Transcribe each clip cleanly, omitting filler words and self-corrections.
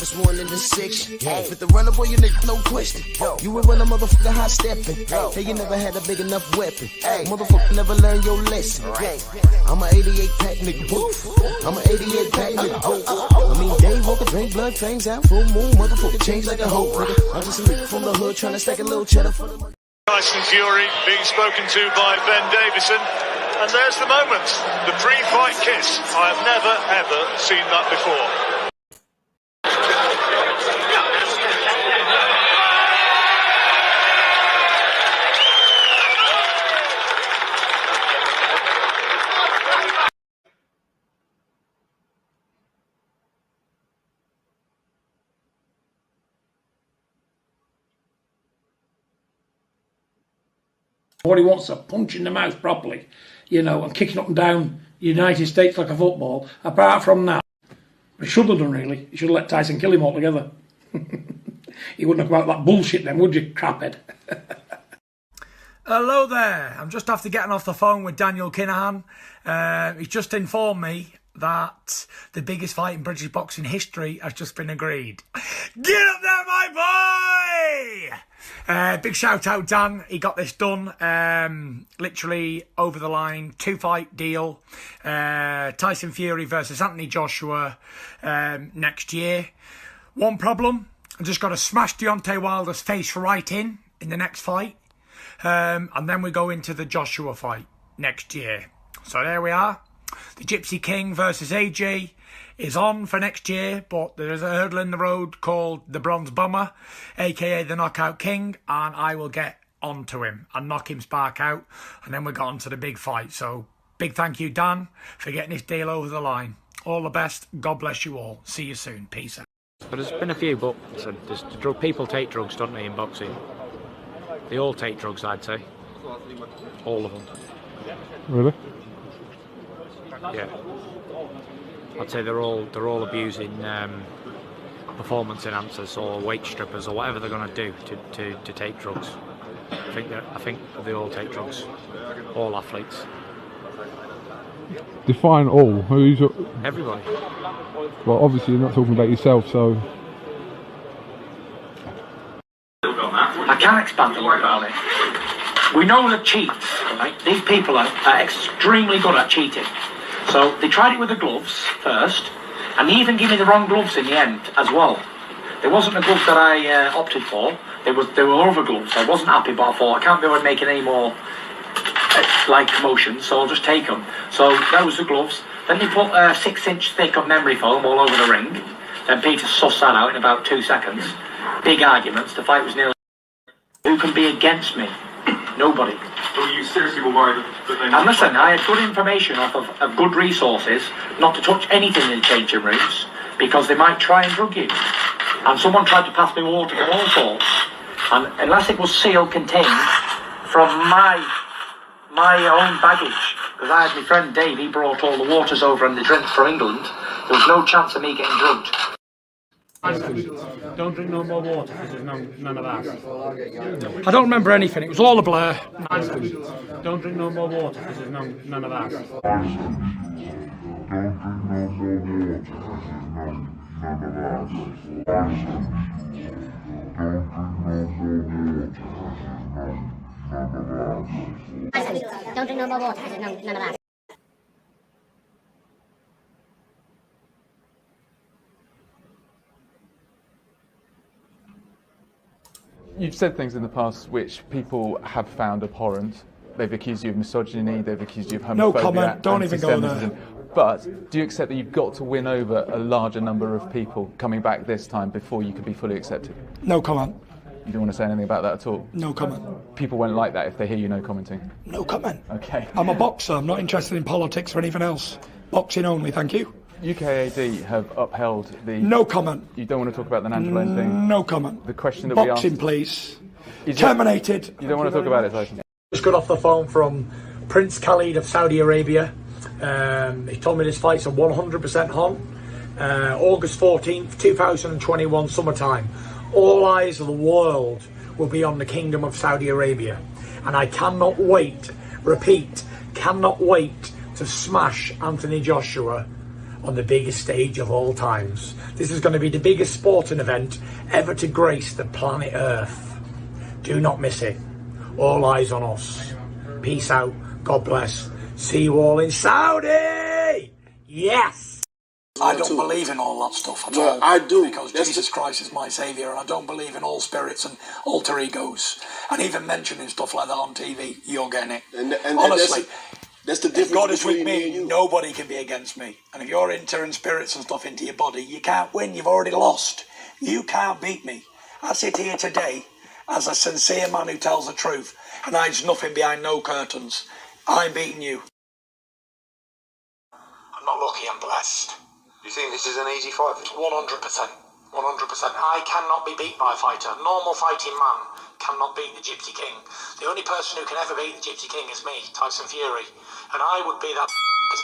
it's 1 in the 6. With the runner, boy, you nigga, no question. You would run a motherfucker high stepping. Hey, you never had a big enough weapon. Motherfucker never learned your lesson. I'm a 88 pack nigga. I'm a 88 pack nigga. I mean, day walker, drink blood, fangs out, full moon, motherfucker change like a hoe. I'm just a nigga from the hood trying to stack a little cheddar for the money. Tyson Fury being spoken to by Ben Davison. And there's the moment, the pre-fight kiss. I have never, ever seen that before. What he wants is a punch in the mouth properly, you know, and kicking up and down the United States like a football. Apart from that, he should have done really. He should have let Tyson kill him altogether. You wouldn't have come out with that bullshit then, would you, craphead? Hello there. I'm just after getting off the phone with Daniel Kinahan. He's just informed me that the biggest fight in British boxing history has just been agreed. Get up there, my boy! Big shout out, Dan. He got this done. Literally over the line. 2-fight deal. Tyson Fury versus Anthony Joshua next year. One problem. I've just got to smash Deontay Wilder's face right in the next fight. And then we go into the Joshua fight next year. So there we are. The Gypsy King versus AJ is on for next year, but there is a hurdle in the road called the Bronze Bomber, aka the Knockout King, and I will get onto him and knock him spark out, and then we got on to the big fight. So big thank you, Dan, for getting this deal over the line. All the best. God bless you all. See you soon. Peace out. But there's been a few, but people take drugs, don't they, in boxing? They all take drugs, I'd say. All of them. Really? Yeah. I'd say they're all abusing performance enhancers or weight strippers or whatever they're going to do to take drugs. I think they all take drugs. All athletes. Define all. Who's everybody? Well, obviously you're not talking about yourself, so. I can expand a little bit on it. We know that cheats, right? These people are extremely good at cheating. So they tried it with the gloves first, and they even gave me the wrong gloves in the end as well. There wasn't the gloves that I opted for. There were other gloves. I wasn't happy, but I thought I can't be making any more like commotions, so I'll just take them. So that was the gloves. Then they put a 6-inch thick of memory foam all over the ring. Then Peter sussed that out in about 2 seconds. Big arguments. The fight was nearly. Who can be against me? Nobody. So you seriously were worried that they... And listen, I had good information off of good resources not to touch anything in the changing rooms because they might try and drug you. And someone tried to pass me water from all sorts. And unless it was sealed contained from my own baggage, because I had my friend Dave, he brought all the waters over and the drinks from England, there was no chance of me getting drugged. Don't drink no more water because there's none of that. I don't remember anything. It was all a blur. Don't drink no more water because there's none of that. Don't drink no more water because there's none of that. You've said things in the past which people have found abhorrent. They've accused you of misogyny, they've accused you of homophobia. No comment, don't even go there. But do you accept that you've got to win over a larger number of people coming back this time before you could be fully accepted? No comment. You don't want to say anything about that at all? No comment. People won't like that if they hear you no commenting? No comment. Okay. I'm a boxer, I'm not interested in politics or anything else. Boxing only, thank you. UKAD have upheld the... No comment. You don't want to talk about the Nandrolone thing? No comment. The question that Boxing, we asked... please. Is Terminated. You don't want to talk about it, Tyson? Just got off the phone from Prince Khalid of Saudi Arabia. He told me this fight's a 100% on. August 14th, 2021, summertime. All eyes of the world will be on the Kingdom of Saudi Arabia. And I cannot wait, repeat, cannot wait to smash Anthony Joshua on the biggest stage of all times. This is going to be the biggest sporting event ever to grace the planet Earth. Do not miss it. All eyes on us. Peace out. God bless. See you all in Saudi. Yes. I don't believe in all that stuff at all. I do. Because Jesus Christ is my saviour, and I don't believe in all spirits and alter egos. And even mentioning stuff like that on TV, you're getting it. And honestly, that's the difference. if God is with between me, nobody can be against me. And if you're entering spirits and stuff into your body, you can't win. You've already lost. You can't beat me. I sit here today as a sincere man who tells the truth and hides nothing behind no curtains. I'm beating you. I'm not lucky, I'm blessed. You think this is an easy fight? 100%. 100%. I cannot be beat by a fighter. A normal fighting man cannot beat the Gypsy King. The only person who can ever beat the Gypsy King is me, Tyson Fury. And I would be that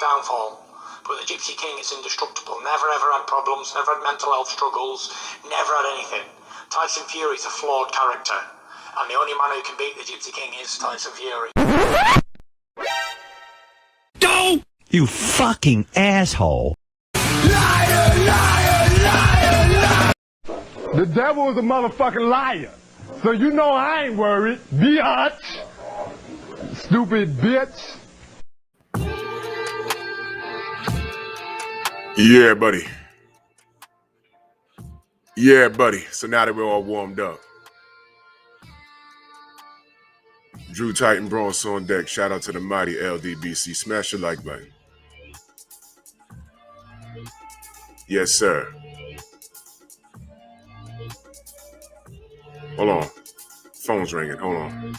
downfall. But the Gypsy King is indestructible. Never ever had problems, never had mental health struggles, never had anything. Tyson Fury is a flawed character. And the only man who can beat the Gypsy King is Tyson Fury. Don't! You fucking asshole. The devil is a motherfucking liar. So you know I ain't worried. Biatch. Stupid bitch. Yeah, buddy. Yeah, buddy. So now that we're all warmed up. Drew Titan Bronze on deck. Shout out to the mighty LDBC. Smash your like button. Yes, sir. Hold on. Phone's ringing. Hold on.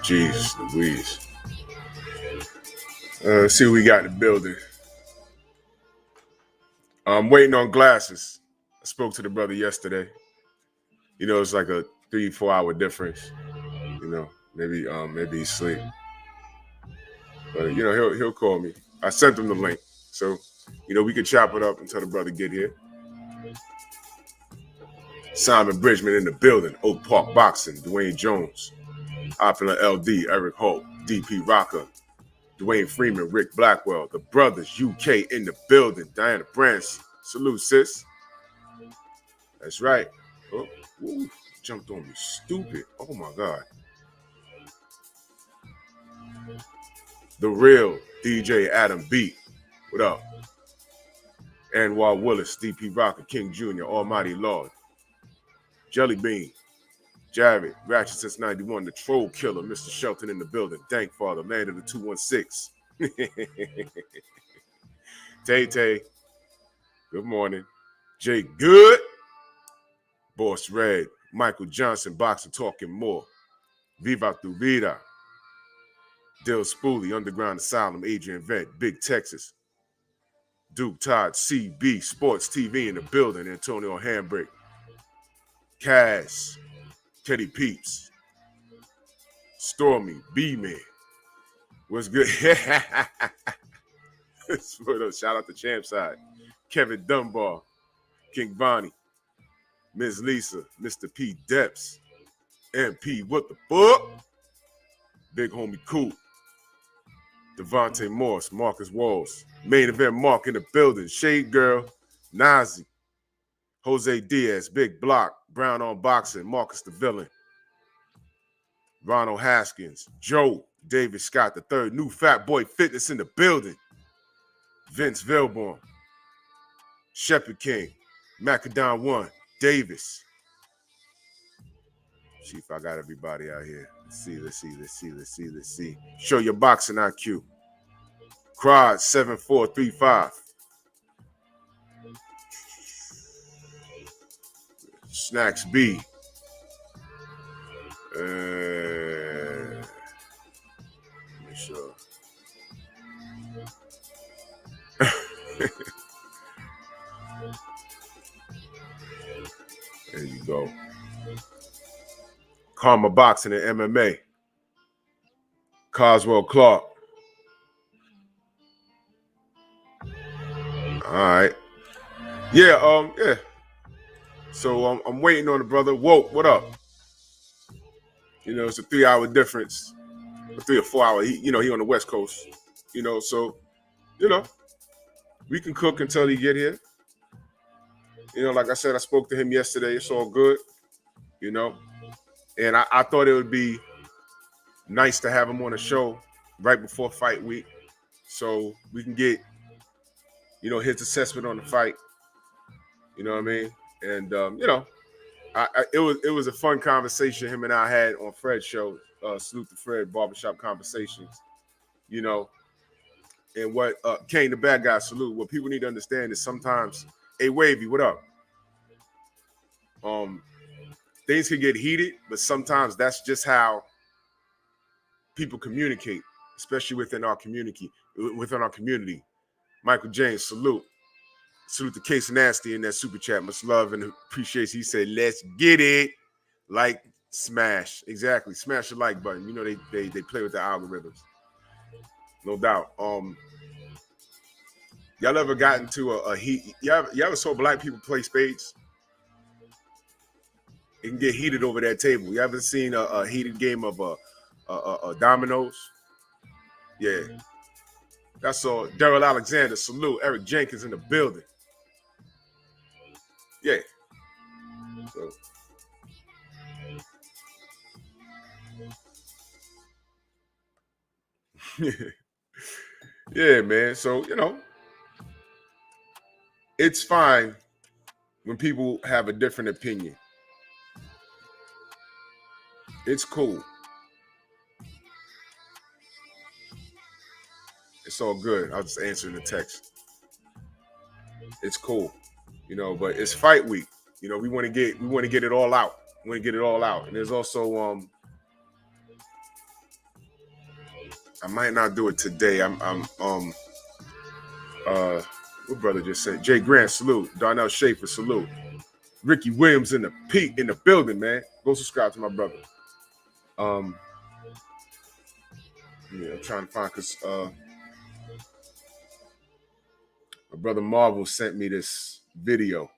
Jeez Louise. Let's see what we got in the building. I'm waiting on glasses. I spoke to the brother yesterday. You know, it's like a 3-4 hour difference. You know, maybe he's asleep. But you know, he'll call me. I sent him the link. So, you know, we could chop it up until the brother get here. Simon Bridgman in the building. Oak Park Boxing. Dwayne Jones. Opulent LD. Eric Holt. DP Rocker. Dwayne Freeman. Rick Blackwell. The brothers UK in the building. Diana Branson. Salute, sis. That's right. Oh, ooh, jumped on me. Stupid. Oh, my God. The real DJ Adam B. What up? Anwar Willis. DP Rocker. King Jr. Almighty Lord. Jelly Bean. Jared, Ratchet since 91, the Troll Killer, Mr. Shelton in the building, Dank Father, man of the 216. Tay, good morning. Jay Good, Boss Red, Michael Johnson, Boxer Talking More, Viva Tu Vida, Dill Spoolie, Underground Asylum, Adrian Vet, Big Texas, Duke Todd, CB, Sports TV in the building, Antonio Handbrake, Cass, Teddy Peeps, Stormy, B-Man. What's good? Shout out to Champ Side. Kevin Dunbar, King Bonnie, Ms. Lisa, Mr. P. Depps, MP, what the fuck? Big Homie Cool, Devontae Morse, Marcus Walls, Main Event Mark in the building, Shade Girl, Nazi, Jose Diaz, Big Block, Brown on Boxing, Marcus the Villain, Ronald Haskins, Joe, David Scott III, New Fat Boy Fitness in the building, Vince Vilborn, Shepherd King, Macadon One, Davis. See if I got everybody out here. Let's see. Show your boxing IQ. Crowd 7435. Snacks B. Let me show. There you go. Karma Boxing and MMA. Coswell Clark. All right. Yeah. So I'm waiting on the brother. Woke, what up? You know, it's a 3-hour difference, a 3 or 4 hour. He on the West Coast. So we can cook until he get here. Like I said, I spoke to him yesterday. It's all good. And I thought it would be nice to have him on the show right before fight week, so we can get his assessment on the fight. You know what I mean? And it was a fun conversation him and I had on Fred's show. Salute to Fred, Barbershop Conversations. And what Kane the bad guy salute. What people need to understand is sometimes, hey Wavy, what up? Things can get heated, but sometimes that's just how people communicate, especially within our community. Michael James, salute. Salute to Case Nasty in that super chat. Much love and appreciation. He said, let's get it. Like, smash. Exactly. Smash the like button. They play with the algorithms. No doubt. Y'all ever gotten to a heat? Y'all ever saw black people play spades? It can get heated over that table. You ever seen a heated game of dominoes? Yeah. That's all. Daryl Alexander, salute. Eric Jenkins in the building. Yeah. So. Yeah, man. So, it's fine when people have a different opinion. It's cool. It's all good. I was just answering the text. It's cool, but it's fight week. We want to get it all out. And there's also I might not do it today. What brother just said? Jay Grant, salute. Darnell Schaefer, salute. Ricky Williams in the building, man. Go subscribe to my brother. I'm trying to find because my brother Marvel sent me this video.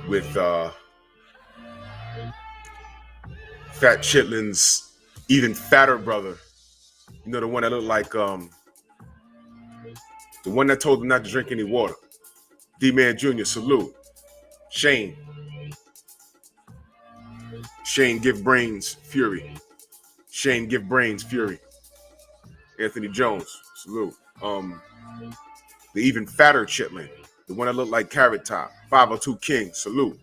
With Fat Chitlin's even fatter brother. The one that looked like the one that told him not to drink any water. D-Man Jr., salute. Shane, give brains fury. Shane, give brains fury. Anthony Jones, salute. The even fatter Chitlin, the one that looked like Carrot Top. 502 King, salute.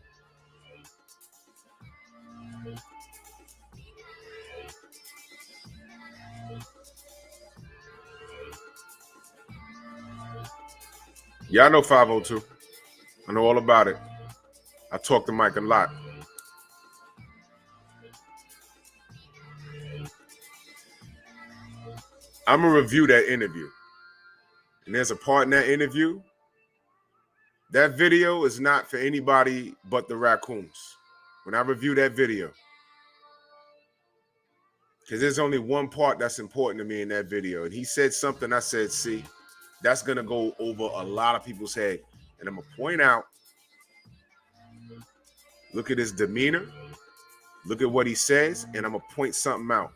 Yeah, I know 502. I know all about it. I talk to Mike a lot. I'm going to review that interview. And there's a part in that interview. That video is not for anybody but the raccoons. When I review that video. Because there's only one part that's important to me in that video. And he said something, I said, see, that's going to go over a lot of people's head. And I'm going to point out, look at his demeanor. Look at what he says. And I'm going to point something out.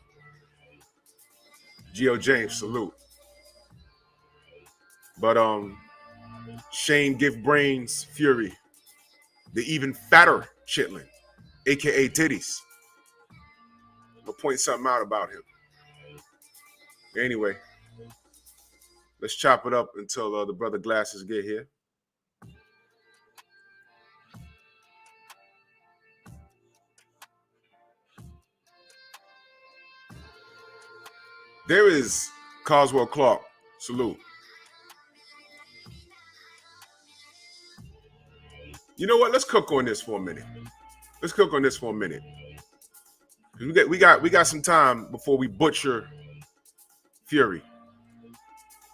Geo James, salute. But Shane give brains fury. The even fatter Chitlin, aka titties. I'm gonna point something out about him. Anyway, let's chop it up until the brother Glasses get here. There is Coswell Clark, salute. You know what? Let's cook on this for a minute. We got some time before we butcher Fury.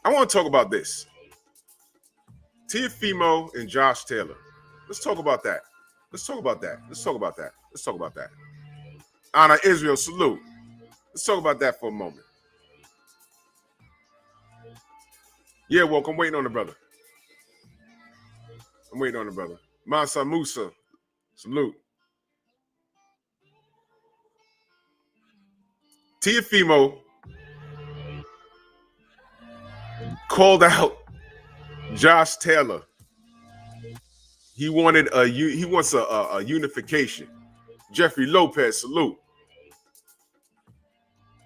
I want to talk about this. Teofimo and Josh Taylor. Let's talk about that. Anna Israel, salute. Let's talk about that for a moment. Yeah, Woke, I'm waiting on the brother. Mansa Musa, salute. Tiafimo called out Josh Taylor. He wants a unification. Jeffrey Lopez, salute.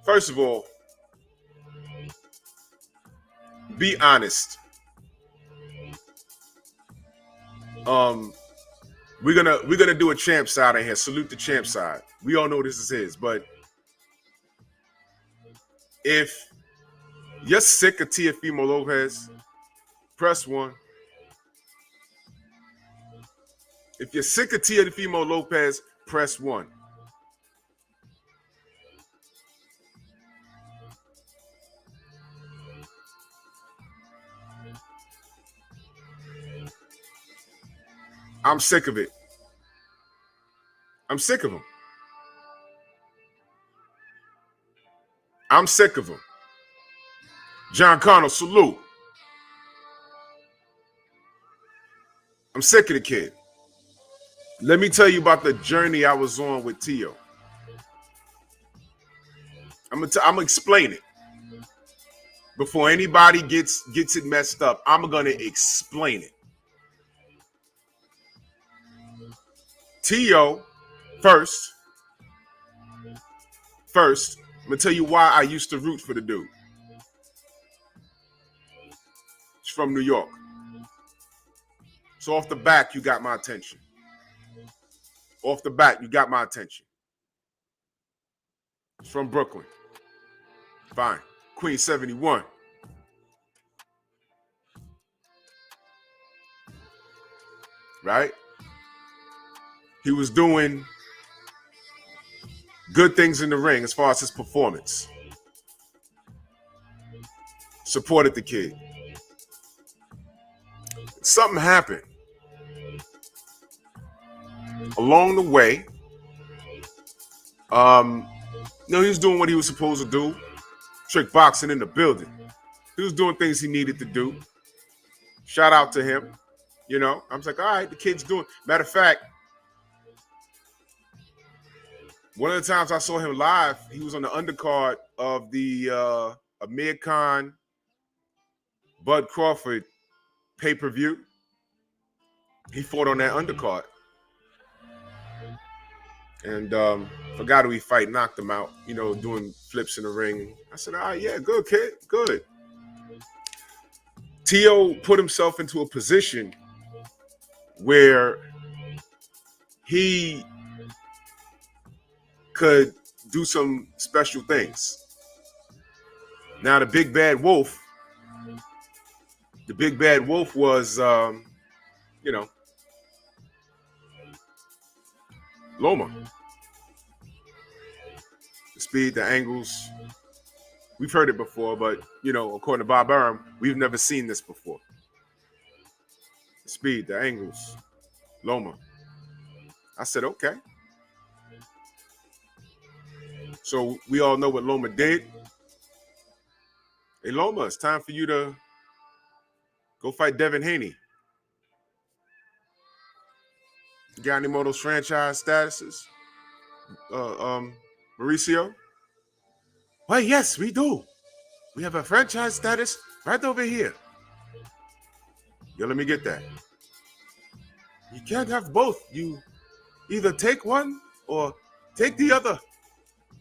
First of all, be honest. We're gonna do a champ side in here. Salute the champ side. We all know this is his, but if you're sick of Tiafimo Lopez, press 1. If you're sick of Tiafimo Lopez, press 1. I'm sick of it. I'm sick of him. I'm sick of him. John Connell, salute. I'm sick of the kid. Let me tell you about the journey I was on with Tio. I'm gonna explain it. Before anybody gets it messed up, I'm gonna explain it. Tio, first, I'm gonna tell you why I used to root for the dude. He's from New York. So off the back, you got my attention. Off the bat, you got my attention. He's from Brooklyn. Fine. Queen 71. Right? He was doing good things in the ring as far as his performance. Supported the kid. Something happened. Along the way, he was doing what he was supposed to do. Trick boxing in the building. He was doing things he needed to do. Shout out to him. I was like, all right, the kid's doing. Matter of fact, one of the times I saw him live, he was on the undercard of the Amir Khan, Bud Crawford pay-per-view. He fought on that undercard. And forgot who he fight, knocked him out, doing flips in the ring. I said, all right, yeah, good, kid, good. Tio put himself into a position where he could do some special things. Now, the big bad wolf was, Loma. The speed, the angles. We've heard it before, but, according to Bob Arum, we've never seen this before. The speed, the angles, Loma. I said, okay. So we all know what Loma did. Hey, Loma, it's time for you to go fight Devin Haney. You got any more of those franchise statuses? Mauricio? Why, yes, we do. We have a franchise status right over here. Yo, let me get that. You can't have both. You either take one or take the other.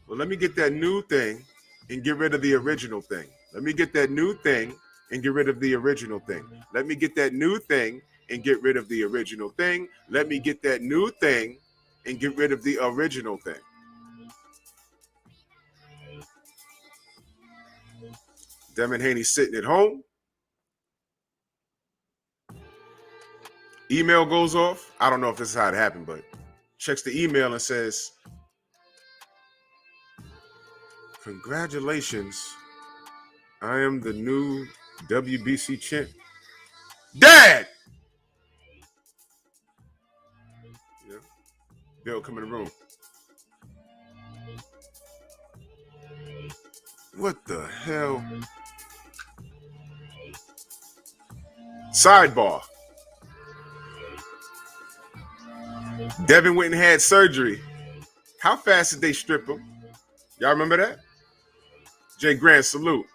Well, let me get that new thing and get rid of the original thing. Let me get that new thing and get rid of the original thing. Let me get that new thing and get rid of the original thing. Let me get that new thing and get rid of the original thing. Devin Haney sitting at home. Email goes off. I don't know if this is how it happened, but checks the email and says, congratulations. I am the new WBC champ. Dad! Yeah. Bill, come in the room. What the hell? Sidebar. Devin went and had surgery. How fast did they strip him? Y'all remember that? Jay Grant, salute.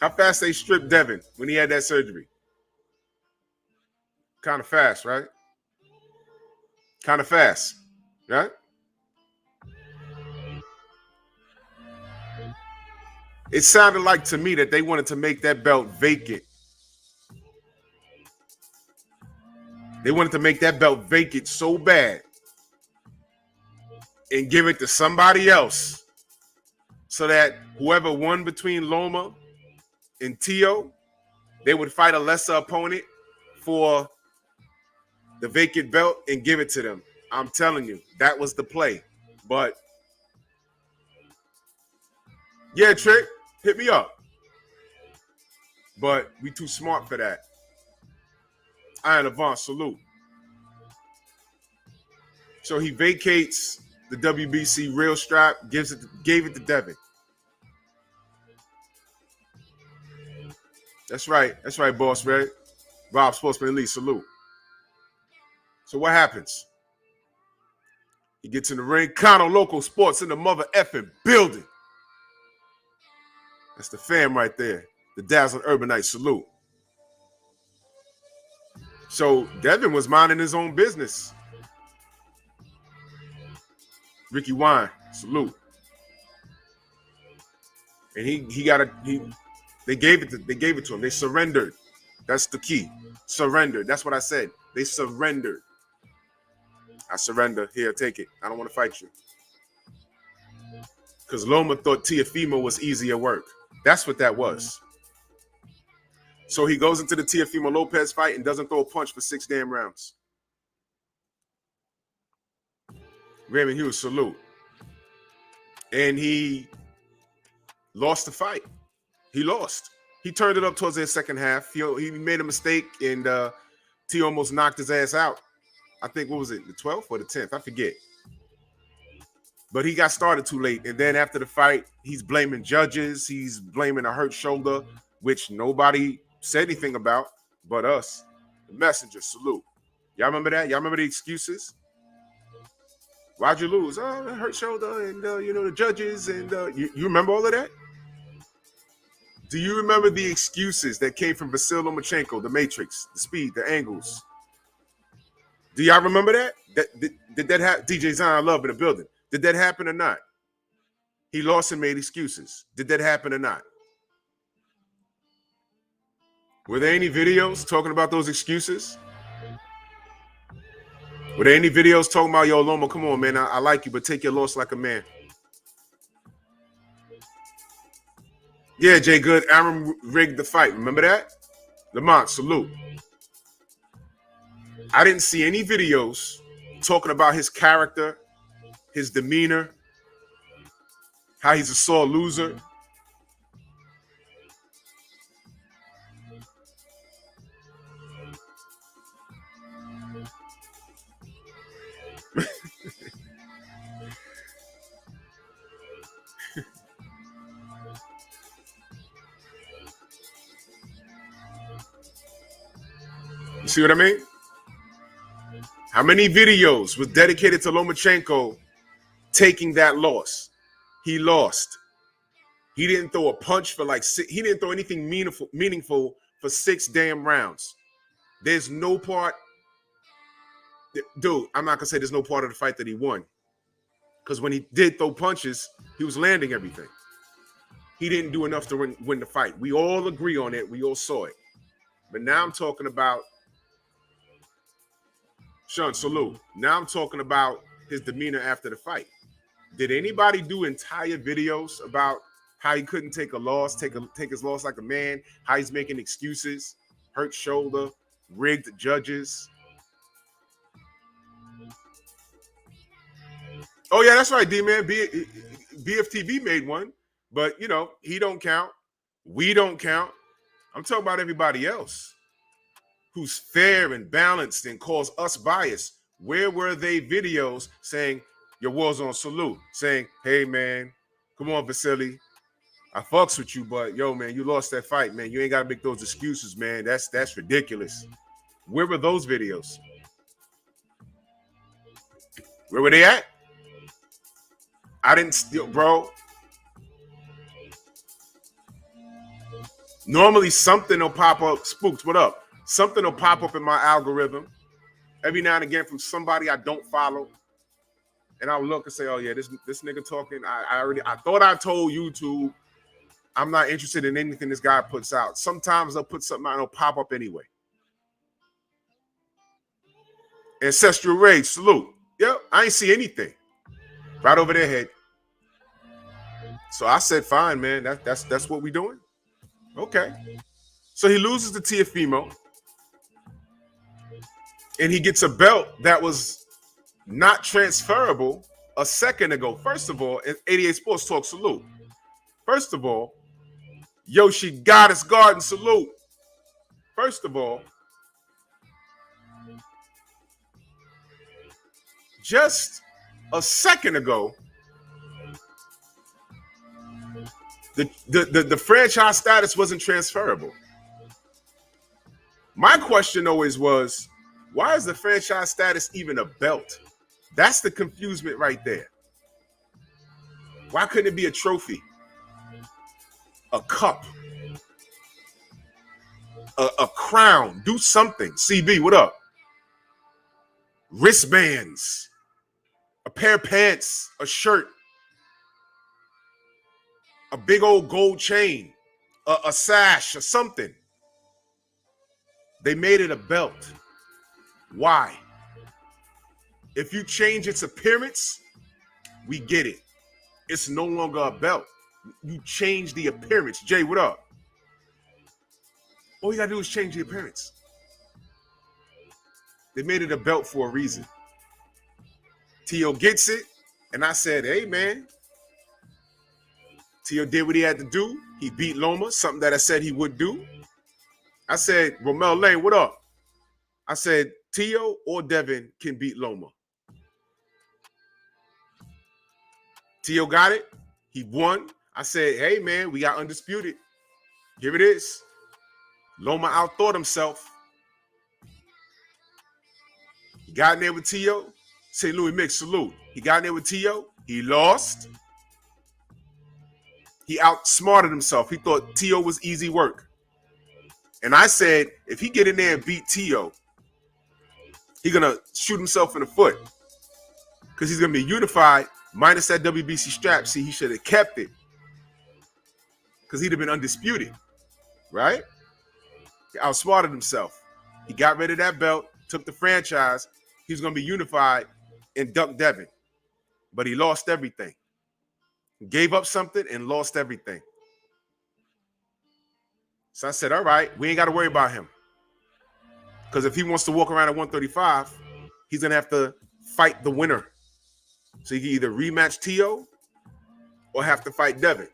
How fast they stripped Devin when he had that surgery? Kind of fast, right? Kind of fast, right? It sounded like to me that they wanted to make that belt vacant. They wanted to make that belt vacant so bad and give it to somebody else so that whoever won between Loma and Tio, they would fight a lesser opponent for the vacant belt and give it to them. I'm telling you, that was the play. But yeah, Trick, hit me up. But we too smart for that. Iron Avant, salute. So he vacates the WBC real strap, gave it to Devin. That's right, Boss Red. Rob Sportsman Elite, salute. So what happens? He gets in the ring. Kano Local Sports in the mother effing building. That's the fam right there. The Dazzling Urbanite, salute. So Devin was minding his own business. Ricky Wine, salute. And they gave it to him. They surrendered. That's the key. Surrendered. That's what I said. They surrendered. I surrender. Here, take it. I don't want to fight you. Because Loma thought Teofimo was easier work. That's what that was. So he goes into the Teofimo Lopez fight and doesn't throw a punch for 6 damn rounds. Raymond Hughes, salute. And he lost the fight. He lost. He turned it up towards the second half. He made a mistake, and T almost knocked his ass out. I think, what was it, the 12th or the 10th? I forget. But he got started too late. And then after the fight, he's blaming judges. He's blaming a hurt shoulder, which nobody said anything about but us. The Messenger, salute. Y'all remember that? Y'all remember the excuses? Why'd you lose? Oh, hurt shoulder and, the judges. And you remember all of that? Do you remember the excuses that came from Vasil Lomachenko, the Matrix, the speed, the angles? Do y'all remember that? Did that happen? DJ Zion Love in the building. Did that happen or not? He lost and made excuses. Did that happen or not? Were there any videos talking about those excuses? Were there any videos talking about, yo, Loma, come on, man, I like you, but take your loss like a man? Yeah, Jay Good, Aaron rigged the fight. Remember that? Lamont, salute. I didn't see any videos talking about his character, his demeanor, how he's a sore loser. You see what I mean? How many videos was dedicated to Lomachenko taking that loss? He lost. He didn't throw a punch for he didn't throw anything meaningful for 6 damn rounds. There's no part, dude, I'm not gonna say there's no part of the fight that he won. Because when he did throw punches, he was landing everything. He didn't do enough to win the fight. We all agree on it. We all saw it. But now I'm talking about Sean, salute. Now I'm talking about his demeanor after the fight. Did anybody do entire videos about how he couldn't take a loss, take his loss like a man, how he's making excuses, hurt shoulder, rigged judges? Oh, yeah, that's right, D-Man. BFTV made one, but, he don't count. We don't count. I'm talking about everybody else who's fair and balanced and calls us biased. Where were they videos saying, your Warzone salute, saying, hey, man, come on, Vasily. I fucks with you, but yo, man, you lost that fight, man. You ain't gotta make those excuses, man. That's ridiculous. Where were those videos? Where were they at? I didn't steal, bro. Normally something will pop up. Spooks, what up? Something will pop up in my algorithm every now and again from somebody I don't follow. And I'll look and say, oh yeah, this nigga talking. I thought I told YouTube I'm not interested in anything this guy puts out. Sometimes they'll put something out and it'll pop up anyway. Ancestral Rage, salute. Yep, I ain't see anything. Right over their head. So I said, fine, man. That's what we doing? Okay. So he loses to Tiafimo. And he gets a belt that was not transferable a second ago. First of all, 88 Sports Talk, salute. First of all, Yoshi Goddess Garden, salute. First of all, just a second ago, the franchise status wasn't transferable. My question always was, why is the franchise status even a belt? That's the confusement right there. Why couldn't it be a trophy? A cup? A crown? Do something. CB, what up? Wristbands. A pair of pants. A shirt. A big old gold chain. A sash or something. They made it a belt. Why? If you change its appearance, we get it. It's no longer a belt. You change the appearance. Jay, what up? All you gotta do is change the appearance. They made it a belt for a reason. Tio gets it, and I said, hey, man. Tio did what he had to do. He beat Loma, something that I said he would do. I said, Romel Lane, what up? I said, Tio or Devin can beat Loma. Tio got it. He won. I said, hey, man, we got undisputed. Here it is. Loma outthought himself. He got in there with Tio. St. Louis Mix, salute. He got in there with Tio. He lost. He outsmarted himself. He thought Tio was easy work. And I said, if he get in there and beat Tio, he's going to shoot himself in the foot. Because he's going to be unified minus that WBC strap. See, he should have kept it. Because he'd have been undisputed. Right? He outsmarted himself. He got rid of that belt, took the franchise. He was going to be unified and duck Devin. But he lost everything. Gave up something and lost everything. So I said, all right, we ain't got to worry about him. Because if he wants to walk around at 135, he's going to have to fight the winner. So he can either rematch Tio or have to fight Devin.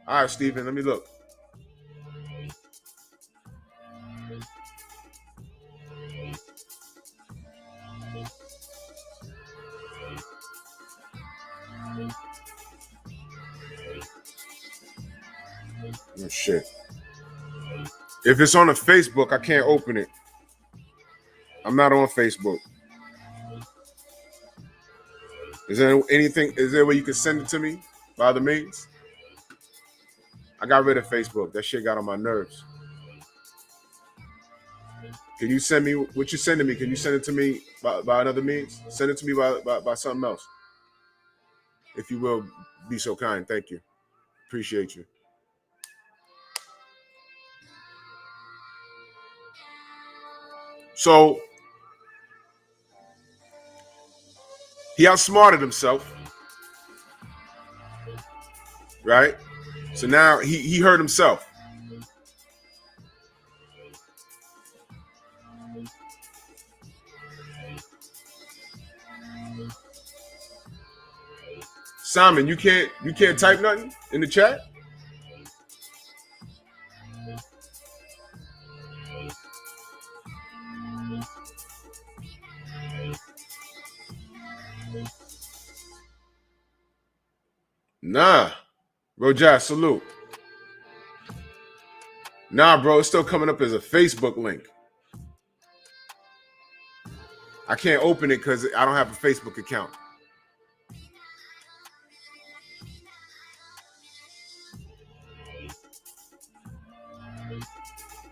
All right, Steven, let me look. Oh, shit. If it's on a Facebook, I can't open it. I'm not on Facebook. Is there anything? Is there a way you can send it to me by the means? I got rid of Facebook. That shit got on my nerves. Can you send me what you sending me? Can you send it to me by another means? Send it to me by something else. If you will be so kind. Thank you. Appreciate you. So he outsmarted himself. Right? So now he hurt himself. Simon, you can't type nothing in the chat? Nah. Rojas, salute. Nah, bro, it's still coming up as a Facebook link. I can't open it because I don't have a Facebook account.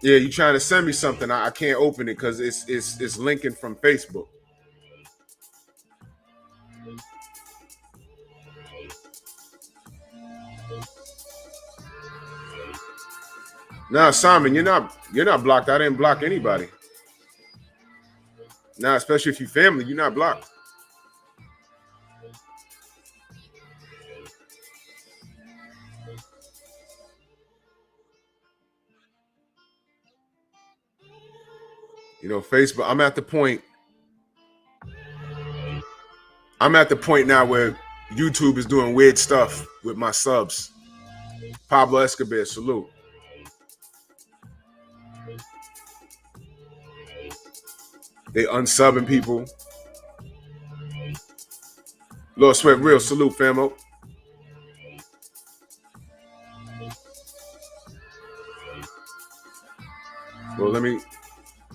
Yeah, you trying to send me something? I can't open it because it's linking from Facebook. Nah, Simon, you're not blocked. I didn't block anybody. Nah, especially if you family, you're not blocked. You know, Facebook. I'm at the point now where YouTube is doing weird stuff with my subs. Pablo Escobar, salute. They unsubbing people. Lord Sweat Real, salute, famo. Well, let me,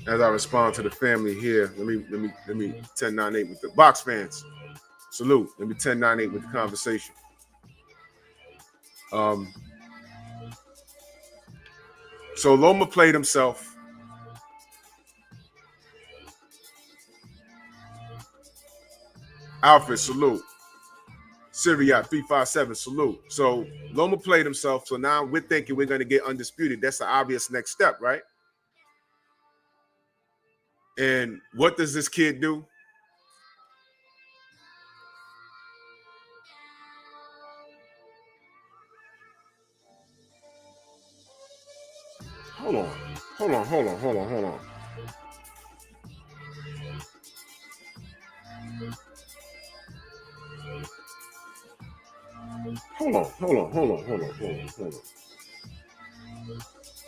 as I respond to the family here, let me 1098 with the box fans. Salute. Let me 1098 with the conversation. So Loma played himself. Alfred, salute. Syriac 357, salute. So Loma played himself. So now we're thinking we're going to get undisputed. That's the obvious next step, right? And what does this kid do? Hold on. Hold on. Hold on.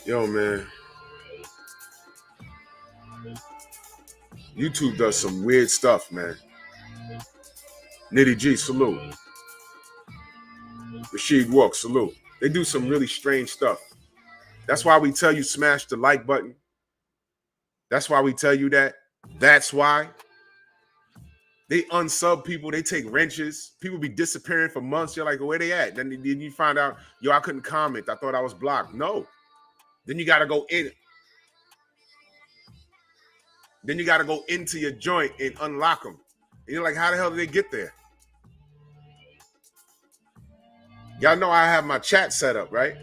Yo, man. YouTube does some weird stuff, man. Nitty G, salute. Rashid Walk, salute. They do some really strange stuff. That's why we tell you smash the like button. That's why we tell you that. That's why. They unsub people. They take wrenches. People be disappearing for months. You're like, where they at? Then you find out, yo, I couldn't comment. I thought I was blocked. No. Then you got to go in. Then you got to go into your joint and unlock them. And you're like, how the hell did they get there? Y'all know I have my chat set up, right?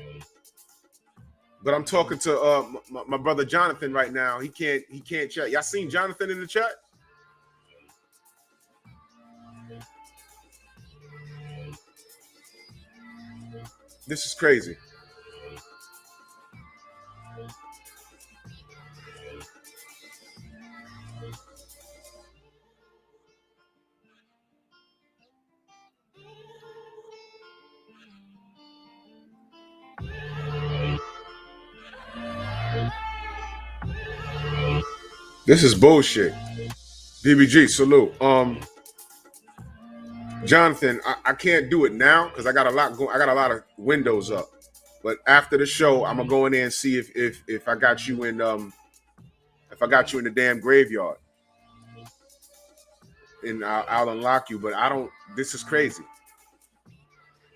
But I'm talking to my brother Jonathan right now. He can't chat. Y'all seen Jonathan in the chat? This is crazy. This is bullshit. BBG, salute. Jonathan, I can't do it now because I got a lot going. I got a lot of windows up. But after the show, I'm gonna go in there and see if I got you in the damn graveyard. And I'll unlock you. But I don't. This is crazy.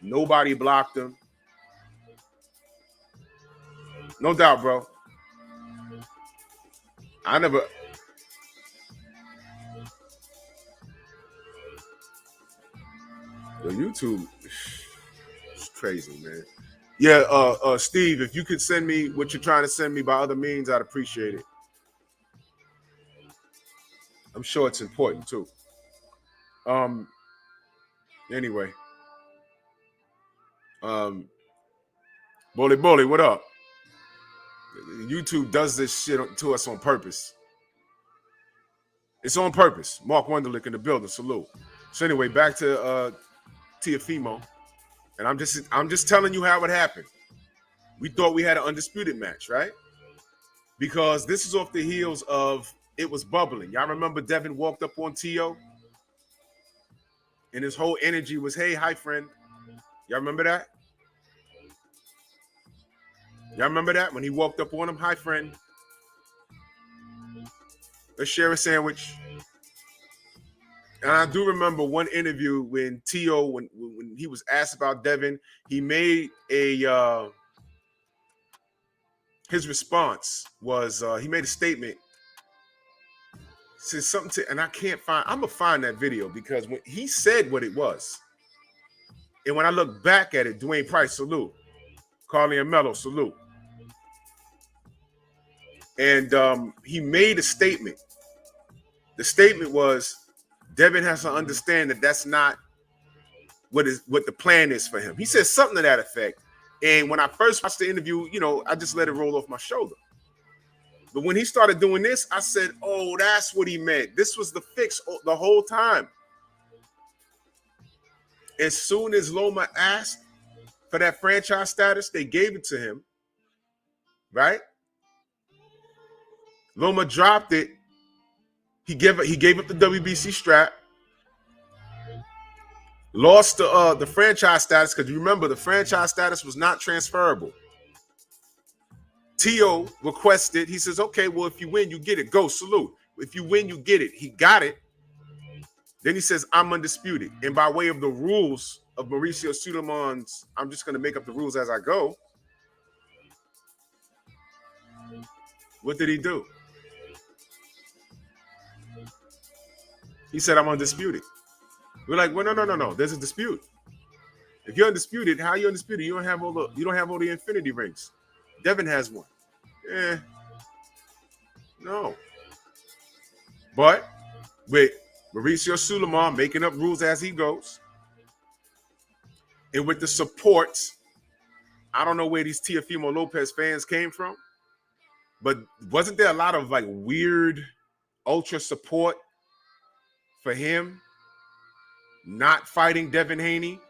Nobody blocked him. No doubt, bro. I never. The YouTube, it's crazy, man. Yeah, Steve, if you could send me what you're trying to send me by other means, I'd appreciate it. I'm sure it's important too. Anyway. Bully, what up? YouTube does this shit to us on purpose. It's on purpose. Mark Wunderlich in the building, salute. So anyway, back to Teofimo. And I'm just telling you how it happened. We thought we had an undisputed match, right? Because this is off the heels of it was bubbling. Y'all remember Devin walked up on Tio? And his whole energy was, hey, hi, friend. Y'all remember that? Y'all remember that when he walked up on him? Hi, friend. Let's share a sandwich. And I do remember one interview when T.O., when he was asked about Devin, he made a his response was he made a statement. Said something to, and I can't find. I'm gonna find that video because when he said what it was, and when I look back at it, Dwayne Price, salute. Carly and Mello, salute. And he made a statement. The statement was, Devin has to understand that that's not what the plan is for him. He said something to that effect. And when I first watched the interview, you know, I just let it roll off my shoulder. But when he started doing this, I said, oh, that's what he meant. This was the fix the whole time. As soon as Loma asked for that franchise status, they gave it to him, right? Loma dropped it. He gave up the WBC strap. Lost the franchise status because you remember the franchise status was not transferable. T.O. requested, he says, okay, well, if you win, you get it. Go, salute. If you win, you get it. He got it. Then he says, I'm undisputed. And by way of the rules of Mauricio Suleiman's, I'm just going to make up the rules as I go. What did he do? He said, I'm undisputed. We're like, well, no. There's a dispute. If you're undisputed, how are you undisputed? You don't have all the infinity rings. Devin has one. No. But with Mauricio Suleiman making up rules as he goes, and with the support, I don't know where these Teofimo Lopez fans came from, but wasn't there a lot of like weird ultra support for him not fighting Devin Haney,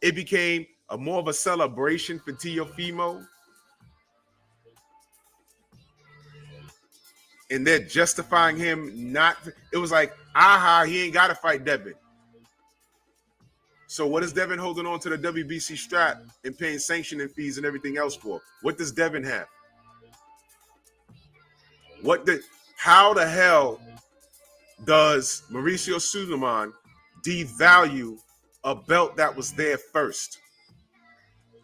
It became more of a celebration for Teofimo. And they're justifying him not. It was like, aha, he ain't got to fight Devin. So what is Devin holding on to the WBC strap and paying sanctioning fees and everything else for? What does Devin have? How the hell does Mauricio Suleiman devalue a belt that was there first?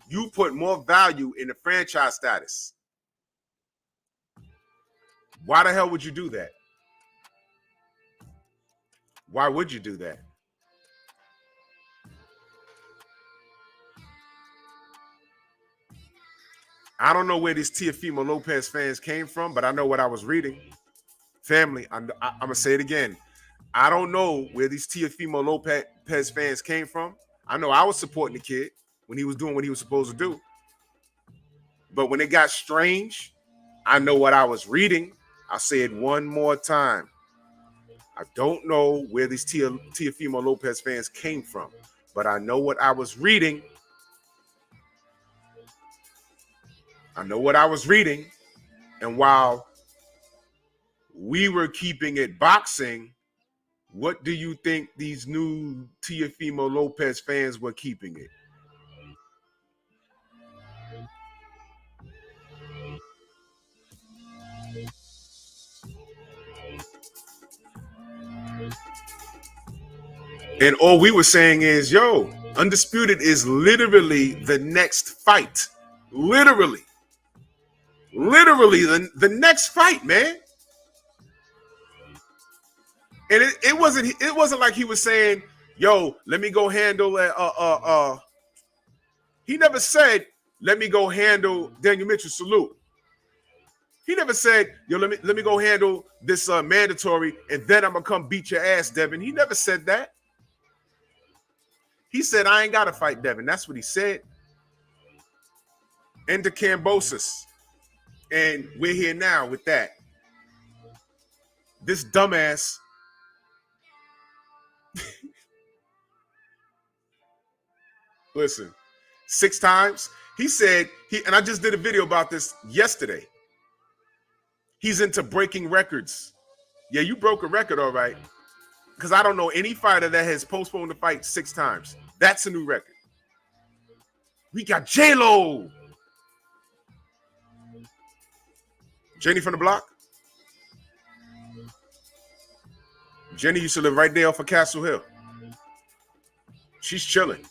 You put more value in the franchise status. Why the hell would you do that? Why would you do that? I don't know where these Teofimo Lopez fans came from, but I know what I was reading. Family, I'm going to say it again. I don't know where these Teofimo Lopez fans came from. I know I was supporting the kid when he was doing what he was supposed to do. But when it got strange, I know what I was reading. I'll say it one more time. I don't know where these Teofimo Lopez fans came from, but I know what I was reading. And while we were keeping it boxing, what do you think these new Teofimo Lopez fans were keeping it? And all we were saying is, yo, Undisputed is literally the next fight. Literally the next fight, man. And it wasn't like he was saying, yo, let me go handle he never said, let me go handle Daniel Mitchell, salute. He never said, yo, let me go handle this mandatory and then I'm gonna come beat your ass, Devin. He never said that. He said, I ain't gotta fight Devin. That's what he said. Enter Cambosis. And we're here now with that. This dumbass. Listen, 6 times. He said, and I just did a video about this yesterday. He's into breaking records. Yeah, you broke a record, all right. because I don't know any fighter that has postponed the fight 6 times. That's a new record. We got J-Lo. Jenny from the block. Jenny used to live right there off of Castle Hill. She's chilling.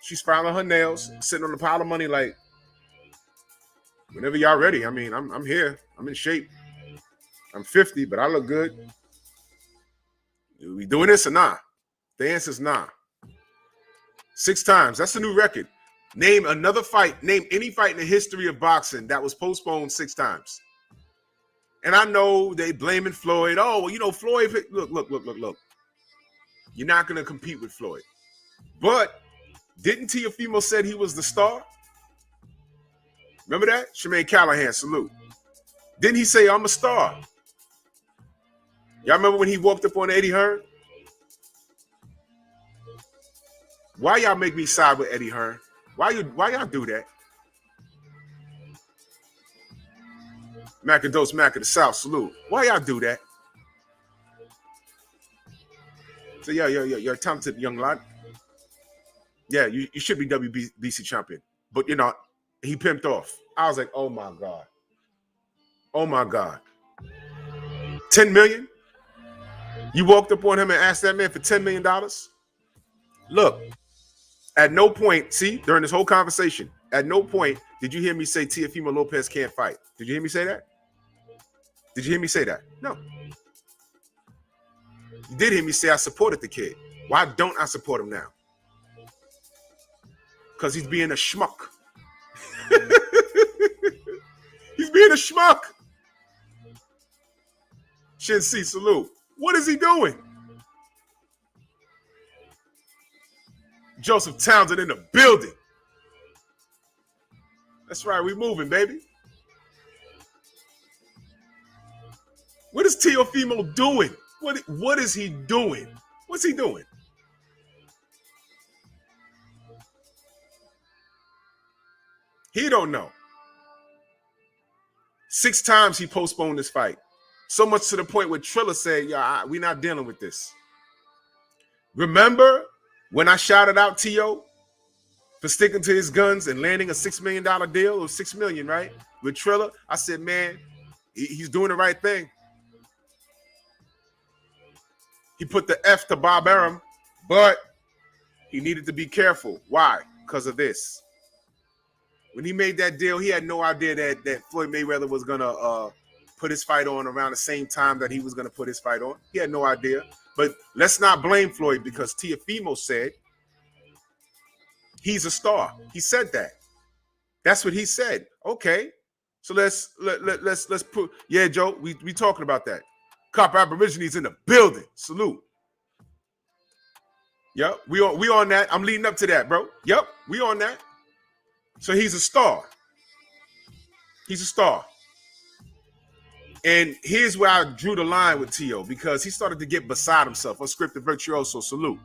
She's filing her nails, sitting on a pile of money like, whenever y'all ready. I mean, I'm here. I'm in shape. I'm 50, but I look good. We doing this or nah? The answer's nah. 6 times. That's a new record. Name another fight. Name any fight in the history of boxing that was postponed 6 times. And I know they blaming Floyd. Oh, well, you know, Floyd. Look. You're not going to compete with Floyd. But didn't Teofimo said he was the star? Remember that? Shemaine Callahan, salute. Didn't he say, I'm a star? Y'all remember when he walked up on Eddie Hearn? Why y'all make me side with Eddie Hearn? Why y'all do that? Macados, Mac of the South, salute. Why y'all do that? So you're a talented young lad. Yeah, you should be WBC champion. But, you know, he pimped off. I was like, oh, my God. Oh, my God. 10 million? You walked up on him and asked that man for $10 million? Look, at no point, see, during this whole conversation, at no point did you hear me say Teofimo Lopez can't fight. Did you hear me say that? Did you hear me say that? No. You did hear me say I supported the kid. Why don't I support him now? Because he's being a schmuck. He's being a schmuck. Shin C, salute. What is he doing? Joseph Townsend in the building. That's right, we moving, baby. What is Teofimo doing? What is he doing? What's he doing? He don't know. 6 times he postponed this fight. So much to the point where Triller said, yeah, we're not dealing with this. Remember when I shouted out T.O. for sticking to his guns and landing a $6 million deal, or $6 million, right? With Triller, I said, man, he's doing the right thing. He put the F to Bob Arum, but he needed to be careful. Why? Because of this. When he made that deal, he had no idea that Floyd Mayweather was going to put his fight on around the same time that he was going to put his fight on. He had no idea. But let's not blame Floyd, because Teofimo said he's a star. He said that. That's what he said. Okay. So let's put, yeah, Joe, we talking about that. Cop Aborigines in the building. Salute. Yep, we on that. I'm leading up to that, bro. Yep, we on that. So he's a star. He's a star. And here's where I drew the line with T.O., because he started to get beside himself. Unscripted virtuoso, salute.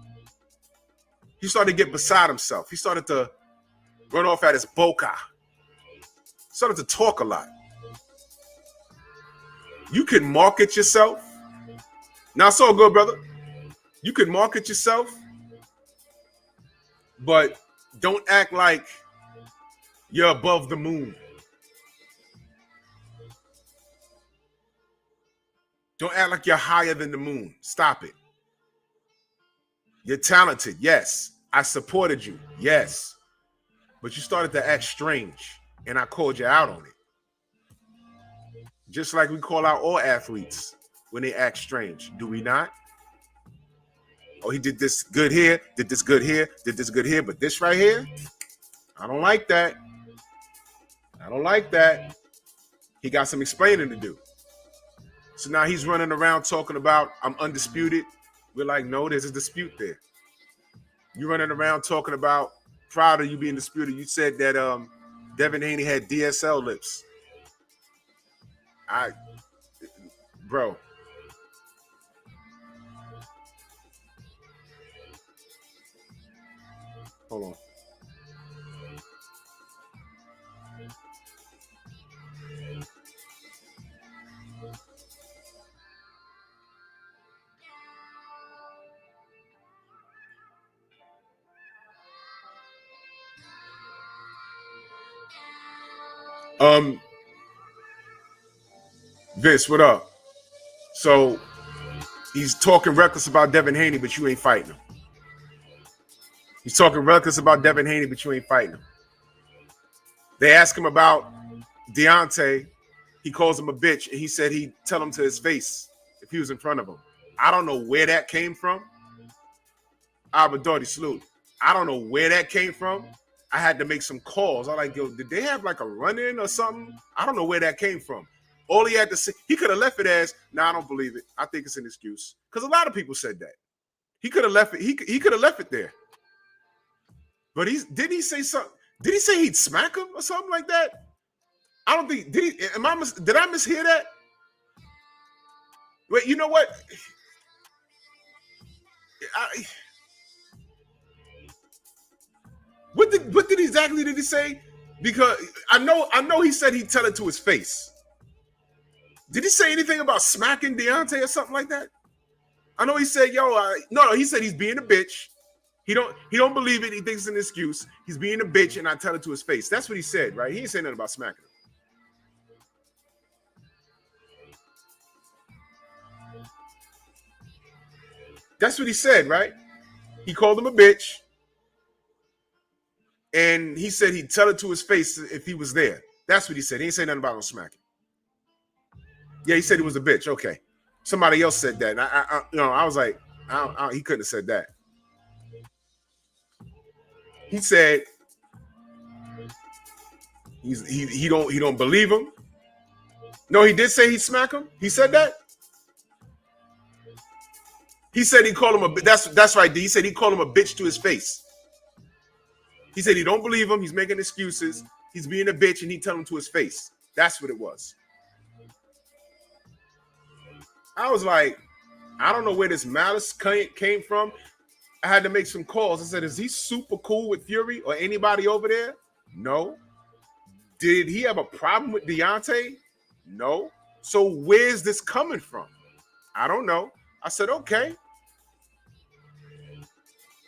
He started to get beside himself. He started to run off at his boca. Started to talk a lot. You can market yourself. Now, it's all good, brother. You can market yourself, but don't act like you're above the moon. Don't act like you're higher than the moon. Stop it. You're talented. Yes. I supported you. Yes. But you started to act strange, and I called you out on it. Just like we call out all athletes when they act strange. Do we not? Oh, he did this good here, did this good here, did this good here, but this right here, I don't like that. I don't like that. He got some explaining to do. So now he's running around talking about I'm undisputed. We're like, no, there's a dispute there. You're running around talking about proud of you being disputed. You said that Devin Haney had DSL lips. Bro. Hold on. Vince, what up? So he's talking reckless about Devin Haney, but you ain't fighting him. He's talking reckless about Devin Haney, but you ain't fighting him. They ask him about Deontay. He calls him a bitch, and he said he'd tell him to his face if he was in front of him. I don't know where that came from. Abadordi, salute. I don't know where that came from. I had to make some calls. I like, yo, did they have like a run-in or something? I don't know where that came from. All he had to say, he could have left it as, nah, I don't believe it. I think it's an excuse. Because a lot of people said that. He could have left it. He could have left it there. But did he say something? Did he say he'd smack him or something like that? I don't think, did I mishear that? Wait, you know what? What exactly did he say? Because I know he said he'd tell it to his face. Did he say anything about smacking Deontay or something like that? I know he said, no, he said he's being a bitch. He don't believe it. He thinks it's an excuse. He's being a bitch, and I tell it to his face. That's what he said, right? He ain't saying nothing about smacking him. That's what he said, right? He called him a bitch, and he said he'd tell it to his face if he was there. That's what he said. He ain't saying nothing about him smacking. Yeah, he said he was a bitch. Okay. Somebody else said that. And I was like, he couldn't have said that. He said he don't believe him. No, he did say he'd smack him. He said that. He said he called him a. That's right. He said he called him a bitch to his face. He said he don't believe him. He's making excuses. He's being a bitch, and he tell him to his face. That's what it was. I was like, I don't know where this malice came from. I had to make some calls. I said, is he super cool with Fury or anybody over there? No. Did he have a problem with Deontay? No. So where's this coming from? I don't know. I said, okay.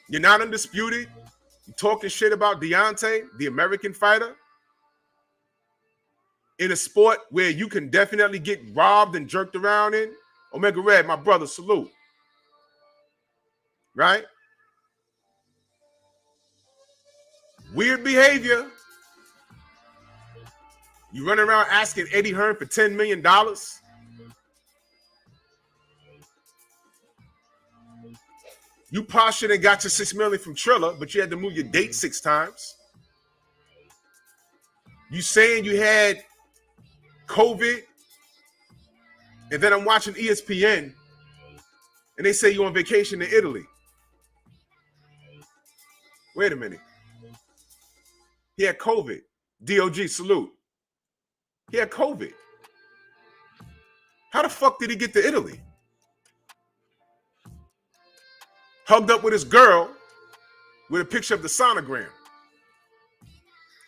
You're not undisputed. You're talking shit about Deontay, the American fighter, in a sport where you can definitely get robbed and jerked around in. Omega Red, my brother, salute. Right? Weird behavior. You run around asking Eddie Hearn for $10 million. You postured and got your $6 million from Triller, but you had to move your date 6 times. You saying you had COVID, and then I'm watching ESPN, and they say you're on vacation in Italy. Wait a minute. He had COVID. DOG, salute. He had COVID. How the fuck did he get to Italy? Hugged up with his girl with a picture of the sonogram.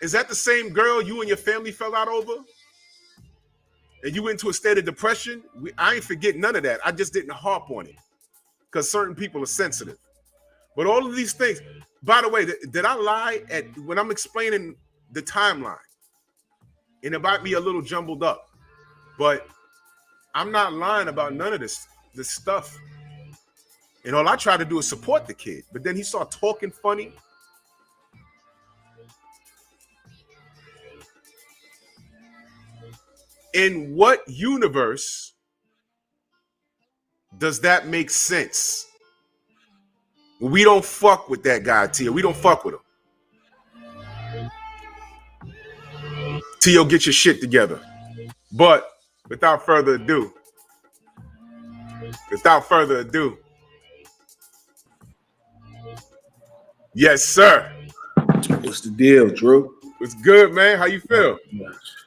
Is that the same girl you and your family fell out over? And you went into a state of depression? I ain't forget none of that. I just didn't harp on it because certain people are sensitive. But all of these things, by the way, did I lie when I'm explaining the timeline? And it might be a little jumbled up, but I'm not lying about none of this stuff. And all I try to do is support the kid. But then he started talking funny. In what universe does that make sense? We don't fuck with that guy, Tio. We don't fuck with him. Tio, get your shit together. But without further ado, yes, sir. What's the deal, Drew? What's good, man? How you feel?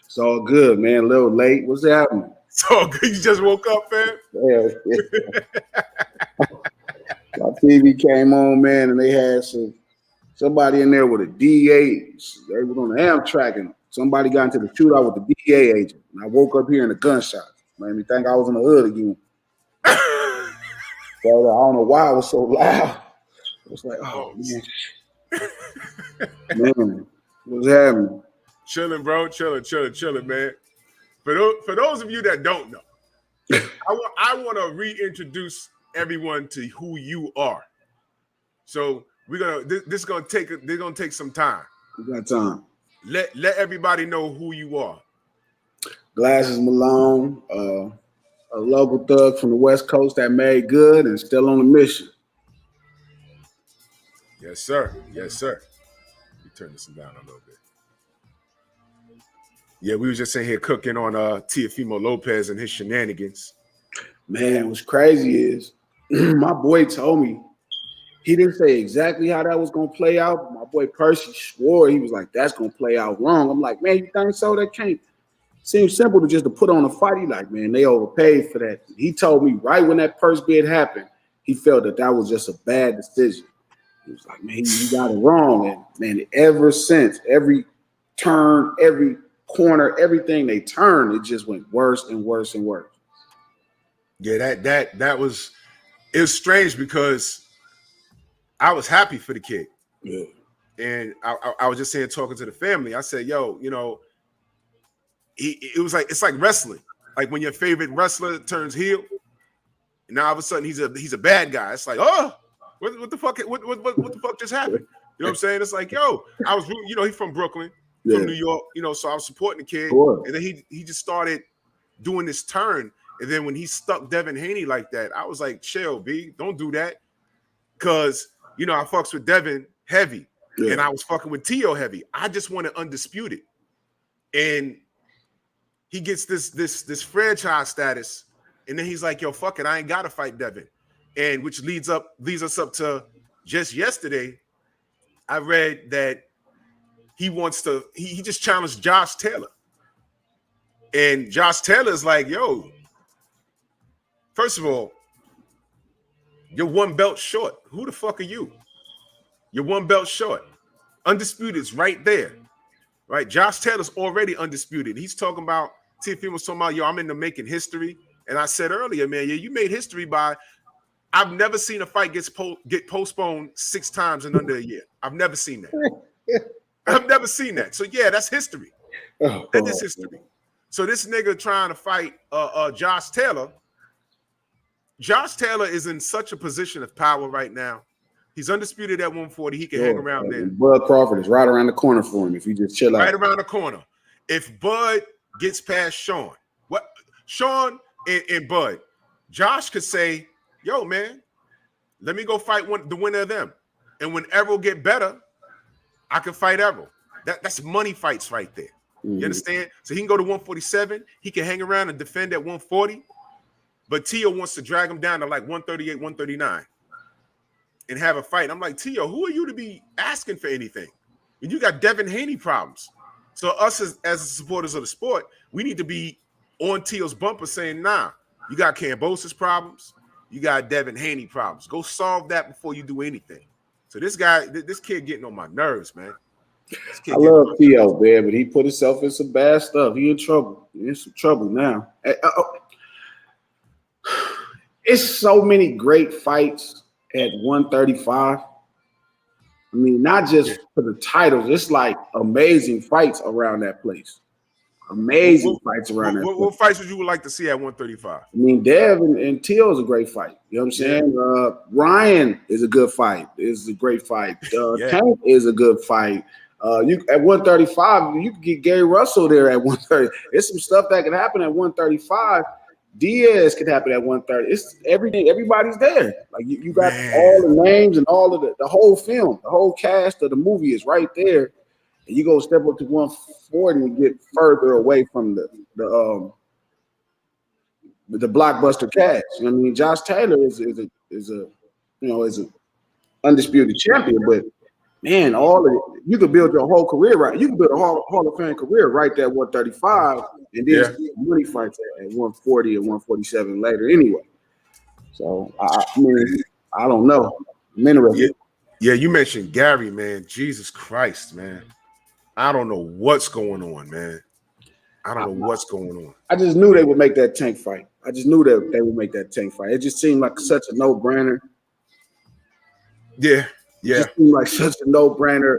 It's all good, man. A little late. What's happening? It's all good. You just woke up, man? Yeah. My TV came on, man, and they had somebody in there with a DA. They was on the Amtrak, and somebody got into the shootout with the DA agent. And I woke up hearing a gunshot. Made me think I was in the hood again. So I don't know why it was so loud. It was like, oh, man. Man, what's happening? Chilling, bro. Chilling, man. For those of you that don't know, I want to reintroduce everyone to who you are. So this is gonna take some time. We got time. Let everybody know who you are. Glasses Malone, a local thug from the West Coast that made good and still on a mission. Yes, sir. Let me turn this down a little bit. Yeah, we was just in here cooking on Teofimo Lopez and his shenanigans. Man, what's crazy is my boy told me he didn't say exactly how that was gonna play out. My boy Percy swore he was like, "That's gonna play out wrong." I'm like, "Man, you think so? That can't." Seems simple to put on a fight. He like, "Man, they overpaid for that." He told me right when that purse bid happened, he felt that was just a bad decision. He was like, "Man, you got it wrong." And man, ever since, every turn, every corner, everything they turned, it just went worse and worse and worse. Yeah, that was, it was strange because I was happy for the kid. Yeah. And I was just saying, talking to the family, I said, yo, you know, it was like, it's like wrestling. Like when your favorite wrestler turns heel, and now all of a sudden he's a bad guy. It's like, oh, what the fuck? What the fuck just happened? You know what I'm saying? It's like, yo, I was, you know, he's from Brooklyn, from New York, you know, so I was supporting the kid. Sure. And then he just started doing this turn. And then when he stuck Devin Haney like that, I was like, chill, B, don't do that. Cause you know, I fucks with Devin heavy, and I was fucking with Tio heavy. I just wanted undisputed. And he gets this franchise status, and then he's like, yo, fuck it, I ain't gotta fight Devin. And which leads us up to just yesterday. I read that he just challenged Josh Taylor. And Josh Taylor's like, yo, first of all, you're one belt short. Who the fuck are you? You're one belt short. Undisputed's right there. Right? Josh Taylor's already undisputed. He's talking about, Teofimo was talking about, yo, I'm into making history. And I said earlier, man, yeah, you made history by, I've never seen a fight get postponed 6 times in under a year. I've never seen that. I've never seen that. So yeah, that's history. That is history. So this nigga trying to fight Josh Taylor. Josh Taylor is in such a position of power right now. He's undisputed at 140. He can hang around there. Bud Crawford is right around the corner for him if you just chill out. Right around the corner. If Bud gets past Sean, Sean and Bud, Josh could say, yo, man, let me go fight the winner of them. And when Errol get better, I can fight Errol. That's money fights right there. You understand? So he can go to 147. He can hang around and defend at 140. But Tio wants to drag him down to like 138, 139 and have a fight. I'm like, Tio, who are you to be asking for anything? And you got Devin Haney problems. So us as supporters of the sport, we need to be on Tio's bumper saying, nah, you got Cambosis problems. You got Devin Haney problems. Go solve that before you do anything. So this kid getting on my nerves, man. I love Tio, man, but he put himself in some bad stuff. He in trouble. He in some trouble now. It's so many great fights at 135. I mean, not just for the titles. It's like amazing fights around that place. Amazing fights around that place. What fights would you like to see at 135? I mean, Dev and Tio is a great fight. You know what I'm saying? Ryan is a good fight. Is a great fight. Tank is a good fight. You at 135, you can get Gary Russell there at 130. There's some stuff that can happen at 135. Diaz could happen at 130. It's everything. Everybody's there. Like you got all the names and all of the whole film, the whole cast of the movie is right there. And you go step up to 140 and get further away from the blockbuster cast. You know what I mean? Josh Taylor is a undisputed champion, but man, all of it, you could build your whole career right. You can build a Hall of Fame career right there at 135, and then money fights at 140 and 147 later anyway. So I mean, I don't know. I'm interested. Yeah, you mentioned Gary, man. Jesus Christ, man. I don't know what's going on, man. I don't know what's going on. I just knew they would make that Tank fight. I just knew that they would make that Tank fight. It just seemed like such a no-brainer. Yeah. It just seemed like such a no-brainer.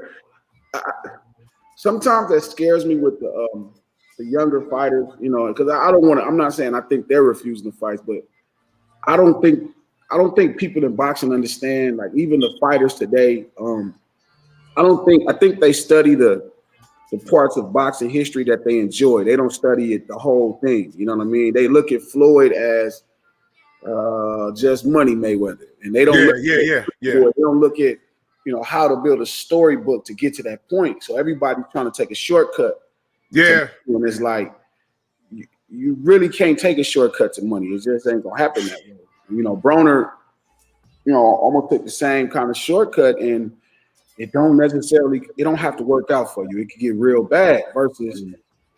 sometimes that scares me with the younger fighters, you know, because I don't want to. I'm not saying I think they're refusing to fight, but I don't think people in boxing understand. Like even the fighters today, I think they study the parts of boxing history that they enjoy. They don't study it the whole thing. You know what I mean? They look at Floyd as just money Mayweather, and they don't they don't look at how to build a storybook to get to that point. So everybody's trying to take a shortcut. Yeah, and it's like you really can't take a shortcut to money. It just ain't gonna happen that way. You know, Broner, almost took the same kind of shortcut, and it don't have to work out for you. It could get real bad versus,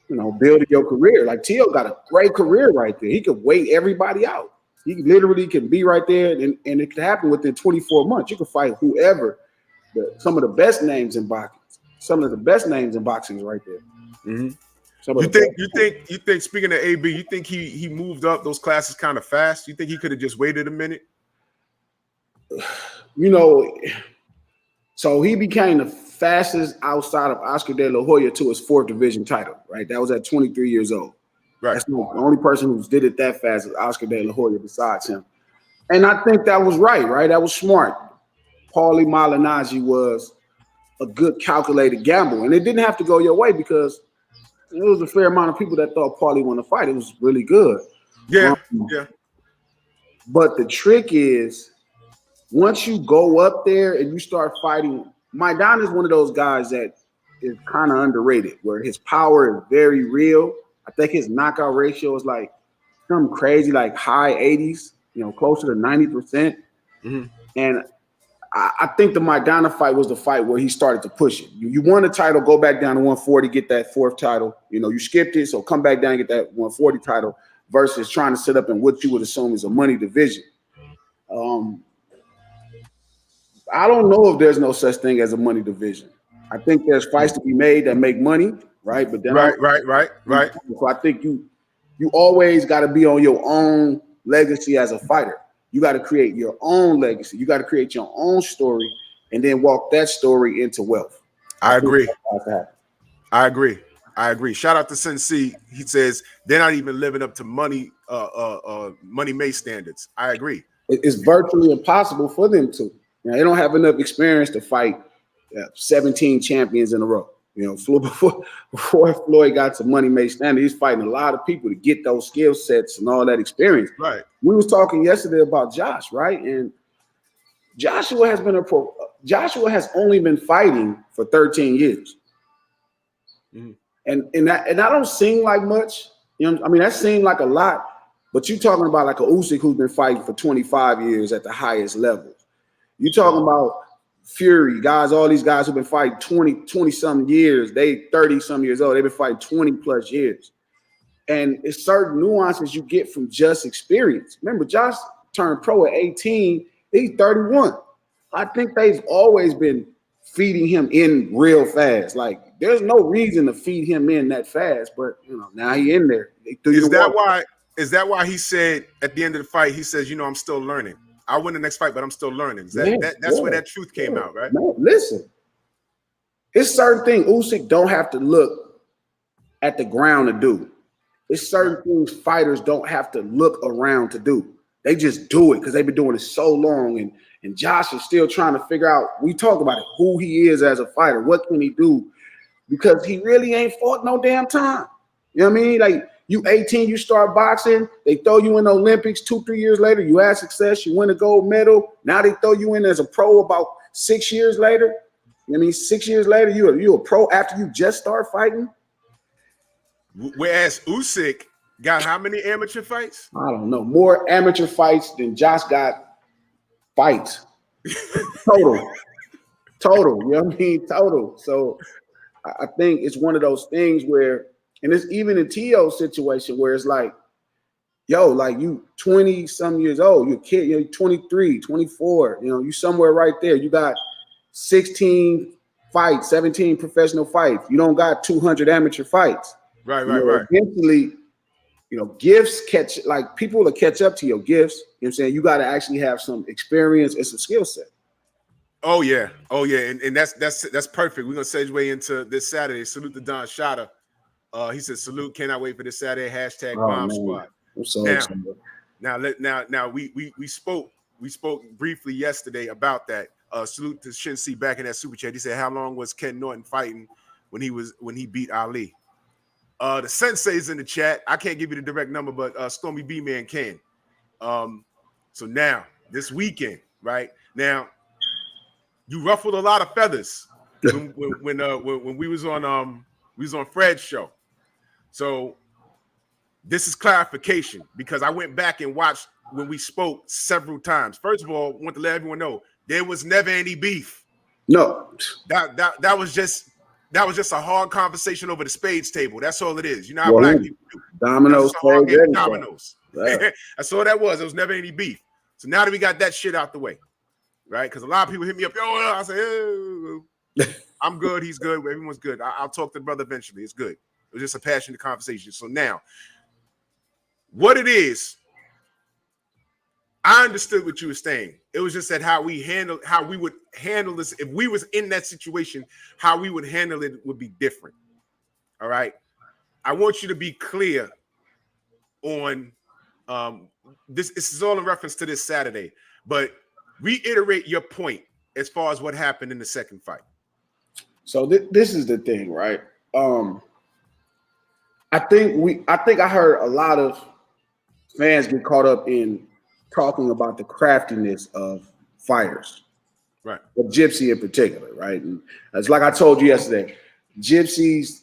building your career. Like Tio got a great career right there. He could wait everybody out. He literally can be right there, and it could happen within 24 months. You can fight whoever. Some of the best names in boxing. Some of the best names in boxing is right there. Mm-hmm. You think speaking of AB, you think he moved up those classes kind of fast? You think he could have just waited a minute? So he became the fastest outside of Oscar De La Hoya to his 4th division title, right? That was at 23 years old. Right. That's the only person who did it that fast is Oscar De La Hoya besides him. And I think that was right? That was smart. Paulie Malignaggi was a good calculated gamble. And it didn't have to go your way because there was a fair amount of people that thought Paulie won the fight. It was really good. Yeah. But the trick is, once you go up there and you start fighting, Maidana is one of those guys that is kind of underrated, where his power is very real. I think his knockout ratio is like something crazy, like high 80s, closer to 90%. Mm-hmm. And I think the Maidana fight was the fight where he started to push it. You won the title, go back down to 140, get that 4th title. You skipped it, so come back down and get that 140 title versus trying to sit up in what you would assume is a money division. I don't know if there's no such thing as a money division. I think there's fights to be made that make money, right? But then right. So I think you always got to be on your own legacy as a fighter. You got to create your own legacy. You got to create your own story, and then walk that story into wealth. I agree. Shout out to Sensei. He says they're not even living up to money May standards. I agree. It's virtually impossible for them to. They don't have enough experience to fight 17 champions in a row. Before Floyd got to money May standard, he's fighting a lot of people to get those skill sets and all that experience. Right. We was talking yesterday about Josh, right? And Joshua has only been fighting for 13 years. Mm-hmm. And that don't seem like much. That seemed like a lot, but you're talking about like a Usyk who's been fighting for 25 years at the highest level. You're talking about Fury, guys, all these guys who've been fighting 20 some years, they 30 some years old, they've been fighting 20 plus years. And it's certain nuances you get from just experience. Remember, Josh turned pro at 18, he's 31. I think they've always been feeding him in real fast. Like, there's no reason to feed him in that fast, but now he in there. Is that why he said at the end of the fight, he says, I'm still learning. I win the next fight, but I'm still learning. That's where that truth came out, right? Man, listen, it's certain things Usyk don't have to look at the ground to do. It's certain things fighters don't have to look around to do. They just do it because they've been doing it so long. And Josh is still trying to figure out, we talk about it, who he is as a fighter. What can he do? Because he really ain't fought no damn time. You know what I mean? Like, you 18, you start boxing, they throw you in the Olympics 2-3 years later, you had success, you win a gold medal. Now they throw you in as a pro about 6 years later. You know what I mean? 6 years later, you a pro after you just start fighting. Whereas Usyk got how many amateur fights? I don't know. More amateur fights than Josh got fights. Total. You know what I mean? Total. So I think it's one of those things where, and it's even in T.O.'s situation where it's like, like you 20 some years old, you're a kid, you're 23, 24, you somewhere right there. You got 16 fights, 17 professional fights. You don't got 200 amateur fights. Right. Eventually, gifts people will catch up to your gifts. You know what I'm saying? You got to actually have some experience and some skill set. Oh yeah, and that's perfect. We're gonna segue into this Saturday. Salute to Don Shotta. He said, "Salute, cannot wait for this Saturday." # Bomb Squad. I'm so excited. Now we spoke briefly yesterday about that. Salute to Shinsi back in that super chat. He said, "How long was Ken Norton fighting when he beat Ali?" The Sensei's in the chat. I can't give you the direct number, but Stormy B Man can. So now this weekend, right now, you ruffled a lot of feathers when we was on Fred's show. So this is clarification because I went back and watched when we spoke several times. First of all, I want to let everyone know there was never any beef. No, that was just a hard conversation over the spades table. That's all it is. You know how black people do. Dominoes, dominoes. Yeah. That's all that was. There was never any beef. So now that we got that shit out the way, right? Because a lot of people hit me up. Yo, I say, oh, I'm good. He's good. Everyone's good. I'll talk to the brother eventually. It's good. It was just a passionate conversation. So now, what it is, I understood what you were saying. It was just that how we would handle this if we was in that situation, how we would handle it would be different. All right. I want you to be clear on this. This is all in reference to this Saturday, but reiterate your point as far as what happened in the second fight. So this is the thing, right? I think I heard a lot of fans get caught up in talking about the craftiness of fighters, right? But Gypsy in particular, right? And it's like I told you yesterday, Gypsies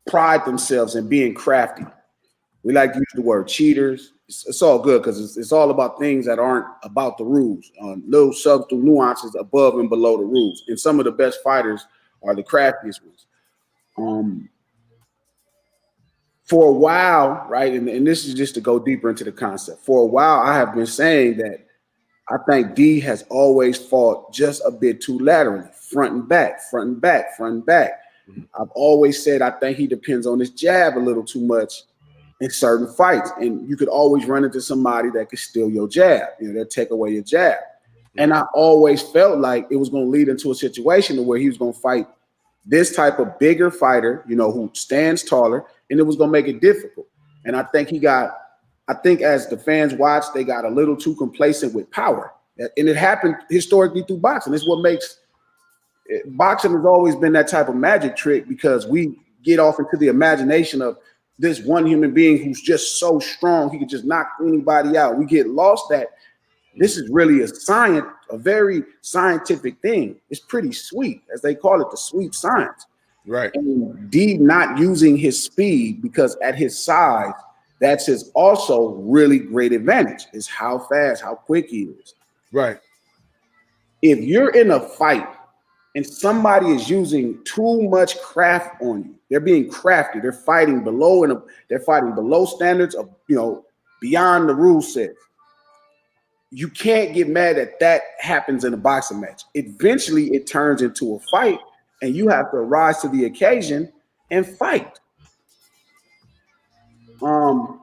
pride themselves in being crafty. We like to use the word cheaters. It's all good because it's all about things that aren't about the rules, little subtle nuances above and below the rules. And some of the best fighters are the craftiest ones. For a while, right, and this is just to go deeper into the concept. For a while, I have been saying that I think D has always fought just a bit too laterally, front and back, front and back, front and back. Mm-hmm. I've always said I think he depends on his jab a little too much in certain fights, and you could always run into somebody that could steal your jab, they'll take away your jab. Mm-hmm. And I always felt like it was going to lead into a situation where he was going to fight this type of bigger fighter, who stands taller, and it was going to make it difficult. And I think as the fans watched, they got a little too complacent with power. And it happened historically through boxing. It's what makes boxing has always been that type of magic trick because we get off into the imagination of this one human being who's just so strong, he could just knock anybody out. We get lost that this is really a very scientific thing. It's pretty sweet, as they call it, the sweet science. Right. And D not using his speed because at his size, that's his also really great advantage is how fast, how quick he is. Right. If you're in a fight and somebody is using too much craft on you, they're being crafty, they're fighting below standards of, beyond the rule set. You can't get mad that happens in a boxing match. Eventually, it turns into a fight, and you have to rise to the occasion and fight. Floyd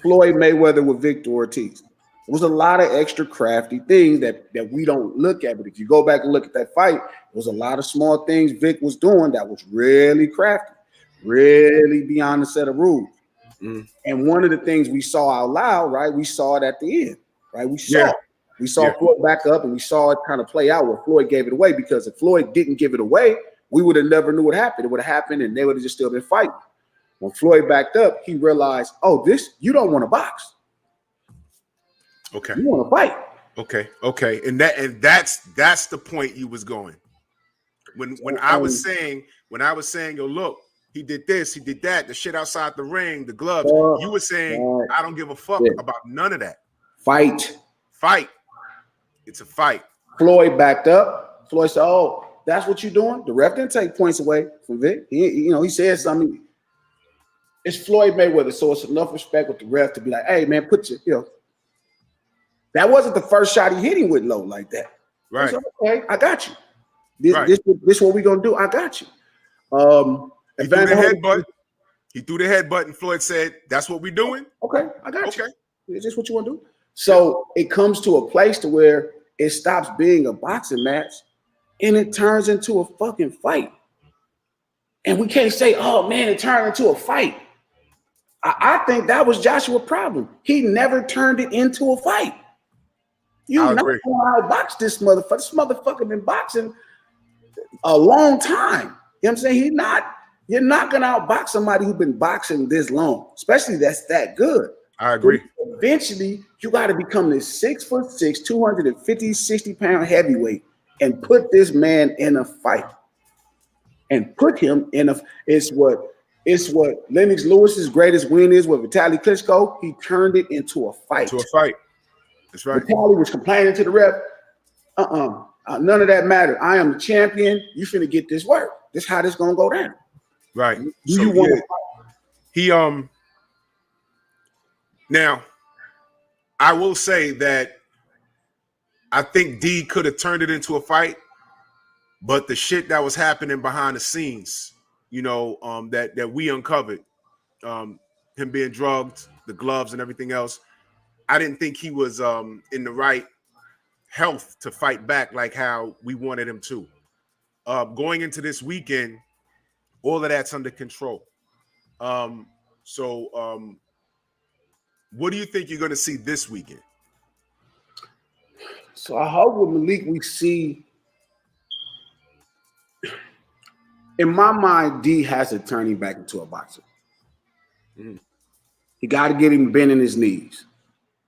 Mayweather with Victor Ortiz. There was a lot of extra crafty things that we don't look at. But if you go back and look at that fight, there was a lot of small things Vic was doing that was really crafty, really beyond the set of rules. Mm. And one of the things we saw out loud, right? We saw it at the end. Right, we saw Floyd back up, and we saw it kind of play out where Floyd gave it away. Because if Floyd didn't give it away, we would have never knew what happened. It would have happened, and they would have just still been fighting. When Floyd backed up, he realized, "Oh, you don't want to box. Okay, you want to fight." Okay, and that's the point you was going. When I was saying, yo, look, he did this, he did that, the shit outside the ring, the gloves. You were saying, I don't give a fuck about none of that. Fight. It's a fight. Floyd backed up. Floyd said, "Oh, that's what you're doing." The ref didn't take points away from Vic. He said something. It's Floyd Mayweather, so it's enough respect with the ref to be like, "Hey, man, that wasn't the first shot he hit him with low like that." Right. Said, "Okay, I got you. This what we gonna do. I got you." He threw the headbutt, and Floyd said, "That's what we're doing." Okay, I got you. Is this what you want to do? So it comes to a place to where it stops being a boxing match and it turns into a fucking fight. And we can't say, oh man, it turned into a fight. I think that was Joshua's problem. He never turned it into a fight. You're not going to outbox this motherfucker. This motherfucker been boxing a long time. You know what I'm saying? You're not going to outbox somebody who's been boxing this long, especially that's that good. I agree. But eventually, you got to become this 6'6", 250, 60-pound heavyweight and put this man in a fight. And put him in it's what Lennox Lewis's greatest win is with Vitaly Klitschko. He turned it into a fight. That's right. Vitaly was complaining to the ref. None of that mattered. I am the champion. You finna get this work. This how this gonna go down. Right. Do you want to fight? He now I will say that I think D could have turned it into a fight, but the shit that was happening behind the scenes, that we uncovered, him being drugged, the gloves and everything else, I didn't think he was in the right health to fight back like how we wanted him to. Going into this weekend, all of that's under control. So what do you think you're going to see this weekend? So I hope with Malik we see. In my mind, D has to turn him back into a boxer. Mm-hmm. You got to get him bending his knees,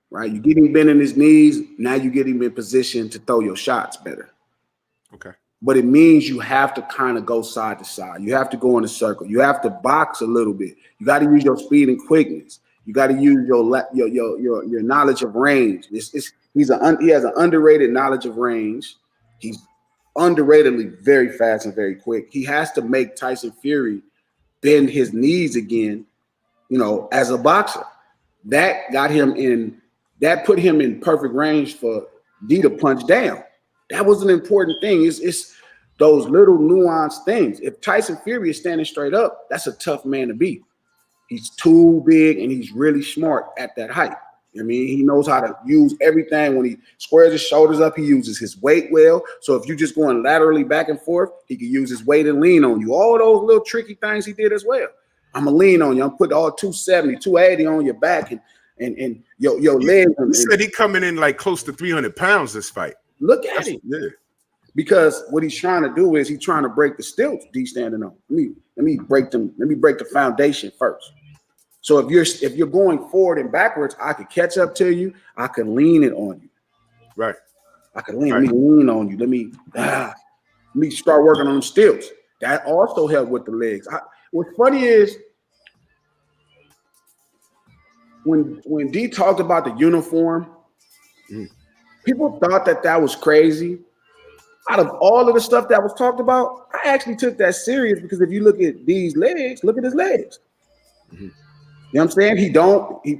right? You get him bending his knees, now you get him in position to throw your shots better. Okay. But it means you have to kind of go side to side. You have to go in a circle. You have to box a little bit. You got to use your speed and quickness. You got to use your knowledge of range. He has an underrated knowledge of range. He's underratedly very fast and very quick. He has to make Tyson Fury bend his knees again, as a boxer. That put him in perfect range for D to punch down. That was an important thing. It's those little nuanced things. If Tyson Fury is standing straight up, that's a tough man to beat. He's too big and he's really smart at that height. I mean, he knows how to use everything. When he squares his shoulders up, he uses his weight well. So if you're just going laterally back and forth, he can use his weight and lean on you. All those little tricky things he did as well. I'm going to lean on you. I'm putting all 270, 280 on your back and your legs. He said he coming in like close to 300 pounds this fight. Look at him. Yeah. Because what he's trying to do is he's trying to break the stilts D standing on. Let me break them. Let me break the foundation first. So if you're going forward and backwards, I could catch up to you. I could lean it on you. Right. I could lean. Right. Let me lean on you. Let me start working on them stilts. That also helped with the legs. What's funny is when D talked about the uniform, people thought that was crazy. Out of all of the stuff that was talked about, I actually took that serious because if you look at D's legs, look at his legs. Mm-hmm. You know what I'm saying?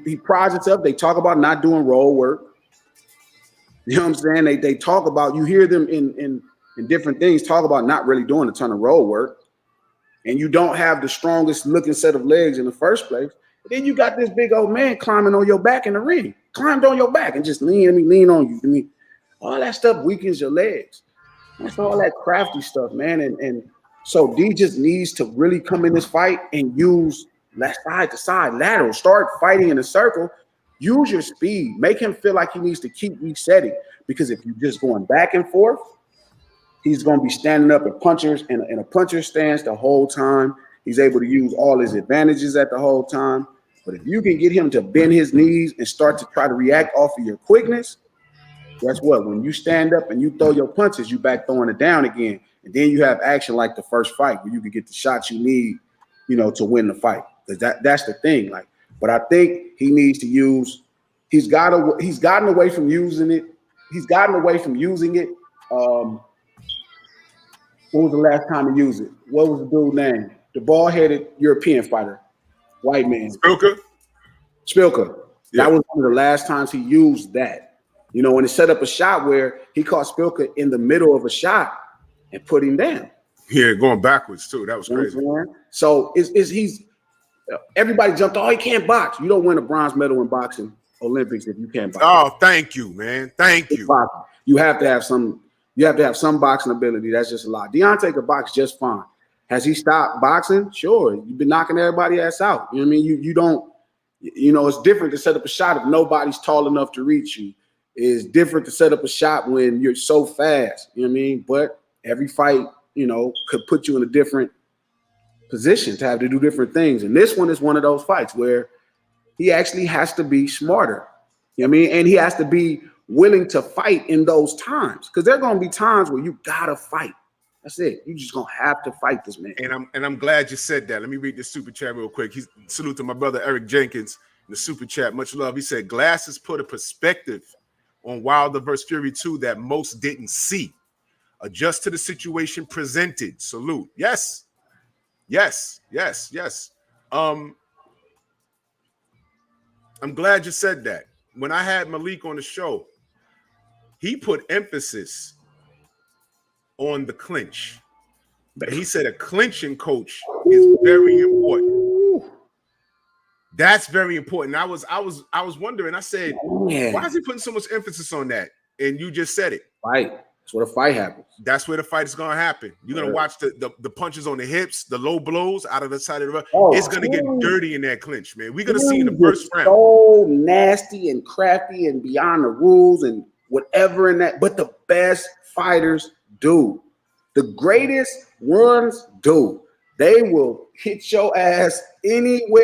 He prides himself. They talk about not doing roll work. You know what I'm saying? They talk about, you hear them in different things, talk about not really doing a ton of roll work. And you don't have the strongest looking set of legs in the first place. But then you got this big old man climbing on your back in the ring. Climbed on your back and just lean on you. All that stuff weakens your legs. That's all that crafty stuff, man. And so D just needs to really come in this fight and use side to side, lateral. Start fighting in a circle. Use your speed. Make him feel like he needs to keep resetting. Because if you're just going back and forth, he's going to be standing up in a puncher stance the whole time. He's able to use all his advantages at the whole time. But if you can get him to bend his knees and start to try to react off of your quickness, guess what? When you stand up and you throw your punches, you back throwing it down again. And then you have action like the first fight where you can get the shots you need, to win the fight. Because that's the thing. But I think he needs to use. He's gotten away from using it. He's gotten away from using it. When was the last time he used it? What was the dude's name? The bald-headed European fighter, white man. Spilka. Yeah. That was one of the last times he used that. And it set up a shot where he caught Spilka in the middle of a shot and put him down. Yeah, going backwards too. That was crazy. So he's everybody jumped. Oh, he can't box. You don't win a bronze medal in boxing Olympics if you can't box. Oh, thank you, man. Thank you. You have to have some. You have to have some boxing ability. That's just a lot. Deontay could box just fine. Has he stopped boxing? Sure. You've been knocking everybody ass out. You know what I mean? You don't. You know, it's different to set up a shot if nobody's tall enough to reach you. It's different to set up a shot when you're so fast. You know what I mean? But every fight, you know, could put you in a different position to have to do different things. And this one is one of those fights where he actually has to be smarter. You know what I mean? And he has to be willing to fight in those times, because there are going to be times where you gotta fight. That's it. You just gonna have to fight this man. And I'm glad you said that. Let me read this super chat real quick. He's salute to my brother Eric Jenkins in the super chat. Much love. He said glasses put a perspective on Wilder versus Fury 2 that most didn't see. Adjust to the situation presented. Salute. Yes. I'm glad you said that. When I had Malik on the show, he put emphasis on the clinch. And he said a clinching coach is very important. That's very important. I was wondering. I said, why is he putting so much emphasis on that? And you just said it. Fight. That's where the fight happens. That's where the fight is going to happen. You're going to watch the punches on the hips, the low blows out of the side of the rough. It's going to get dirty in that clinch, man. We're going to see in the first round. So nasty and crafty and beyond the rules and whatever in that. But the best fighters do. The greatest ones do. They will hit your ass anywhere.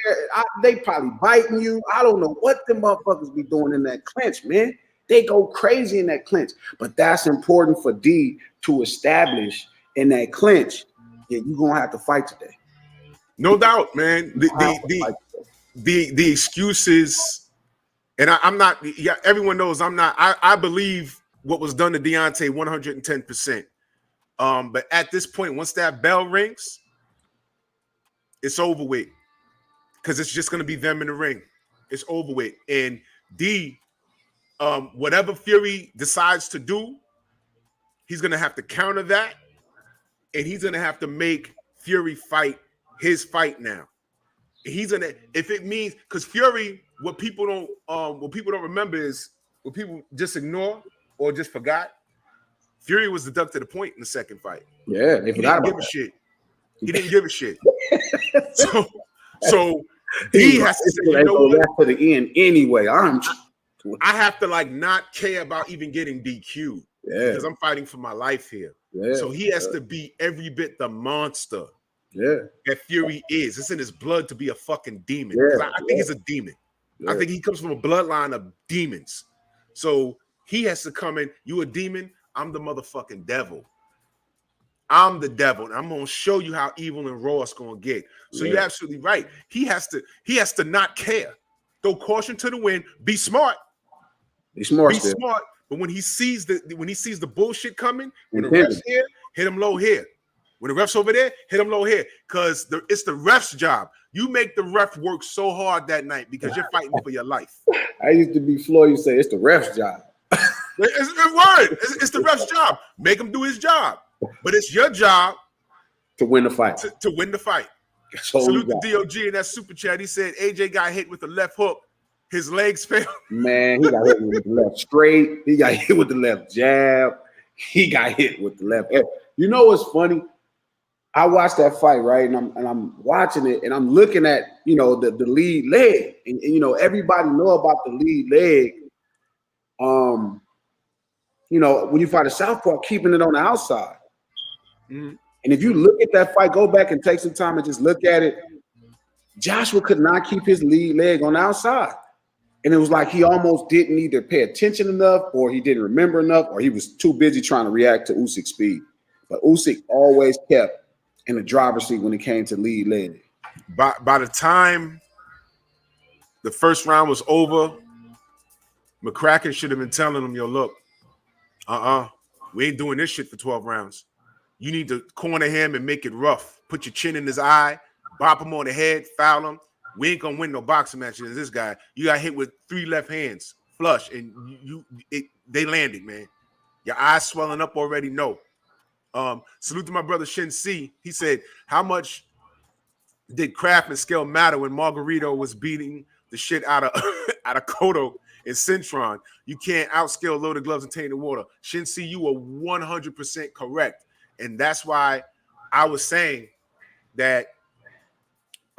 They probably biting you. I don't know what them motherfuckers be doing in that clinch, man. They go crazy in that clinch. But that's important for D to establish in that clinch. Yeah, you're gonna have to fight today. No doubt, man. The excuses, and I'm not. Yeah, everyone knows I'm not. I believe what was done to Deontay 110%. But at this point, once that bell rings, it's over with, because it's just gonna be them in the ring. It's over with, and D. Whatever Fury decides to do, he's going to have to counter that, and he's going to have to make Fury fight his fight now. He's going to, if it means, because Fury, what people don't remember is, what people just ignore or just forgot, Fury was deducted a point in the second fight. Yeah, they forgot about that. Shit. He didn't give a shit. So he has to say, you know what? To the end anyway. I have to not care about even getting DQ'd because I'm fighting for my life here. Yeah, so he has to be every bit the monster that Fury is. It's in his blood to be a fucking demon. I think he's a demon. I think he comes from a bloodline of demons. So he has to come in. You a demon? I'm the motherfucking devil. I'm the devil, and I'm gonna show you how evil and raw it's gonna get. So you're absolutely right. He has to not care. Throw caution to the wind. Be smart. Be smart, but when he sees the bullshit coming, when the ref's here, hit him low here. When the ref's over there, hit him low here. Because it's the ref's job. You make the ref work so hard that night because you're fighting for your life. I used to be Floyd. You say it's the ref's job. It's the ref's job. Make him do his job. But it's your job to win the fight. To win the fight. Salute to DOG in that super chat. He said AJ got hit with the left hook. His legs failed. Man, he got hit with the left straight. He got hit with the left jab. He got hit with the left. You know what's funny? I watched that fight, right? And I'm watching it, and I'm looking at, the lead leg. And everybody know about the lead leg. When you fight a southpaw, keeping it on the outside. Mm-hmm. And if you look at that fight, go back and take some time and just look at it. Joshua could not keep his lead leg on the outside. And it was like he almost didn't either pay attention enough, or he didn't remember enough, or he was too busy trying to react to Usyk's speed. But Usyk always kept in the driver's seat when it came to lead leg. By the time the first round was over, McCracken should have been telling him, yo, look, we ain't doing this shit for 12 rounds. You need to corner him and make it rough. Put your chin in his eye, bop him on the head, foul him. We ain't gonna win no boxing match against this guy. You got hit with 3 left hands, flush, and they landed, man. Your eyes swelling up already. No. Salute to my brother Shin C. He said, how much did craft and skill matter when Margarito was beating the shit out of Cotto and Centron. You can't outskill Loaded Gloves and Tainted Water. Shinsi, you are 100% correct. And that's why I was saying that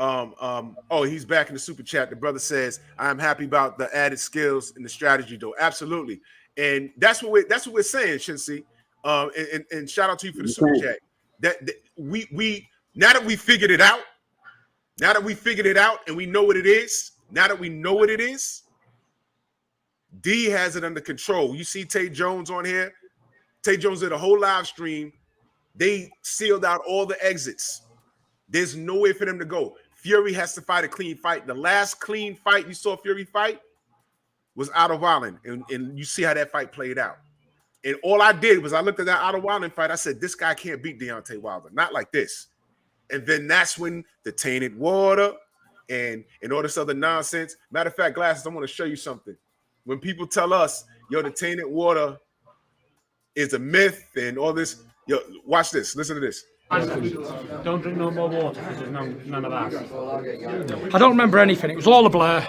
oh, he's back in the super chat. The brother says, I'm happy about the added skills and the strategy, though. Absolutely. And that's what we're saying, Shinsi. And shout out to you for the super chat. That we now that we figured it out, and we know what it is, D has it under control. You see Tay Jones on here. Tay Jones did a whole live stream. They sealed out all the exits. There's no way for them to go. Fury has to fight a clean fight. The last clean fight you saw Fury fight was Otto Wallin, and you see how that fight played out. And all I did was I looked at that Otto Wallin fight. I said, this guy can't beat Deontay Wilder. Not like this. And then that's when the Tainted Water and all this other nonsense. Matter of fact, Glasses, I want to show you something. When people tell us, yo, the Tainted Water is a myth and all this, yo, watch this. Listen to this. Don't drink no more water because there's none of that. I don't remember anything. It was all a blur.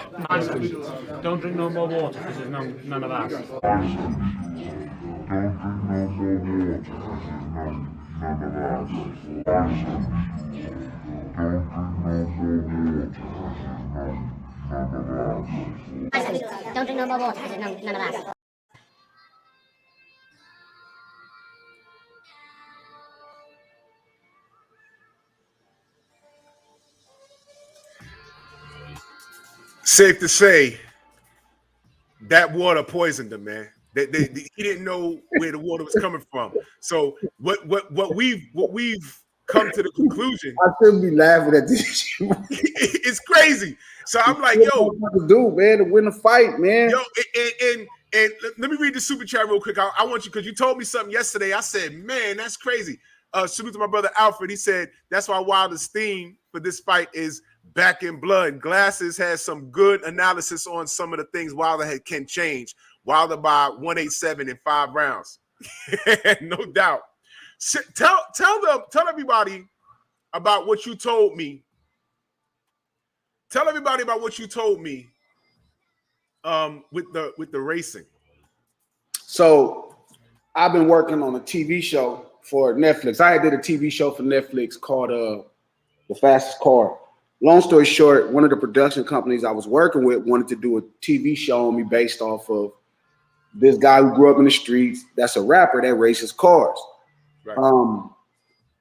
Don't drink no more water because there's none of that. Don't drink no more water because there's none of that. Safe to say, that water poisoned him, man. He didn't know where the water was coming from. So what we've come to the conclusion. I shouldn't be laughing at this. It's crazy. So I'm like, yo, what to do, man, to win a fight, man. Yo, and let me read the super chat real quick. I want you, because you told me something yesterday. I said, man, that's crazy. Salute to my brother Alfred. He said that's why Wilder's theme for this fight is back in blood. Glasses has some good analysis on some of the things Wilder can change. Wilder by 187 in 5 rounds. No doubt. Tell everybody about what you told me. Tell everybody about what you told me with the racing. So I've been working on a TV show for Netflix. I did a TV show for Netflix called The Fastest Car. Long story short, one of the production companies I was working with wanted to do a TV show on me based off of this guy who grew up in the streets. That's a rapper that races cars. Right.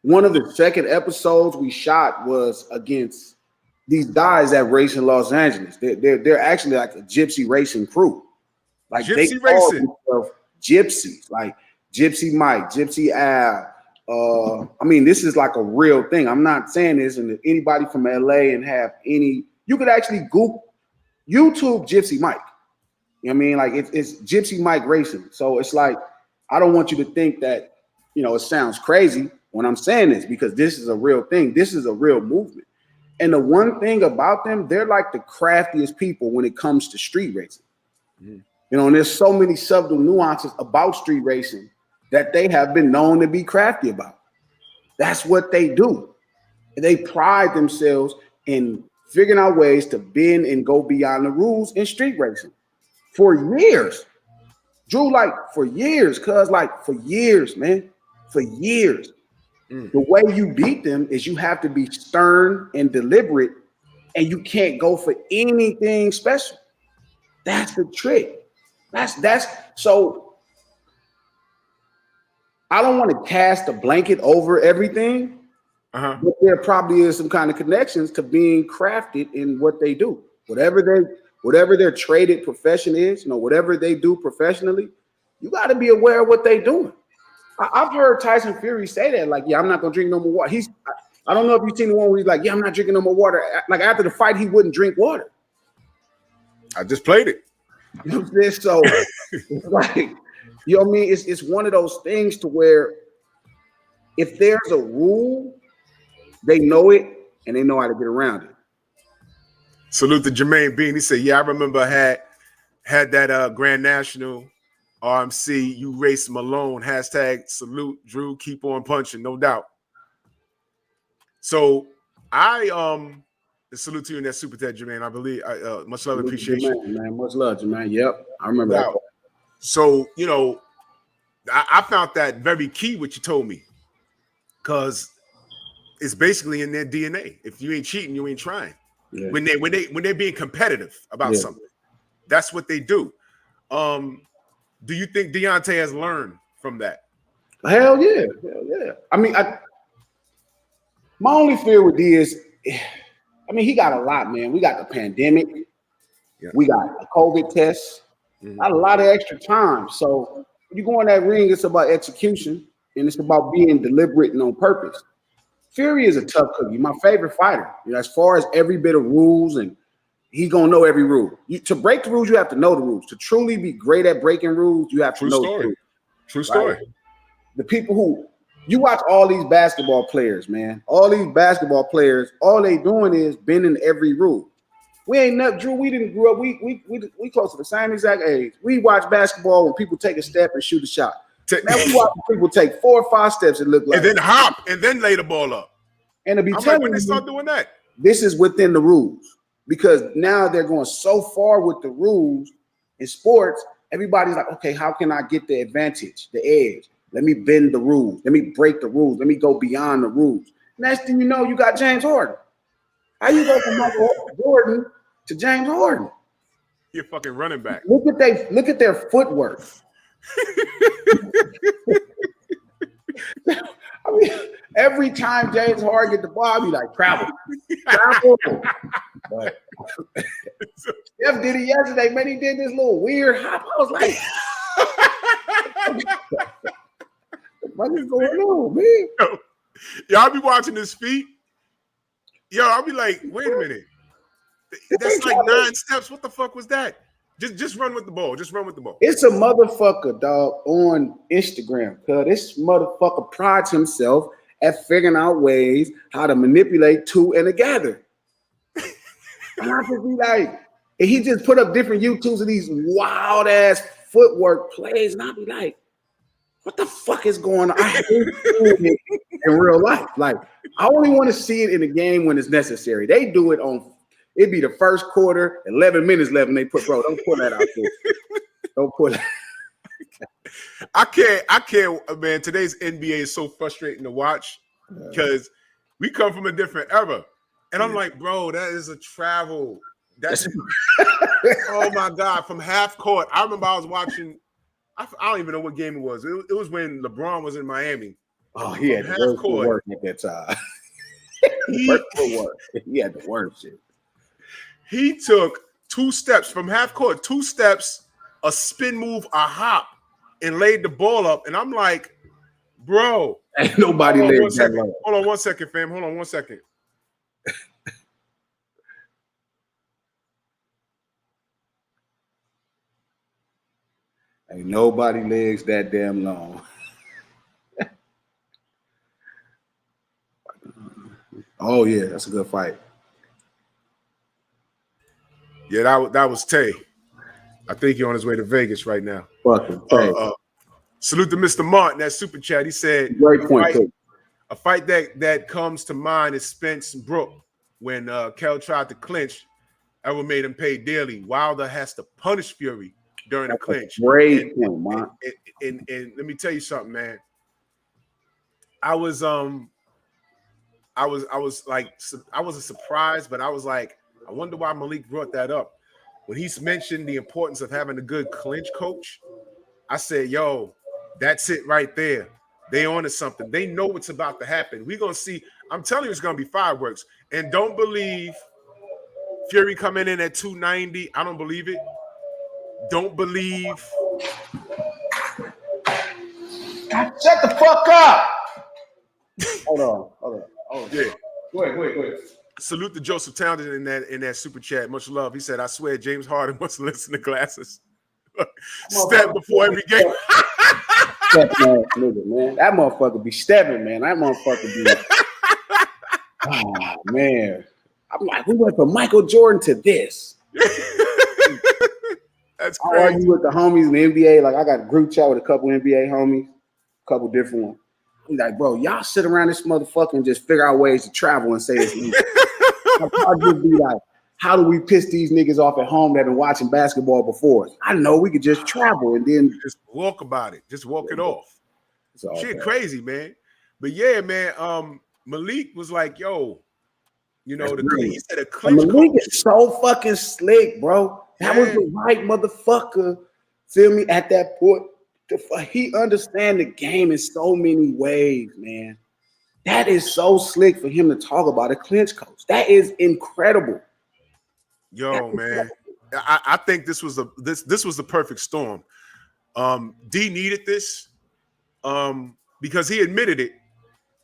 One of the second episodes we shot was against these guys that race in Los Angeles. They're actually like a gypsy racing crew. Like gypsy they racing. Gypsies, like Gypsy Mike, Gypsy Al. I mean, this is like a real thing. I'm not saying this, and anybody from LA and have any, you could actually Google YouTube Gypsy Mike. You know what I mean? Like it's Gypsy Mike Racing. So it's like, I don't want you to think that, you know, it sounds crazy when I'm saying this, because this is a real thing. This is a real movement. And the one thing about them, they're like the craftiest people when it comes to street racing. Mm-hmm. You know, and there's so many subtle nuances about street racing that they have been known to be crafty about. That's what they do. They pride themselves in figuring out ways to bend and go beyond the rules in street racing. For years, Drew, like for years, for years, man, for years. The way you beat them is you have to be stern and deliberate, and you can't go for anything special. That's the trick. That's so. I don't want to cast a blanket over everything, but there probably is some kind of connections to being crafted in what they do. Whatever their traded profession is, you know, whatever they do professionally, you got to be aware of what they're doing. I've heard Tyson Fury say that, like, yeah, I'm not gonna drink no more water. I don't know if you've seen the one where he's like, yeah, I'm not drinking no more water. Like after the fight, he wouldn't drink water. I just played it. You know what I'm saying? So it's like, you know what I mean? It's one of those things to where if there's a rule, they know it and they know how to get around it. Salute to Jermaine Bean. He said, yeah, I remember I had that Grand National RMC, you raced Malone, hashtag salute Drew, keep on punching, no doubt. So I salute to you in that super chat, Jermaine. I believe much love, appreciation. Man, much love, Jermaine. Yep. I remember that. So, you know, I found that very key what you told me, because it's basically in their DNA. If you ain't cheating, you ain't trying. Yeah. When they're being competitive about something, that's what they do. Do you think Deontay has learned from that? Hell yeah. I mean, my only fear with D is, I mean, he got a lot, man. We got the pandemic. Yeah. We got the COVID test. Got a lot of extra time. So when you go in that ring, it's about execution, and it's about being deliberate and on purpose. Fury is a tough cookie. My favorite fighter. You know, as far as every bit of rules, and he gonna know every rule. To break the rules, you have to know the rules. To truly be great at breaking rules, you have to know the rules. True story. Right? The people who you watch all these basketball players, man. All these basketball players, all they doing is bending every rule. We ain't never, Drew. We didn't grow up. We close to the same exact age. We watch basketball when people take a step and shoot a shot. Now we watch people take 4 or 5 steps and look like, and then hop and then lay the ball up. And to be I'm telling like, when they you, start doing that, this is within the rules, because now they're going so far with the rules in sports. Everybody's like, okay, how can I get the advantage, the edge? Let me bend the rules. Let me break the rules. Let me go beyond the rules. Next thing you know, you got James Harden. How you go from Michael Jordan to James Harden? You're fucking running back. Look at their footwork. I mean, every time James Harden get the ball, I be like, travel. But Jeff did it yesterday, man. He did this little weird hop. I was like, what is going on, man? Y'all be watching his feet. Yo, I'll be like, wait a minute. That's like 9 steps. What the fuck was that? Just run with the ball. Just run with the ball. It's a motherfucker, dog, on Instagram. Cause this motherfucker prides himself at figuring out ways how to manipulate two and together. And I just be like, and he just put up different YouTubes of these wild ass footwork plays, and I'll be like, what the fuck is going on? I hate seeing it in real life. Like, I only want to see it in the game when it's necessary. They do it on, it'd be the first quarter, 11 minutes left, and they put, bro, don't put that out there. Don't put it. I can't, man. Today's NBA is so frustrating to watch because we come from a different era. And I'm like, bro, that is a travel. That's oh my God, from half court. I remember I was watching, I don't even know what game it was. It was when LeBron was in Miami. Oh, he had the worst work at that time. He had the worst shit. He took 2 steps from half court, 2 steps, a spin move, a hop, and laid the ball up. And I'm like, bro. Ain't nobody laid that low. Hold on 1 second, fam. Hold on 1 second. Ain't nobody legs that damn long. Oh yeah, that's a good fight. Yeah, that was Tay. I think he's on his way to Vegas right now. Fucking salute to Mr. Martin, that super chat. He said, great point. A fight that comes to mind is Spence Brook when Kel tried to clinch. Ever made him pay dearly. Wilder has to punish Fury during the clinch. Great point, man. And let me tell you something, man. I wasn't surprised, but I was like, I wonder why Malik brought that up. When he's mentioned the importance of having a good clinch coach, I said, yo, that's it right there. They on to something. They know what's about to happen. We're going to see. I'm telling you, it's going to be fireworks. And don't believe Fury coming in at 290. I don't believe it. Don't believe. Shut the fuck up. Hold on. Yeah. Go ahead. Salute to Joseph Townsend in that super chat. Much love. He said, I swear James Harden wants to listen to glasses. Step before every game. Step ass nigga, man. That motherfucker be stepping, man. That motherfucker be oh man. I'm like, we went from Michael Jordan to this. That's crazy. I argue with the homies in the NBA. Like, I got a group chat with a couple NBA homies, a couple different ones. I'm like, bro, y'all sit around this motherfucker and just figure out ways to travel and say this. I'll just be like, how do we piss these niggas off at home that been watching basketball before us? I know we could just travel and then just walk about it. Just walk it off. Shit bad. crazy, man. But yeah, man, Malik was like, yo, you know, he said a clinch Malik coach. is so fucking slick, bro. That was the right motherfucker. Feel me? At that point, he understand the game in so many ways, man. That is so slick for him to talk about a clinch coach. That is incredible. Yo, man, I think this was the perfect storm. D needed this because he admitted it.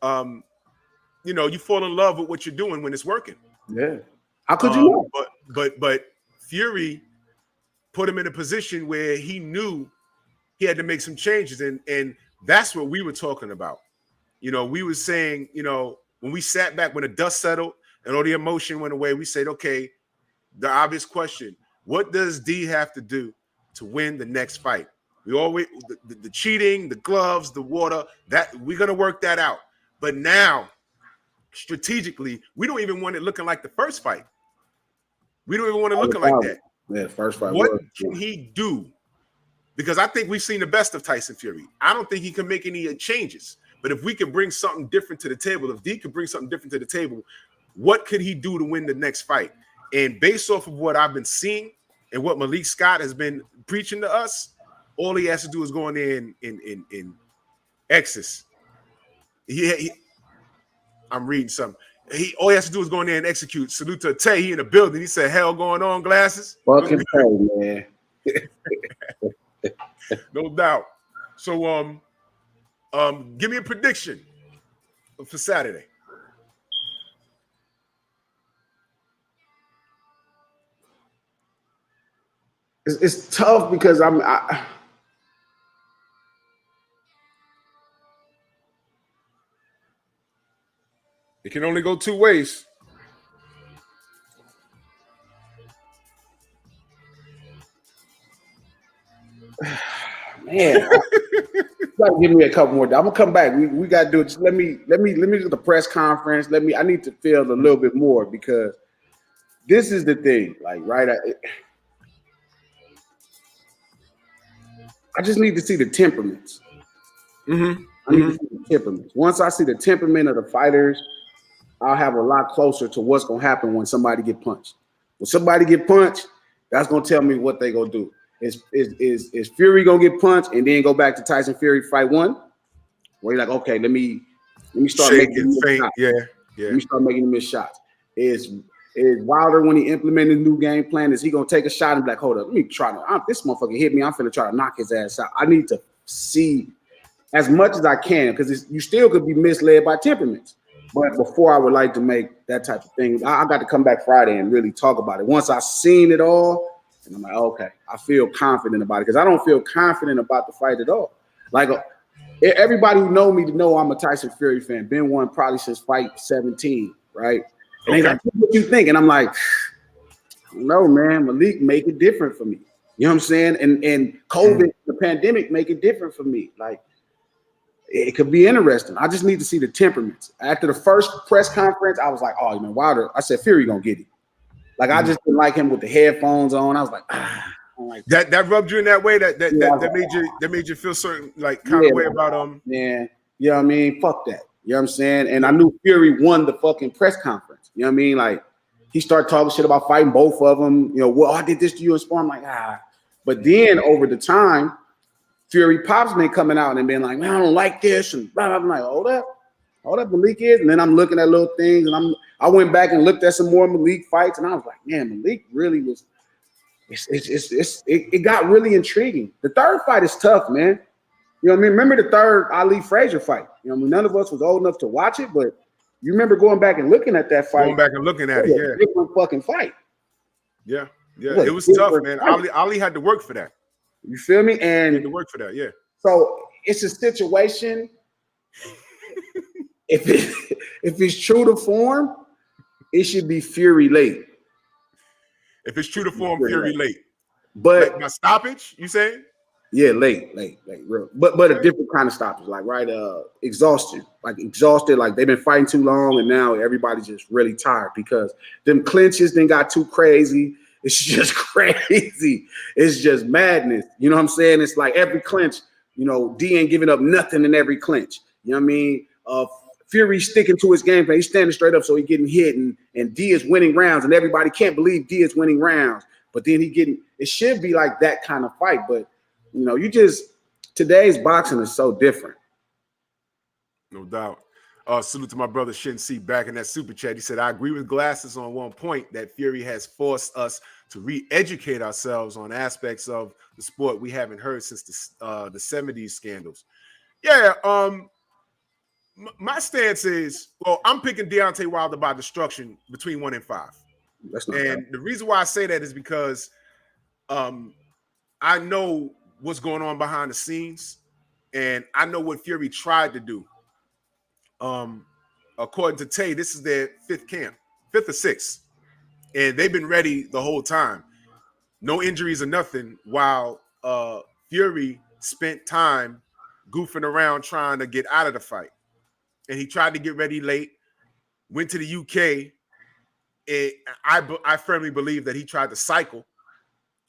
You know, you fall in love with what you're doing when it's working. Yeah. How could you not? But Fury put him in a position where he knew he had to make some changes, and that's what we were talking about. You know, we were saying, you know, when we sat back, when the dust settled and all the emotion went away, we said, okay, the obvious question: what does D have to do to win the next fight? We always the cheating, the gloves, the water, that we're gonna work that out. But now, strategically, we don't even want it looking like the first fight. We don't even want it looking like that. Yeah, first fight. What can he do? Because I think we've seen the best of Tyson Fury. I don't think he can make any changes. But if we can bring something different to the table, if D could bring something different to the table, what could he do to win the next fight? And based off of what I've been seeing and what Malik Scott has been preaching to us, all he has to do is go in there in X's. I'm reading something. All he has to do is go in there and execute. Salute to Tay. He in the building. He said, "Hell going on, glasses." Fucking Tay, man. No doubt. So, give me a prediction for Saturday. It's tough because it can only go two ways. Man, you gotta give me a couple more. I'm gonna come back. We gotta do it. Just let me do the press conference. I need to feel a little bit more because this is the thing. Like, right? I just need to see the temperaments. I need to see the temperaments. Once I see the temperament of the fighters, I'll have a lot closer to what's gonna happen when somebody get punched. When somebody get punched, that's gonna tell me what they gonna do. Is Fury gonna get punched and then go back to Tyson Fury fight one? Where you're like, okay, let me start making shots. Yeah. Let me start making miss shots. Is Wilder, when he implemented a new game plan, is he gonna take a shot and be like, hold up, let me try to this motherfucker hit me, I'm finna try to knock his ass out. I need to see as much as I can because you still could be misled by temperaments. But before I would like to make that type of thing, I got to come back Friday and really talk about it. Once I've seen it all, and I'm like, okay, I feel confident about it because I don't feel confident about the fight at all. Like everybody who know me to know I'm a Tyson Fury fan. Been one probably since fight 17, right? And they like, what you think? And I'm like, I don't know, man. Malik make it different for me. You know what I'm saying? And COVID, the pandemic, make it different for me. Like, it could be interesting. I just need to see the temperaments. After the first press conference, I was like, oh, you know, Wilder. I said, Fury gonna get it. Like, I just didn't like him with the headphones on. I was like, that rubbed you in that way. That made you feel certain like kind of way about man. You know what I mean? Fuck that. You know what I'm saying? And I knew Fury won the fucking press conference. You know what I mean? Like, he started talking shit about fighting both of them. You know, well, I did this to you in sport. I'm like, But then over the time, Fury Pop's been coming out and being like, man, I don't like this. And blah, blah. I'm like, hold up, Malik is. And then I'm looking at little things. And I went back and looked at some more Malik fights. And I was like, man, Malik really was, it got really intriguing. The third fight is tough, man. You know what I mean? Remember the third Ali Frazier fight? You know what I mean? None of us was old enough to watch it, but you remember going back and looking at that fight. Going back and looking at it, yeah. Different fucking fight. Yeah. It was tough, man. Ali had to work for that. You feel me? And he had to work for that, yeah. So it's a situation. if it's true to form, it should be Fury late. If it's true to form, Fury late. But like my stoppage, you saying? Yeah, late, real. But a different kind of stoppage, like exhaustion, like they've been fighting too long, and now everybody's just really tired because them clinches then got too crazy. It's just crazy. It's just madness. You know what I'm saying? It's like every clinch, D ain't giving up nothing in every clinch. You know what I mean? Fury sticking to his game plan. He's standing straight up, so he's getting hit, and D is winning rounds, and everybody can't believe D is winning rounds. But then it should be like that kind of fight, but today's boxing is so different. No doubt. Salute to my brother Shin C back in that super chat. He said, I agree with Glasses on one point that Fury has forced us to re-educate ourselves on aspects of the sport we haven't heard since the 70s scandals. Yeah, my stance is, well, I'm picking Deontay Wilder by destruction between 1 and 5. That's not and bad. The reason why I say that is because I know what's going on behind the scenes, and I know what Fury tried to do. According to Tay, this is their 5th or 6th, and they've been ready the whole time. No injuries or nothing, while Fury spent time goofing around trying to get out of the fight. And he tried to get ready late, went to the UK. I firmly believe that he tried to cycle.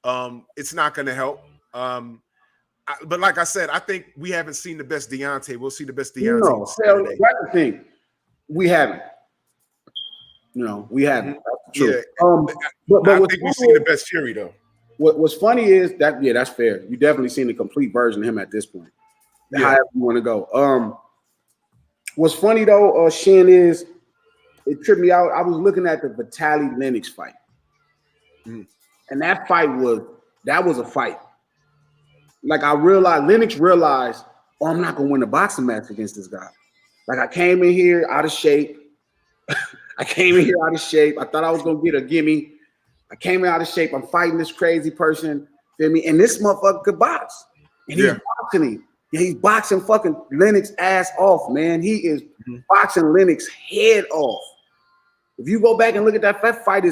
It's not going to help. But like I said, I think we haven't seen the best Deontay. We'll see the best Deontay. No, that's the thing. We haven't. We haven't. That's true. Yeah. But I think we've seen the best Fury, though. What's funny is that, yeah, that's fair. You definitely seen the complete version of him at this point. Yeah. However you want to go. What's funny though, Shin, is it tripped me out. I was looking at the Vitaly Lennox fight, and that was a fight. Like Lennox realized, oh, I'm not gonna win a boxing match against this guy. Like I came in here out of shape. I thought I was gonna get a gimme. I came in out of shape. I'm fighting this crazy person. Feel me? And this motherfucker could box, and he's boxing him. Yeah, he's boxing fucking Lennox ass off, man. He is boxing Lennox head off. If you go back and look at that fight,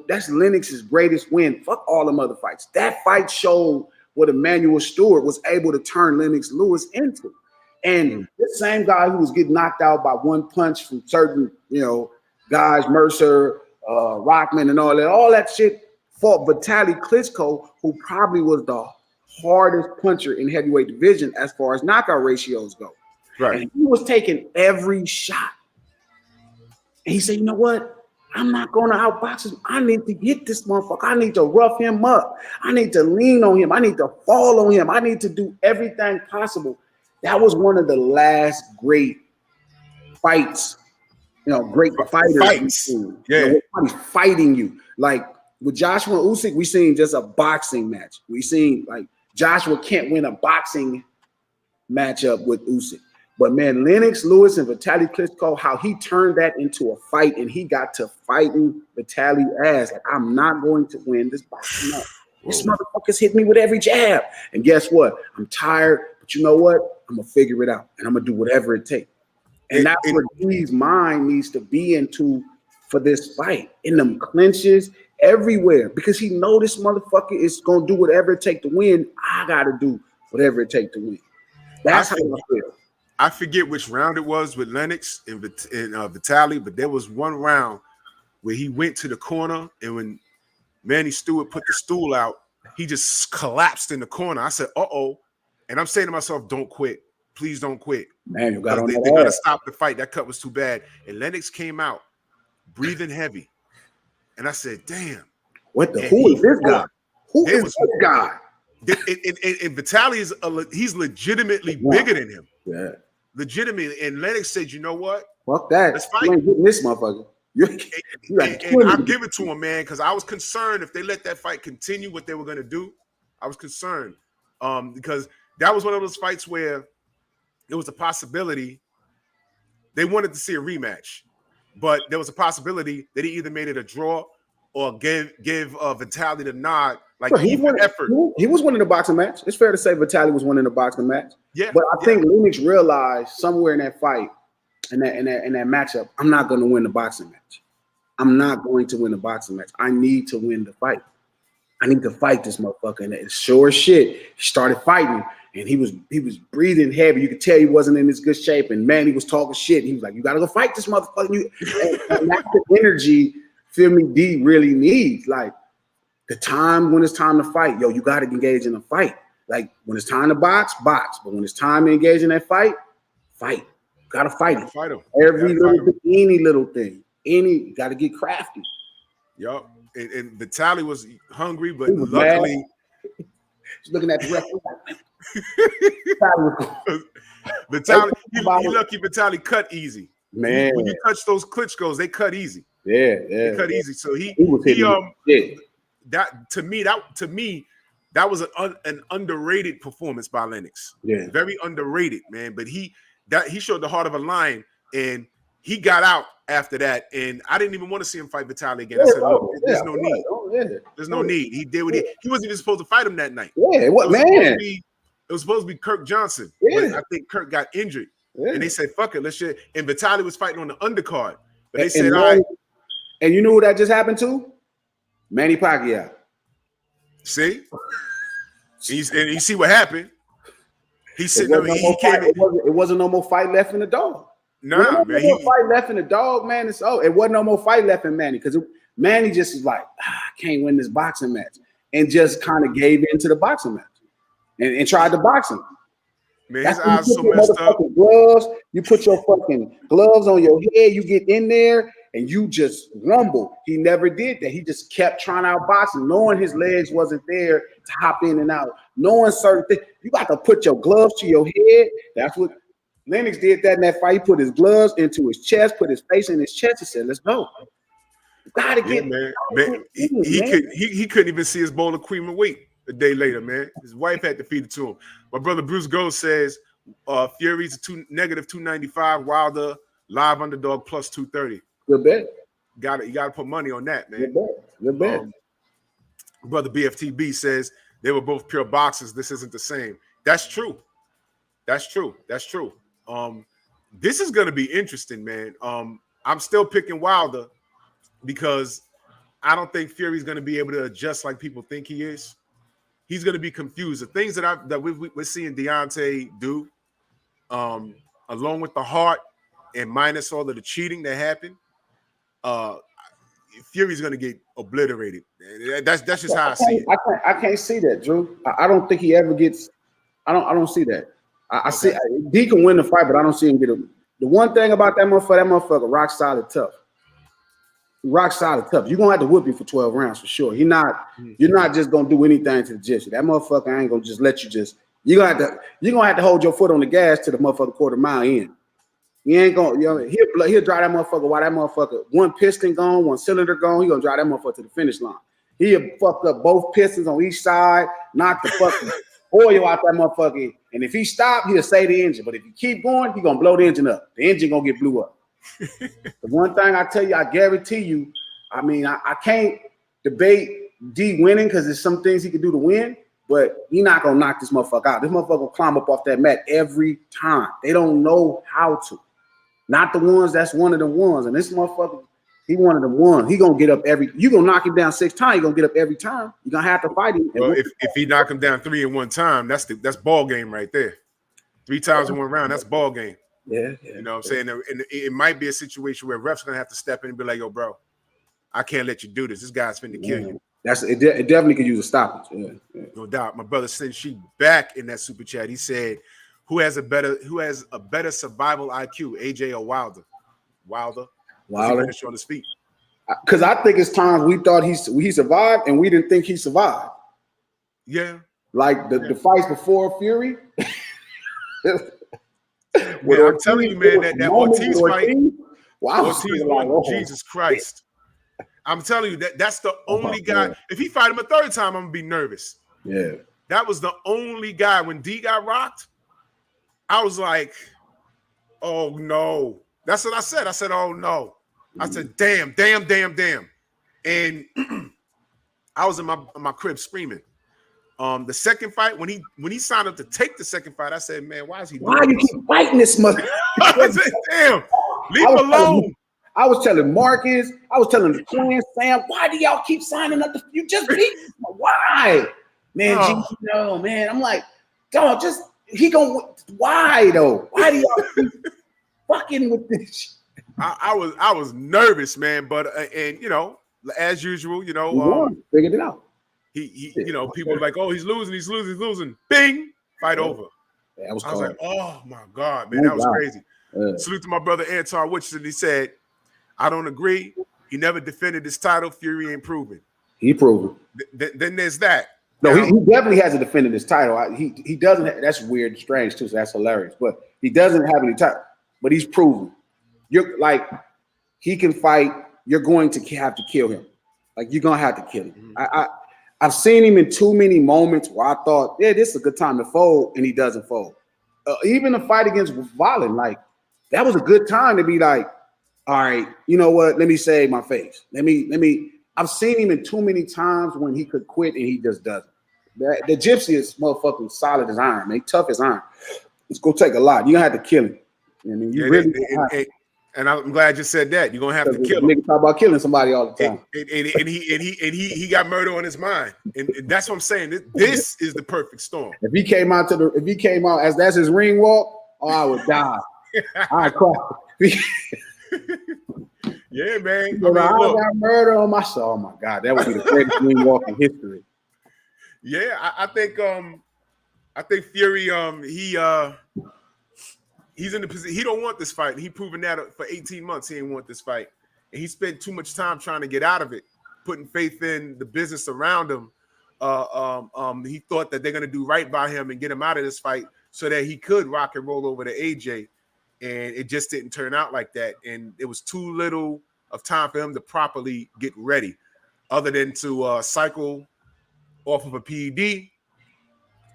that's Lennox's greatest win. Fuck all them other fights. That fight showed what Emmanuel Stewart was able to turn Lennox Lewis into. And the same guy who was getting knocked out by one punch from certain, guys, Mercer, Rockman, and all that shit, fought Vitaly Klitschko, who probably was the hardest puncher in heavyweight division as far as knockout ratios go. Right. And he was taking every shot. And he said, you know what? I'm not going to outbox him. I need to get this motherfucker. I need to rough him up. I need to lean on him. I need to fall on him. I need to do everything possible. That was one of the last great fights, great fighters. Fights. Yeah. Nobody's fighting you. Like with Joshua and Usyk, we seen just a boxing match. We seen like Joshua can't win a boxing matchup with Usyk. But man, Lennox Lewis and Vitaly Klitschko, how he turned that into a fight, and he got to fighting Vitaly ass. Like, I'm not going to win this boxing match. This motherfucker's hit me with every jab. And guess what? I'm tired, but you know what? I'm gonna figure it out, and I'm gonna do whatever it takes. And that's what D's mind needs to be into for this fight. In them clinches, everywhere, because he know this motherfucker is gonna do whatever it takes to win. I gotta do whatever it takes to win. That's how I feel. I forget which round it was with Lennox and Vitaly, but there was one round where he went to the corner, and when Manny Stewart put the stool out, he just collapsed in the corner. I said, uh-oh. And I'm saying to myself, don't quit. Please don't quit. Man, you got on they're going to stop the fight. That cut was too bad. And Lennox came out breathing heavy. And I said, damn. Who is this guy? Who is this guy? And Vitaly he's legitimately bigger than him. Yeah. Legitimately. And Lennox said, you know what? Fuck that. Let's fight. You ain't getting this motherfucker. And I'll give it to him, man, because I was concerned if they let that fight continue what they were going to do. I was concerned because that was one of those fights where it was a possibility. They wanted to see a rematch, but there was a possibility that he either made it a draw or give Vitaly the nod, like even effort. He was winning the boxing match. It's fair to say Vitaly was winning the boxing match. Yeah, but I think Lennox realized somewhere in that fight, in that matchup, I'm not going to win the boxing match. I'm not going to win the boxing match. I need to win the fight. I need to fight this motherfucker. And sure as shit, he started fighting. And he was breathing heavy. You could tell he wasn't in his good shape. And man, he was talking shit. He was like, "You gotta go fight this motherfucker." And that's the energy, feel me, D really needs. Like the time when it's time to fight, yo, you gotta engage in a fight. Like when it's time to box, box. But when it's time to engage in that fight, fight. You gotta fight it. Fight him. Every little thing, any little thing. You gotta get crafty. Yup. And Vitaly was hungry, but luckily he's looking at the referee. Vitaly, he lucky Vitaly cut easy. Man, when you touch those Klitschko's, they cut easy. Yeah. They cut easy. So he that to me, that was an underrated performance by Lennox. Yeah, very underrated, man. But he showed the heart of a lion, and he got out after that. And I didn't even want to see him fight Vitaly again. I said, look, there's no need. There's no need. He did what he wasn't even supposed to fight him that night. Yeah, what man? It was supposed to be Kirk Johnson. Yeah. But I think Kirk got injured. Yeah. And they said, fuck it, let's shit. And Vitaly was fighting on the undercard. But they said, all right. And you know who that just happened to? Manny Pacquiao. See? And you see what happened? He's sitting there. It wasn't no more fight left in the dog. Nah, man. No fight left in the dog, man. It wasn't no more fight left in Manny. Because Manny just was like, I can't win this boxing match. And just kind of gave in to the boxing match. And tried to box him. Man, his eyes so messed up. Gloves, you put your fucking gloves on your head, you get in there, and you just rumble. He never did that. He just kept trying to outbox him, knowing his legs wasn't there to hop in and out, knowing certain things. You got to put your gloves to your head. That's what Lennox did that in that fight. He put his gloves into his chest, put his face in his chest, and said, let's go. You gotta get man. He couldn't even see his bowl of cream and wheat. A day later, man, his wife had to feed it to him. My brother Bruce Gold says Fury's a negative 295, Wilder live underdog plus 230. Good bet. You gotta put money on that, man. Good bet. Brother BFTB says they were both pure boxers. This isn't the same. That's true. That's true. This is gonna be interesting, man. I'm still picking Wilder because I don't think Fury's gonna be able to adjust like people think he is. He's going to be confused. The things that we're seeing Deontay do, along with the heart and minus all of the cheating that happened, Fury's going to get obliterated. That's just how I see it. I can't see that, Drew. I don't think he ever gets. I don't see that. I see D can win the fight, but I don't see him get him. The one thing about that motherfucker, rock solid tough. Rock solid tough. You're gonna have to whip him for 12 rounds for sure. You're not just gonna do anything to the jiu-jitsu. That motherfucker ain't gonna just let you just. You're gonna have to hold your foot on the gas to the motherfucker quarter mile in. He ain't gonna, he'll drive that motherfucker while that motherfucker one piston gone, one cylinder gone. He gonna drive that motherfucker to the finish line. He'll fuck up both pistons on each side, knock the fucking oil out that motherfucker. And if he stop, he'll save the engine. But if he keep going, he gonna blow the engine up. The engine gonna get blew up. The one thing I tell you, I guarantee you, I mean, I can't debate D winning because there's some things he can do to win, but he not gonna knock this motherfucker out. This motherfucker will climb up off that mat every time. They don't know how to. Not the ones that's one of the ones. And this motherfucker, he one of the ones. He gonna get up you gonna knock him down 6 times, he gonna get up every time. You're gonna have to fight him. Well, if he knock him down 3 in one time, that's ball game right there. 3 times in one round, that's ball game. Yeah. You know what I'm saying? And it might be a situation where refs gonna have to step in and be like, yo, bro, I can't let you do this. This guy's finna kill you. It definitely could use a stoppage. Yeah. No doubt. My brother said she back in that super chat. He said, who has a better survival IQ, AJ or Wilder? Wilder. Finish on his feet. Because I think it's times we thought he survived and we didn't think he survived. Yeah. Like the fights before Fury. Well, I'm telling you, man, that Ortiz fight. Wow. Ortiz won. Jesus Christ. I'm telling you, that's the only guy. If he fight him a third time, I'm gonna be nervous. Yeah. That was the only guy. When D got rocked, I was like, oh no. That's what I said. I said, oh no. I said, damn. And I was in my crib screaming. The second fight, when he signed up to take the second fight, I said, man, why is he doing you keep fighting this mother? I said, damn, leave him alone. I was telling Marcus, I was telling the twins, Sam, why do y'all keep signing up? You just beat him. Why? Man, no, man. I'm like, dog, just he gonna why though? Why do y'all keep fucking with this? I was nervous, man, but and you know, as usual, you know, figured it out. He you know, people are like, oh, he's losing. Bing, fight over. Yeah, I was like, oh my God, man, that was crazy. Salute to my brother Anton Richardson. He said, I don't agree. He never defended his title. Fury ain't proven. He proven. Then there's that. No, he definitely hasn't defended his title. He doesn't. That's weird and strange too. So that's hilarious. But he doesn't have any title. But he's proven. You're like, he can fight. You're going to have to kill him. Like, you're gonna have to kill him. I've seen him in too many moments where I thought, yeah, this is a good time to fold, and he doesn't fold. Even the fight against Volin, like, that was a good time to be like, all right, you know what? Let me save my face. Let me. I've seen him in too many times when he could quit and he just doesn't. The Gypsy is motherfucking solid as iron, man. Tough as iron. It's gonna take a lot. You're gonna have to kill him. I mean, you really. And I'm glad you said that. You're gonna have to kill him. Nigga talk about killing somebody all the time. And he got murder on his mind. And that's what I'm saying. This is the perfect storm. If he came out as that's his ring walk, oh, I would die. I'd cry. Yeah, man. I got murder on my soul. Oh my God, that would be the greatest ring walk in history. Yeah, I think Fury he's in the position. He don't want this fight. He proven that for 18 months he didn't want this fight, and he spent too much time trying to get out of it, putting faith in the business around him. He thought that they're gonna do right by him and get him out of this fight so that he could rock and roll over to AJ, and it just didn't turn out like that. And it was too little of time for him to properly get ready, other than to cycle off of a PED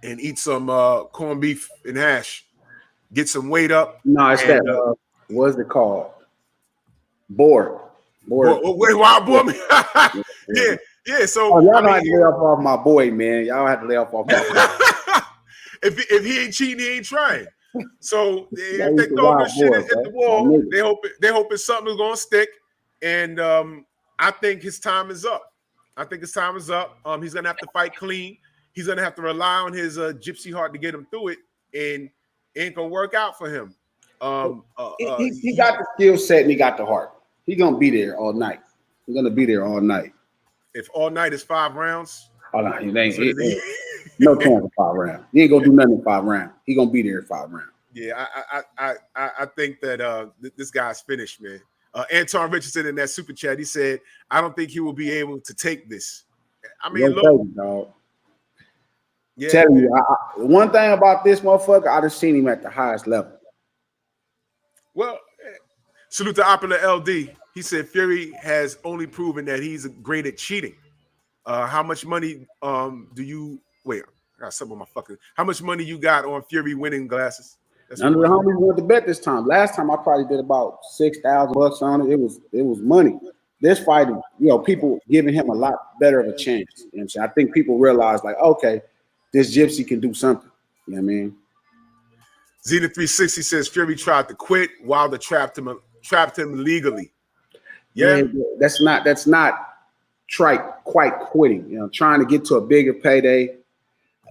and eat some corned beef and hash. Get some weight up. No, it's that. What's it called? Board. Wild boy. Yeah. So y'all have to lay off my boy, man. Y'all have to lay off my boy. if he ain't cheating, he ain't trying. So if they throw this shit at the wall, they hope it's something that's gonna stick. And I think his time is up. He's gonna have to fight clean. He's gonna have to rely on his gypsy heart to get him through it, and it ain't gonna work out for him. He got the skill set and he got the heart. He's gonna be there all night. He's gonna be there all night. If all night is 5 rounds, no chance of 5 rounds. He ain't gonna do nothing in 5 rounds. He gonna be there in 5 rounds. Yeah, I think that this guy's finished, man. Anton Richardson in that super chat, he said, I don't think he will be able to take this. I mean, look, dog. Yeah, telling you, one thing about this motherfucker, I just seen him at the highest level. Well, salute to Opera LD. He said Fury has only proven that he's great at cheating. How much money do you wait? I got something on my fucking. How much money you got on Fury winning glasses? None of the homies wanted to bet this time. Last time I probably did about $6,000 on it. It was money. This fight, people giving him a lot better of a chance. You know what I'm saying? I think people realize, like, okay, this gypsy can do something. You know what I mean? Zeta 360 says Fury tried to quit while the trapped him legally. Yeah, that's not quite quitting. Trying to get to a bigger payday.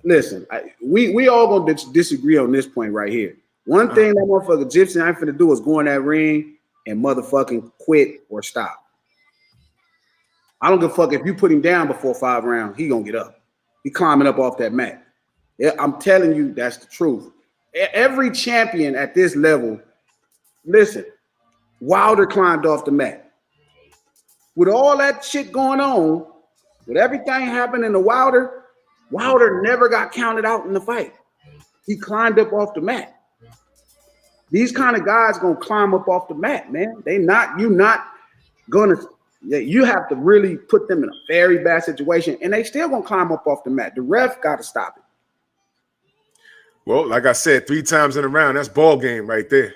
Listen, we all gonna disagree on this point right here. One thing that motherfucker gypsy ain't finna do is go in that ring and motherfucking quit or stop. I don't give a fuck if you put him down before 5 rounds, he gonna get up. He climbing up off that mat. Yeah, I'm telling you, that's the truth. Every champion at this level, listen, Wilder climbed off the mat. With all that shit going on, with everything happening to Wilder never got counted out in the fight. He climbed up off the mat. These kind of guys gonna climb up off the mat, man. You have to really put them in a very bad situation, and they still gonna climb up off the mat. The ref got to stop it. Well, like I said, 3 times in a round, that's ball game right there.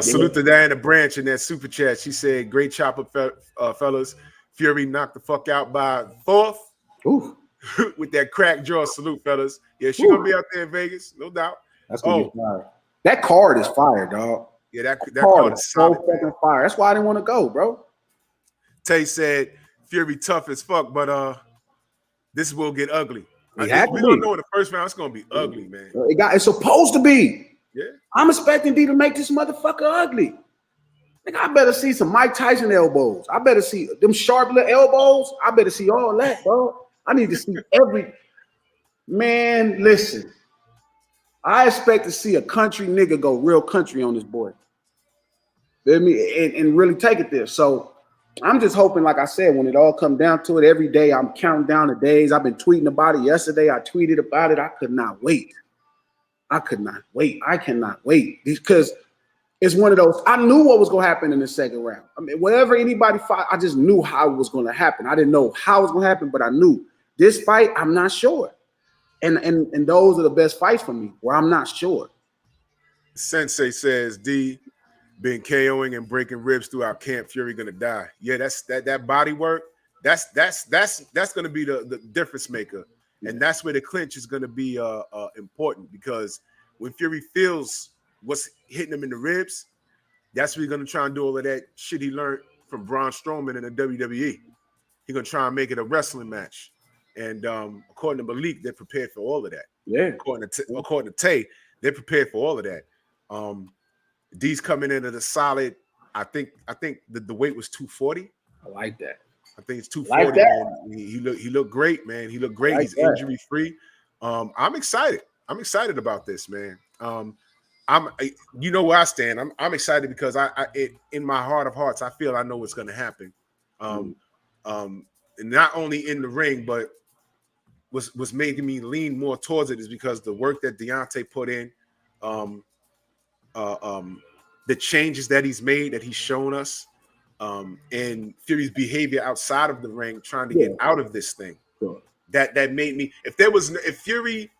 Salute to Diana Branch in that super chat. She said, great chopper, fellas. Fury knocked the fuck out by 4th. Ooh. With that crack jaw. Salute, fellas. Yeah, she's gonna be out there in Vegas, no doubt. That's gonna be fire. That card is fire, dog. Yeah, that Card card is is so solid. fucking fire. That's why I didn't want to go, bro. Tay said Fury tough as fuck, but this will get ugly. It We're had to gonna be. know in the first round it's gonna be ugly, man. It's supposed to be. Yeah. I'm expecting D to make this motherfucker ugly. Nigga, I better see some Mike Tyson elbows. I better see them sharp little elbows. I better see all that, bro. I need to see every man. Listen, I expect to see a country nigga go real country on this boy. Feel me? And really take it there. So I'm just hoping, like I said, when it all comes down to it, every day I'm counting down the days. I've been tweeting about it. Yesterday I tweeted about it. I could not wait. I cannot wait because it's one of those. I knew what was going to happen in the second round. I mean, whatever anybody fought, I just knew how it was going to happen. I didn't know how it was going to happen, but I knew this fight. I'm not sure, and those are the best fights for me where I'm not sure. Sensei says D been KOing and breaking ribs throughout camp. Fury gonna die. Yeah, that's that body work. That's gonna be the difference maker, and that's where the clinch is gonna be important because when Fury feels what's hitting him in the ribs, that's where he's gonna try and do all of that shit he learned from Braun Strowman in the WWE. He's gonna try and make it a wrestling match, and according to Malik, they're prepared for all of that. Yeah. According to Tay, they're prepared for all of that. D's coming in at a solid. I think the weight was 240. I like that. I think it's 240. Like man. He looked great, man. He looked great. He's injury free. I'm excited. I'm excited about this, man. You know where I stand. I'm excited because in my heart of hearts, I feel I know what's going to happen. And not only in the ring, but what's making me lean more towards it is because the work that Deontay put in, the changes that he's made, that he's shown us, and Fury's behavior outside of the ring, trying to get out of this thing. Sure. That made me. If Fury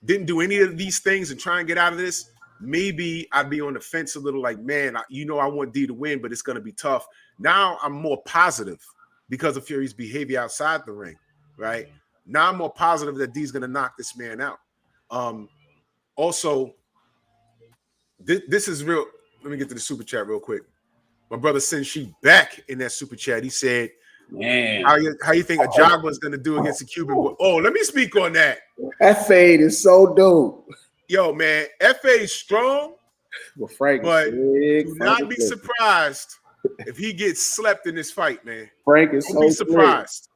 didn't do any of these things and try and get out of this, maybe I'd be on the fence a little. Like, man, I want D to win, but it's going to be tough. Now I'm more positive because of Fury's behavior outside the ring. Right now, I'm more positive that D's going to knock this man out. Also, this is real. Let me get to the super chat real quick. My brother Senshi back in that super chat. He said, "Man, how you think Ajagba is going to do against the Cuban boy?" Oh, let me speak on that. That fade is so dope. Yo, man, FA is strong, well, Frank, but big. do not be surprised if he gets slept in this fight, man. Frank is Don't be surprised.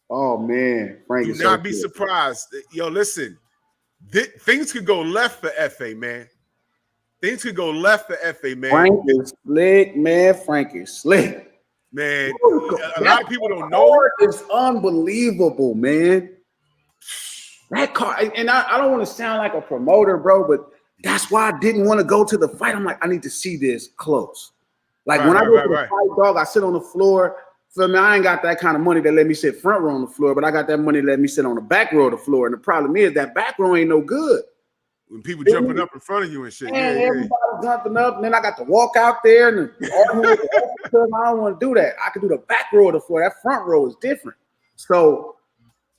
Oh man, Frank do is not so be good. surprised. Yo, listen, things could go left for FA, man. Things could go left for FA, man. Frank is slick, man. Frank is slick. Man, a lot of people don't know. It's unbelievable, man. That card, and I don't want to sound like a promoter, bro, but that's why I didn't want to go to the fight. I'm like, I need to see this close. Like when I go to the fight, dog, I sit on the floor. Feel me? I ain't got that kind of money that let me sit front row on the floor, but I got that money that let me sit on the back row of the floor. And the problem is that back row ain't no good. When people jumping up in front of you and shit. Man, everybody jumping up, and then I got to walk out there and argue with the officer. I don't want to do that. I can do the back row of the floor. That front row is different. So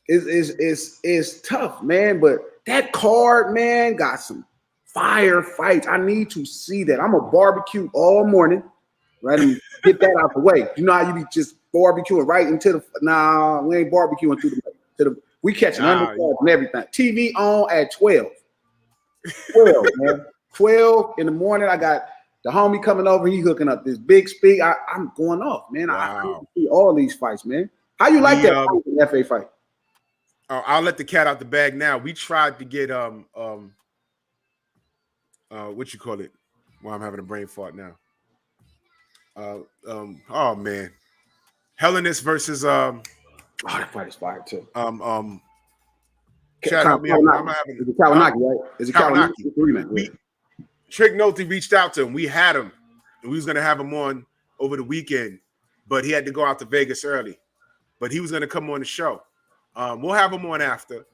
it's tough, man. But that card, man, got some fire fights. I need to see that. I'm a barbecue all morning, right? And get that out the way. You know how you be just barbecuing right into the. Nah, we ain't barbecuing to the. We catching undercards and everything. TV on at 12. 12, man. 12 in the morning. I got the homie coming over. He hooking up this big speak. I'm going off, man. I need to see all these fights, man. How you like that FA fight? I'll let the cat out the bag now. We tried to get what you call it? Well, I'm having a brain fart now. Oh man, Hellenist versus that fight is fire too. Chad, help me out. Is it Kawanaki, right? Is it Kawanaki? Trick Nolte reached out to him. We had him, and we was gonna have him on over the weekend, but he had to go out to Vegas early. But he was gonna come on the show. We'll have him on after.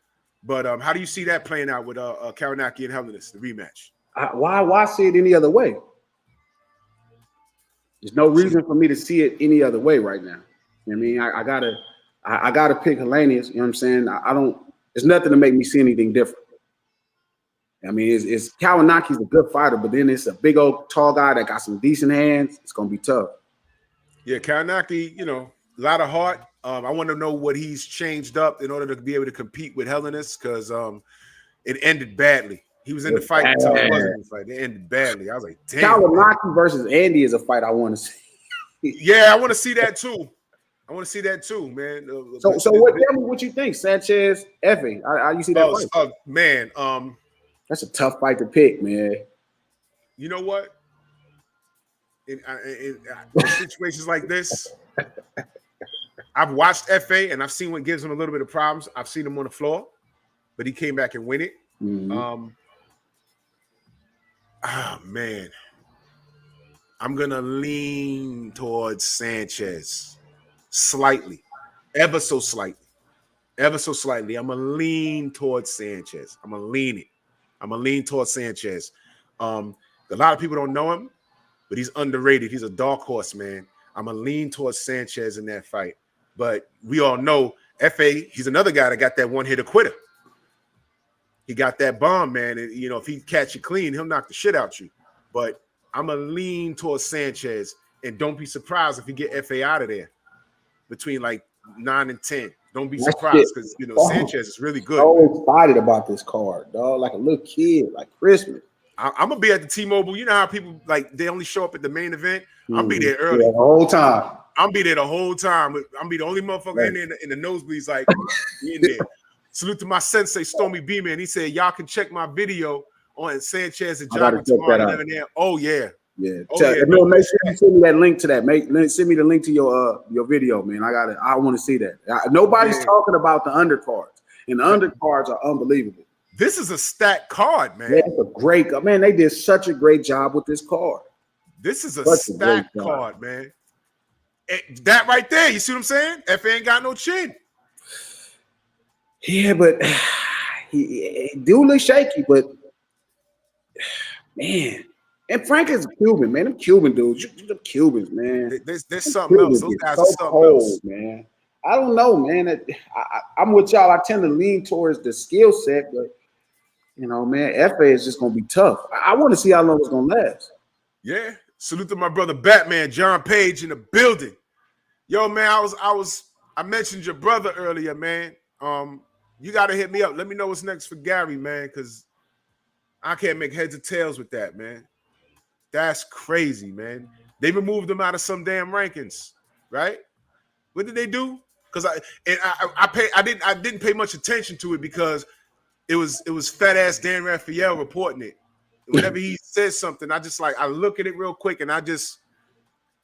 But how do you see that playing out with Kawanaki and Hellenist, the rematch? Why see it any other way? There's no reason for me to see it any other way right now. I mean, I gotta pick Helenius. You know what I'm saying? I don't. There's nothing to make me see anything different. I mean, it's Kawanaki's a good fighter, but then it's a big old tall guy that got some decent hands. It's gonna be tough. Yeah, Kawanaki, you know, a lot of heart. I want to know what he's changed up in order to be able to compete with Hellenist, because it ended badly. He was in the fight until he wasn't in the fight. It ended badly. I was like, damn. Kawanaki versus Andy is a fight I want to see. Yeah, I want to see that too. I want to see that too, man. So what? Tell me what you think, Sanchez, Effie. How you see that fight? Man, that's a tough fight to pick, man. You know what? In situations like this, I've watched FA and I've seen what gives him a little bit of problems. I've seen him on the floor, but he came back and win it. Mm-hmm. Man, I'm gonna lean towards Sanchez slightly, ever so slightly. I'm gonna lean towards Sanchez. I'm gonna lean towards Sanchez. A lot of people don't know him, but he's underrated. He's a dark horse, man. I'm gonna lean towards Sanchez in that fight. But we all know FA, he's another guy that got that one-hitter quitter. He got that bomb, man. And, you know, if he catch you clean, he'll knock the shit out you. But I'm going to lean towards Sanchez. And don't be surprised if you get FA out of there between like 9 and 10. Don't be surprised because, you know, Sanchez is really good. I'm so excited about this card, dog. Like a little kid, like Christmas. I'm going to be at the T-Mobile. You know how people, like, they only show up at the main event? I'll be there early. Yeah, the whole time. I'll be there the whole time. I'll be the only motherfucker in the nosebleeds, like, in there. Salute to my sensei, Stormy B, man. He said, y'all can check my video on Sanchez and Johnny tomorrow at 11 a.m. Oh, yeah. Yeah. Oh, No, make sure you send me that link to that. Send me the link to your video, man. I want to see that. Nobody's talking about the undercards, and the undercards are unbelievable. This is a stacked card, man. Yeah, it's a great man. They did such a great job with this card. This is a stacked card, man. That right there, you see what I'm saying? FA ain't got no chin. Yeah, but he do look shaky, but man. And Frank is a Cuban, man. Them Cuban dudes, the Cubans, man. There's something else. Those guys are something else, man. I don't know, man. I'm with y'all. I tend to lean towards the skill set, but you know, man, FA is just gonna be tough. I want to see how long it's gonna last. Yeah. Salute to my brother Batman, John Page in the building. Yo, man, I mentioned your brother earlier, man. You gotta hit me up. Let me know what's next for Gary, man, because I can't make heads or tails with that, man. That's crazy, man. They removed him out of some damn rankings, right? What did they do? Because I didn't pay much attention to it because it was fat ass Dan Raphael reporting it. Whenever he says something, I look at it real quick and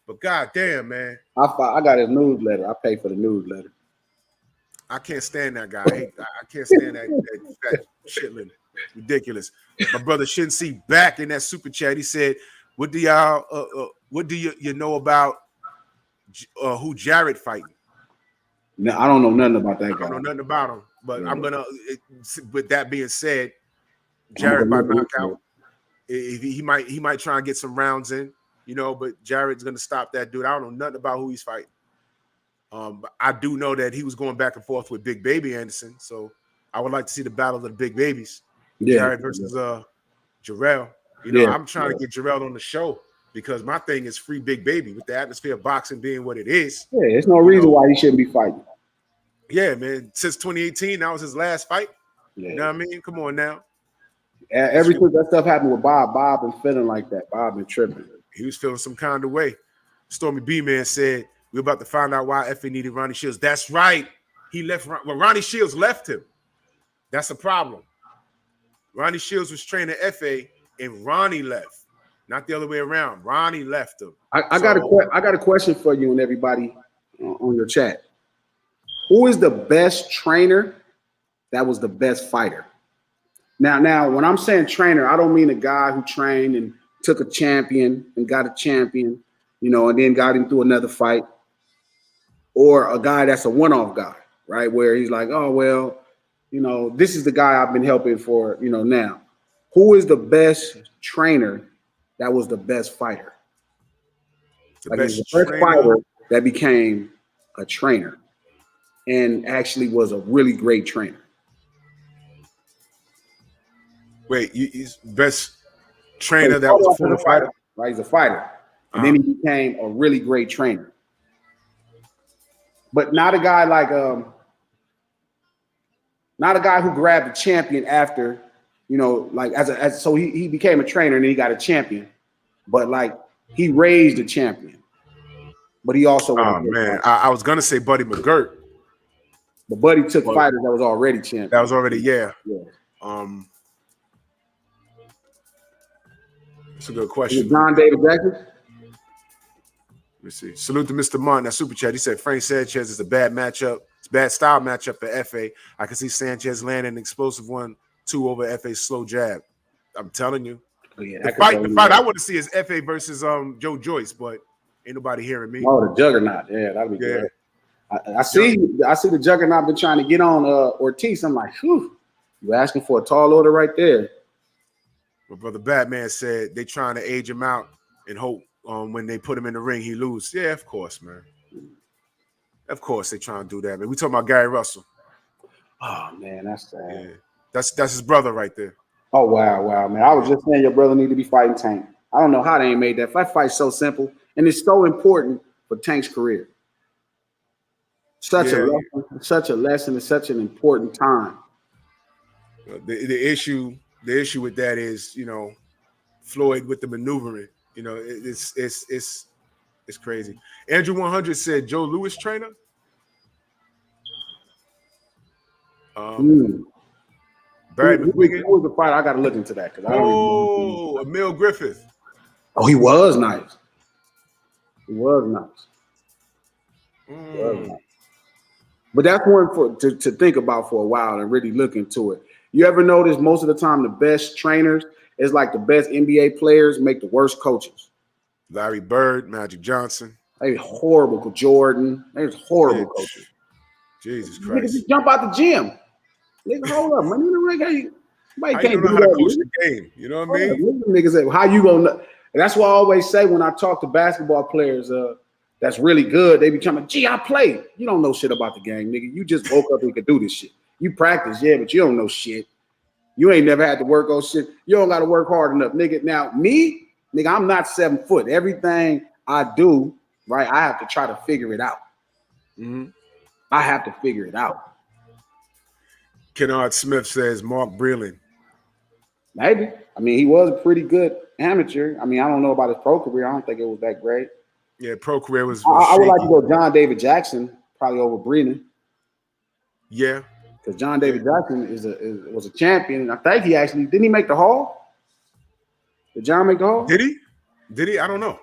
but god damn, man. I got his newsletter. I pay for the newsletter. I can't stand that guy. I can't stand that shitlin. Ridiculous. My brother Shinsi back in that super chat. He said, "What do you know about who Jared fighting?" No, I don't know nothing about that guy. I don't know nothing about him. But I'm gonna. With that being said, Jared by knockout. He might try and get some rounds in, you know. But Jared's gonna stop that dude. I don't know nothing about who he's fighting. But I do know that he was going back and forth with Big Baby Anderson, so I would like to see the battle of the big babies. Yeah. Jared versus Jarrell. You know, I'm trying to get Jarrell on the show because my thing is free Big Baby with the atmosphere of boxing being what it is. Yeah, there's no reason why he shouldn't be fighting. Yeah, man. Since 2018, that was his last fight. Yeah. You know what I mean? Come on now. Ever since that stuff happened with Bob been feeling like that. Bob been tripping. He was feeling some kind of way. Stormy B Man said, "We're about to find out why FA needed Ronnie Shields." That's right. He left. Well, Ronnie Shields left him. That's a problem. Ronnie Shields was training FA, and Ronnie left. Not the other way around. Ronnie left him. I got a question for you and everybody on your chat. Who is the best trainer that was the best fighter? Now, when I'm saying trainer, I don't mean a guy who trained and took a champion and got a champion, you know, and then got him through another fight, or a guy that's a one-off guy, right? Where he's like, oh, well, you know, this is the guy I've been helping for, you know, now. Who is the best trainer that was the best fighter? The first fighter that became a trainer and actually was a really great trainer. Wait, he's best So he trainer that started was a off as former fighter? right? He's a fighter. And then he became a really great trainer. But not a guy like not a guy who grabbed a champion after, you know, like so he became a trainer and then he got a champion. But like he raised a champion. But he also was Oh man, I was gonna say Buddy McGirt. But Buddy took fighters that was already champion. That was already, yeah. That's a good question. John David Jackson? Let me see. Salute to Mr. Martin. That super chat. He said Frank Sanchez is a bad matchup. It's a bad style matchup for FA. I can see Sanchez landing an explosive 1-2 over FA's slow jab. I'm telling you. Oh, yeah, the fight I want to see is FA versus Joe Joyce, but ain't nobody hearing me. Oh, the Juggernaut. Yeah, that'd be good. I see the Juggernaut been trying to get on Ortiz. I'm like, whew, you asking for a tall order right there. My brother Batman said they trying to age him out and hope when they put him in the ring he lose. Yeah, of course, man. Of course they trying to do that, man. We talking about Gary Russell. Oh man, that's sad. Yeah. That's his brother right there. Oh wow, man. I was just saying your brother need to be fighting Tank. I don't know how they ain't made that. That fight's so simple and it's so important for Tank's career. Such a lesson, it's such an important time. The issue with that is, you know, Floyd with the maneuvering. You know, it's crazy. Andrew 100 said Joe Louis trainer. Barry McGuigan. Who was the fighter? I got to look into that because I don't know. Emil Griffith. Oh, he was nice. He was nice. But that's one to think about for a while and really look into it. You ever notice most of the time the best trainers is like the best NBA players make the worst coaches. Larry Bird, Magic Johnson. They were horrible. Jordan. They was horrible coaches. Jesus Christ. Niggas just jump out the gym. Nigga, hold up. Man, in the ring, how you know how to coach the game? You know what I mean? Niggas, how you gonna know? And that's what I always say when I talk to basketball players that's really good. They be coming, gee, I played. You don't know shit about the game, nigga. You just woke up and could do this shit. You practice, yeah, but you don't know shit. You ain't never had to work on shit. You don't got to work hard enough, nigga. Now, me, nigga, I'm not 7 foot. Everything I do, right, I have to try to figure it out. I have to figure it out. Kennard Smith says Mark Breland. Maybe. I mean, he was a pretty good amateur. I mean, I don't know about his pro career. I don't think it was that great. Yeah, pro career was I would like to go John David Jackson, probably over Breland. Yeah. Because John David Jackson was a champion. And I think he actually, didn't he make the Hall? Did John make the Hall? Did he? Did he? I don't know.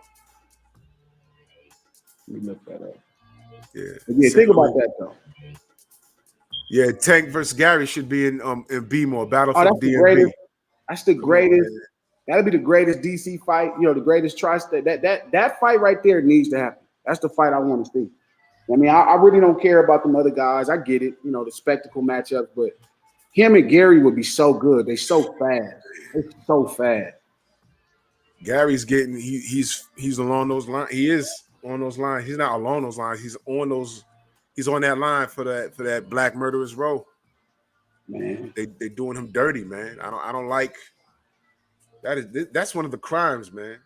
Let me look that up. Yeah. Think about that though. Yeah, Tank versus Gary should be in B-more Battle for that's DMV. The greatest. That's the greatest. That'll be the greatest DC fight. You know, the greatest tri-state. That fight right there needs to happen. That's the fight I want to see. I mean, I really don't care about them other guys. I get it, you know, the spectacle matchups, but him and Gary would be so good. They're so fast. They're so fast. Gary's getting he's along those lines. He is on those lines. He's not along those lines. He's on that line for that black murderous row. Man, they doing him dirty, man. I don't like that. That's one of the crimes, man.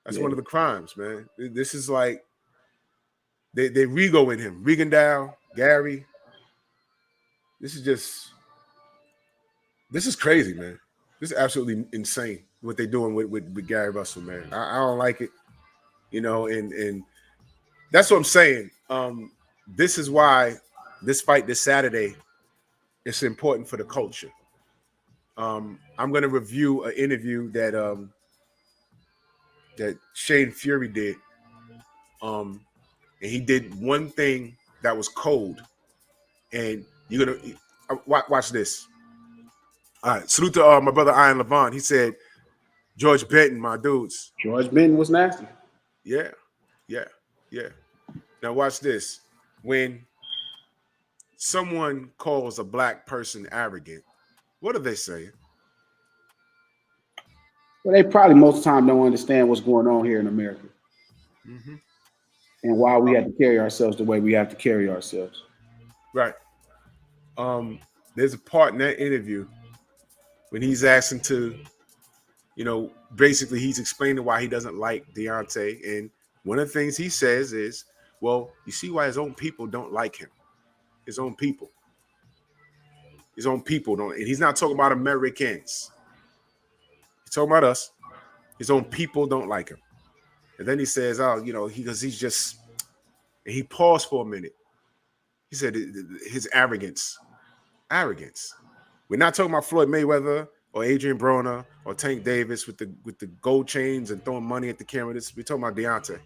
That's one of the crimes, man. This is like they Rigo in him. Regendow, Gary. This is crazy, man. This is absolutely insane what they're doing with Gary Russell, man. I don't like it, you know, and that's what I'm saying. This is why this fight this Saturday is important for the culture. I'm going to review an interview that Shane Fury did. And he did one thing that was cold. And you're going to watch this. All right. Salute to my brother Ian Levon. He said, George Benton, my dudes. George Benton was nasty. Yeah. Now watch this. When someone calls a black person arrogant, what are they saying? Well, they probably most of the time don't understand what's going on here in America. And why we have to carry ourselves the way we have to carry ourselves. Right. There's a part in that interview when he's asking to, basically he's explaining why he doesn't like Deontay. And one of the things he says is, well, you see why his own people don't like him. His own people. His own people don't. And he's not talking about Americans. He's talking about us. His own people don't like him. And then he says, because he's just, and he paused for a minute. He said his arrogance. Arrogance. We're not talking about Floyd Mayweather or Adrian Broner or Tank Davis with the gold chains and throwing money at the camera. We're talking about Deontay.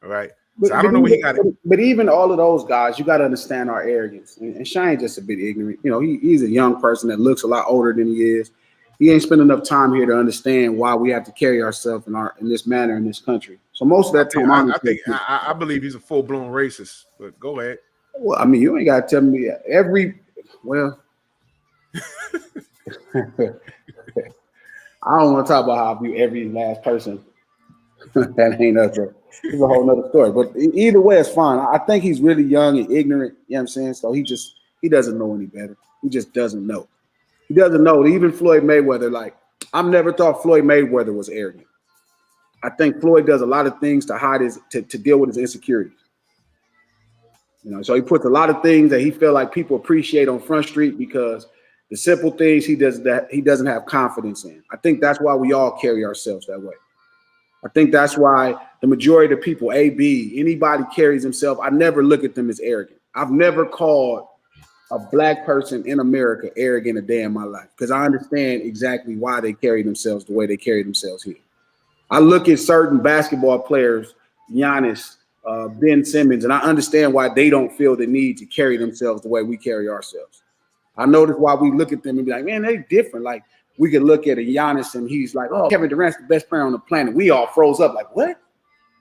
All right. So I don't know where he got it. But even all of those guys, you got to understand our arrogance. And Shane's just a bit ignorant. He's a young person that looks a lot older than he is. He ain't spent enough time here to understand why we have to carry ourselves in this manner in this country. So most of that time, I believe he's a full-blown racist. But go ahead. Well, I mean, you ain't got to tell me well. I don't want to talk about how I view every last person. That ain't us, bro. It's a whole nother story. But either way, it's fine. I think he's really young and ignorant. You know what I'm saying? So he doesn't know any better. He just doesn't know. He doesn't know. Even Floyd Mayweather, I've never thought Floyd Mayweather was arrogant. I think Floyd does a lot of things to hide to deal with his insecurities. So he puts a lot of things that he feel like people appreciate on Front Street because the simple things he doesn't have confidence in. I think that's why we all carry ourselves that way. I think that's why the majority of the people, anybody carries himself. I never look at them as arrogant. I've never called a black person in America arrogant a day in my life because I understand exactly why they carry themselves the way they carry themselves here. I look at certain basketball players, Giannis, Ben Simmons, and I understand why they don't feel the need to carry themselves the way we carry ourselves. I notice why we look at them and be like, man, they different. Like we could look at a Giannis and he's like, oh, Kevin Durant's the best player on the planet. We all froze up like, what?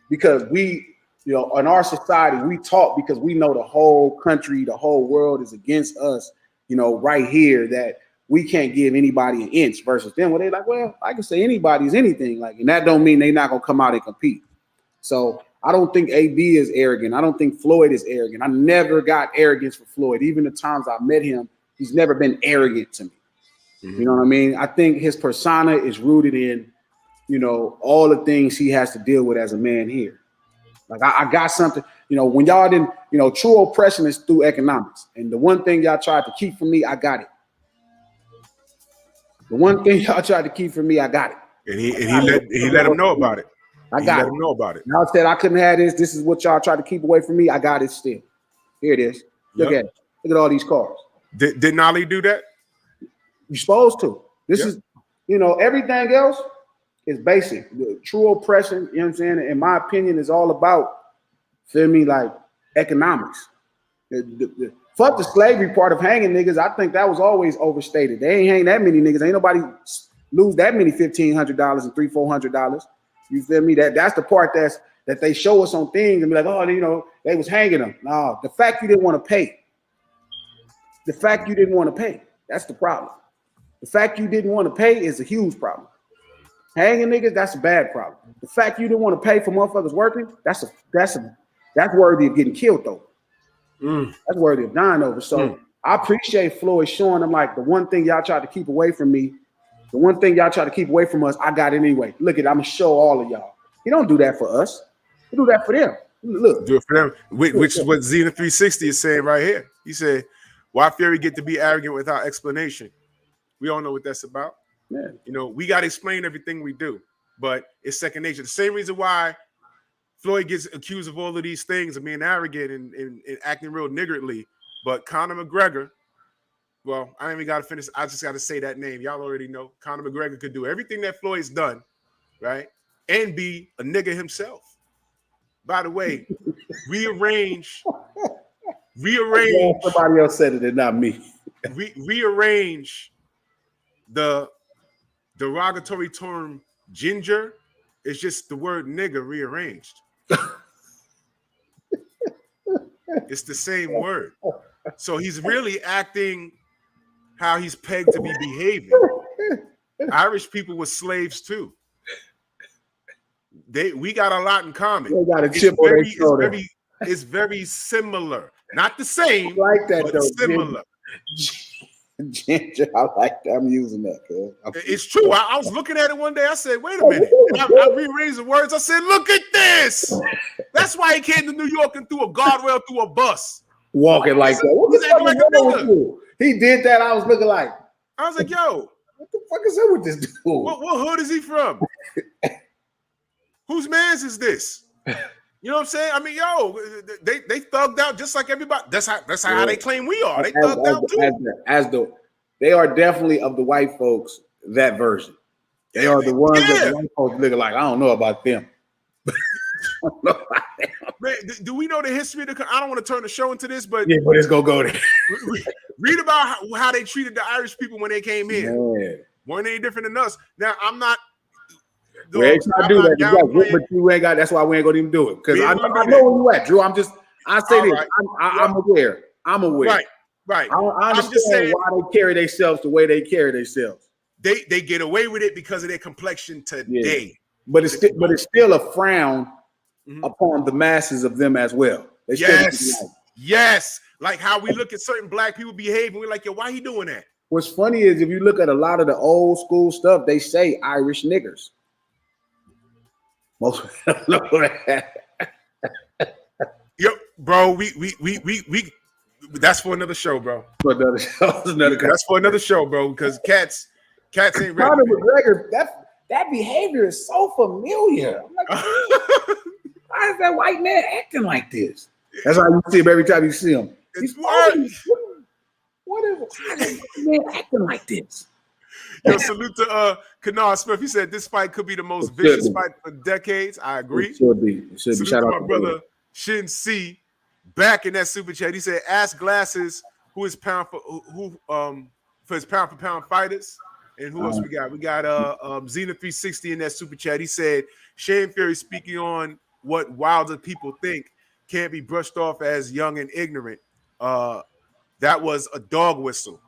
Because we, in our society, we talk because we know the whole country, the whole world is against us, right here that we can't give anybody an inch versus them. Well, they're like, well, I can say anybody's anything. And that don't mean they're not going to come out and compete. So I don't think AB is arrogant. I don't think Floyd is arrogant. I never got arrogance for Floyd. Even the times I met him, he's never been arrogant to me. Mm-hmm. You know what I mean? I think his persona is rooted in, all the things he has to deal with as a man here. Like I got something, when y'all didn't, true oppression is through economics. And the one thing y'all tried to keep from me, I got it. The one thing y'all tried to keep from me, I got it. And he let him know about it. I got it. Know about it. Y'all said I couldn't have this. This is what y'all tried to keep away from me. I got it still. Here it is. Look at it. Look at all these cars. Didn't Ali do that? You're supposed to. This is, everything else is basic. The true oppression, you know what I'm saying? In my opinion, is all about, like economics. Fuck the slavery part of hanging niggas. I think that was always overstated. They ain't hang that many niggas. Ain't nobody lose that many $1,500 and $300-$400. You feel me? That's the part that they show us on things and be like, oh, they was hanging them. No, the fact you didn't want to pay. The fact you didn't want to pay. That's the problem. The fact you didn't want to pay is a huge problem. Hanging niggas, that's a bad problem. The fact you didn't want to pay for motherfuckers working, that's worthy of getting killed though. That's worthy of dying over. So I appreciate Floyd showing them like the one thing y'all tried to keep away from me, the one thing y'all try to keep away from us, I got it anyway. Look at it, I'm gonna show all of y'all. He don't do that for us. He do that for them. Look, do it for them. Which is what Xena 360 is saying right here. He said, "Why Fury get to be arrogant without explanation?" We all know what that's about. Yeah. We got to explain everything we do, but it's second nature. The same reason why Floyd gets accused of all of these things of being arrogant and acting real niggardly, but Conor McGregor, well, I ain't even got to finish. I just got to say that name. Y'all already know. Conor McGregor could do everything that Floyd's done, right? And be a nigga himself. By the way, rearrange. Somebody else said it and not me. Rearrange the derogatory term ginger. It's just the word nigga rearranged. It's the same word. So he's really acting how he's pegged to be behaving. Irish people were slaves too. We got a lot in common. They got a chip on their shoulder. It's very similar. Not the same, like that, but though, similar. Ginger, I like that. I'm using that. Cause It's true. I was looking at it one day. I said, wait a minute. And I rearranged the words. I said, look at this. That's why he came to New York and threw a guardrail through a bus. Walking like that. What He's the acting like a fuck nigga. He did that. I was looking like, I was like, yo. What the fuck is up with this dude? What hood is he from? Whose man's is this? You know what I'm saying? I mean, yo, they thugged out just like everybody. That's how they claim we are. They thugged out too. They are definitely of the white folks that version. They are the ones that the white folks look like. I don't know about them. Man, do we know the history of the? I don't want to turn the show into this, but but it's gonna go there. Read about how they treated the Irish people when they came here. Man. Weren't any different than us. Now I'm not. We ain't trying to do that, but you ain't got. That's why we ain't gonna even do it because I know where you at, Drew. I say this. Right. I'm aware. I'm aware. Right. I understand why they carry themselves the way they carry themselves. They get away with it because of their complexion today. Yeah. But it's still a frown upon the masses of them as well. Yes. Like how we look at certain black people behaving. We're like, yo, why he doing that? What's funny is if you look at a lot of the old school stuff, they say Irish niggers. Most yo, bro, we that's for another show, bro. That's for another show, bro. Because cats ain't ready. Conor McGregor, that behavior is so familiar. I'm like, why is that white man acting like this? That's how you see him every time you see him. What is this man acting like this? Yo, salute to Kennard Smith. He said this fight could be the most vicious fight for decades. I agree. It should be. Salute Shout to out my brother Shin C back in that super chat. He said, "Ask Glasses who is pound for his pound for pound fighters." And who else we got? We got Xena 360 in that super chat. He said, "Shane Fury speaking on what Wilder people think can't be brushed off as young and ignorant. That was a dog whistle."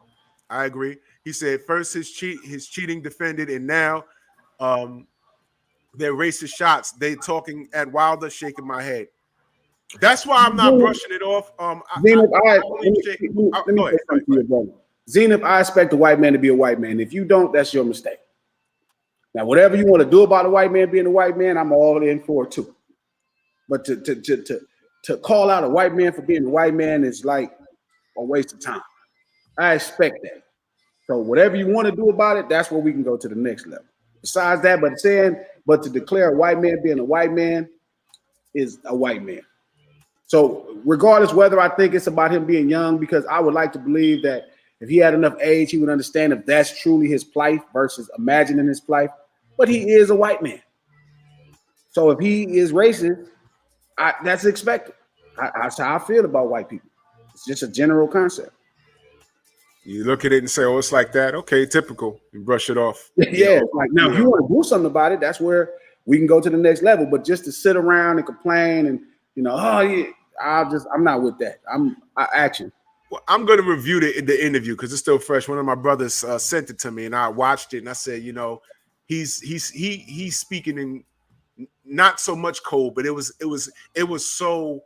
I agree. He said first his cheating defended, and now their racist shots. They talking at Wilder, shaking my head. That's why I'm not brushing it off. Zenith, I expect a white man to be a white man. If you don't, that's your mistake. Now, whatever you want to do about a white man being a white man, I'm all in for it too. But to call out a white man for being a white man is like a waste of time. I expect that. So whatever you want to do about it, that's where we can go to the next level. Besides that, but to declare a white man being a white man is a white man. So regardless whether I think it's about him being young, because I would like to believe that if he had enough age, he would understand if that's truly his plight versus imagining his plight. But he is a white man. So if he is racist, that's expected. That's how I feel about white people. It's just a general concept. You look at it and say, "Oh, it's like that." Okay, typical. You brush it off. Yeah, like now, if you want to do something about it, that's where we can go to the next level. But just to sit around and complain and I'm not with that. Action. Well, I'm going to review the interview because it's still fresh. One of my brothers sent it to me, and I watched it, and I said, he's speaking in not so much code, but it was so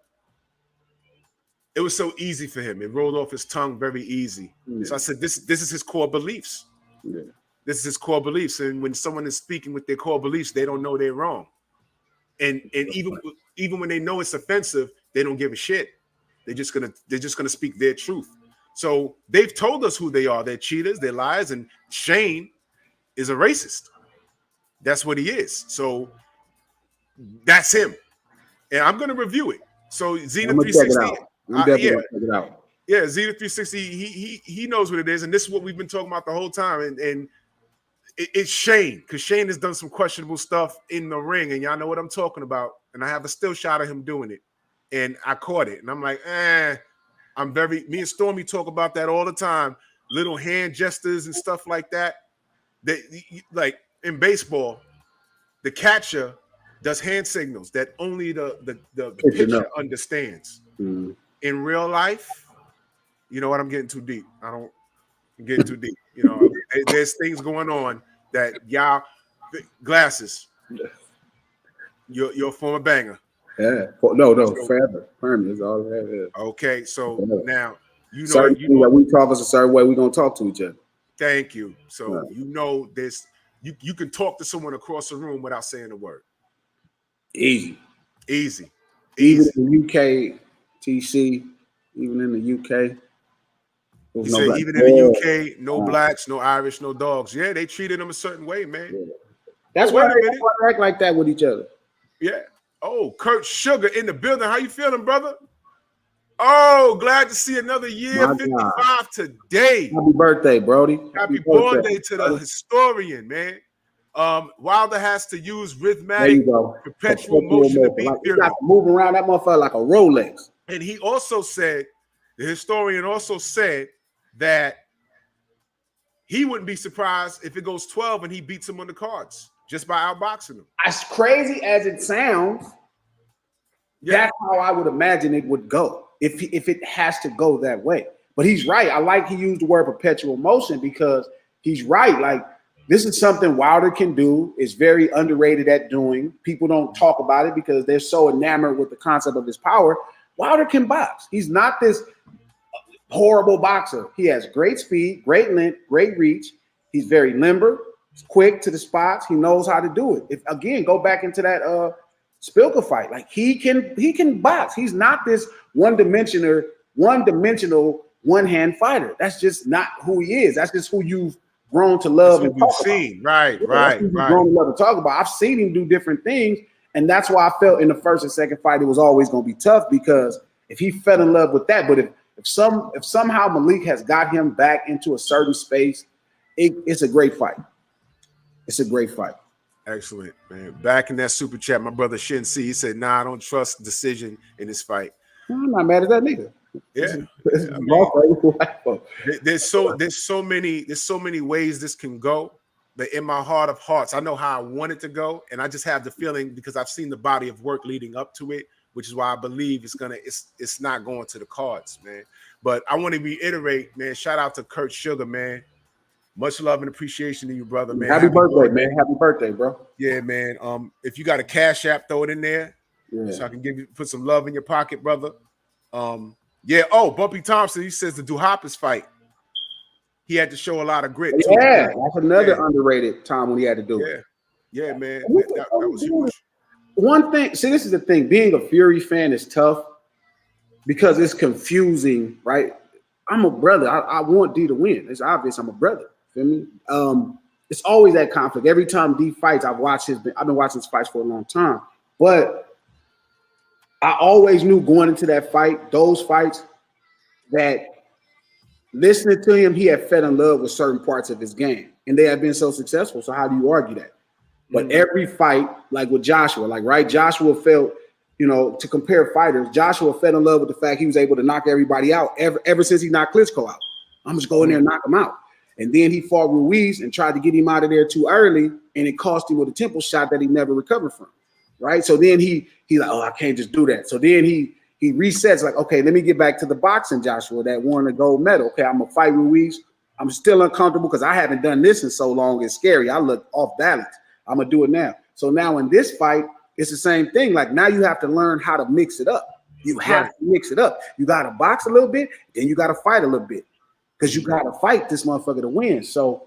easy for him. It rolled off his tongue very easy. Yeah. So I said, this is his core beliefs. Yeah. This is his core beliefs. And when someone is speaking with their core beliefs, they don't know they're wrong. And even when they know it's offensive, they don't give a shit. They're just gonna speak their truth. So they've told us who they are. They're cheaters, they're liars, and Shane is a racist. That's what he is. So that's him. And I'm gonna review it. So Xena 360. Yeah, Xena 360. He knows what it is, and this is what we've been talking about the whole time. And it's Shane, because Shane has done some questionable stuff in the ring, and y'all know what I'm talking about. And I have a still shot of him doing it, and I caught it, and I'm like, me and Stormy talk about that all the time. Little hand gestures and stuff like that. Like in baseball, the catcher does hand signals that only the pitcher understands. Mm-hmm. In real life, you know what? I'm getting too deep. I don't get too deep. There's things going on that y'all Glasses. You're a former banger. Yeah. No, forever. Permanent is all that is. Okay, so now You know, certain things that we talk us a certain way, we're gonna talk to each other. Thank you. So Right. you know this. You can talk to someone across the room without saying a word. Easy. Easy. Even in the UK, TC, even in the UK. You say even in the UK, no blacks, no Irish, no dogs. Yeah, they treated them a certain way, man. Yeah. That's why why they act like that with each other. Yeah. Oh, Kurt Sugar in the building. How you feeling, brother? Oh, glad to see another year. 55 today. Happy birthday, Brody. Happy born day to the historian, man. Wilder has to use rhythmic perpetual motion to beat Fury. Got to move around that motherfucker like a Rolex. And he also said, the historian also said that he wouldn't be surprised if it goes 12 and he beats him on the cards just by outboxing him. As crazy as it sounds, that's how I would imagine it would go if it has to go that way. But he's right. I like he used the word perpetual motion because he's right. Like, this is something Wilder can do. It's very underrated at doing. People don't talk about it because they're so enamored with the concept of his power. Wilder can box. He's not this horrible boxer. He has great speed, great length, great reach. He's very limber, quick to the spots. He knows how to do it. If again, go back into that Spilka fight. Like he can box. He's not this one-dimensional, one-hand fighter. That's just not who he is. That's just who you've grown to love and talk about. Right. Grown to love and talk about. I've seen him do different things, and that's why I felt in the first and second fight it was always going to be tough because if he fell in love with that, but if somehow Malik has got him back into a certain space, it's a great fight. It's a great fight. Excellent, man. Back in that super chat, my brother Shin C, he said, "Nah, I don't trust decision in this fight." I'm not mad at that nigga. Yeah, there's so many ways this can go. But in my heart of hearts, I know how I want it to go, and I just have the feeling because I've seen the body of work leading up to it, which is why I believe it's not going to the cards, man. But I want to reiterate, man. Shout out to Kurt Sugar, man. Much love and appreciation to you, brother, man. Happy birthday, man. Happy birthday, bro. Yeah, man. If you got a Cash App, throw it in there. Yeah. So I can put some love in your pocket, brother. Yeah. Oh, Bumpy Thompson, he says the Duhopis fight. He had to show a lot of grit. Yeah, that's another underrated time when he had to do it. Yeah, man. That was huge. One thing, see, this is the thing. Being a Fury fan is tough because it's confusing, right? I'm a brother. I want D to win. It's obvious I'm a brother. Feel me? It's always that conflict. Every time D fights, I've been watching his fights for a long time. But I always knew going into that fight, those fights, that listening to him, he had fell in love with certain parts of his game. And they have been so successful. So how do you argue that? But every fight, like with Joshua, Joshua felt, to compare fighters, Joshua fell in love with the fact he was able to knock everybody out ever since he knocked Klitschko out. I'm just going there and knock him out. And then he fought Ruiz and tried to get him out of there too early, and it cost him with a temple shot that he never recovered from, right? So then he's like, oh, I can't just do that. So then he resets, like, okay, let me get back to the boxing, Joshua, that won a gold medal. Okay, I'm going to fight Ruiz. I'm still uncomfortable because I haven't done this in so long. It's scary. I look off balance. I'm going to do it now. So now in this fight, it's the same thing. Like now you have to learn how to mix it up. You have to mix it up. You got to box a little bit, then you got to fight a little bit. Because you got to fight this motherfucker to win. So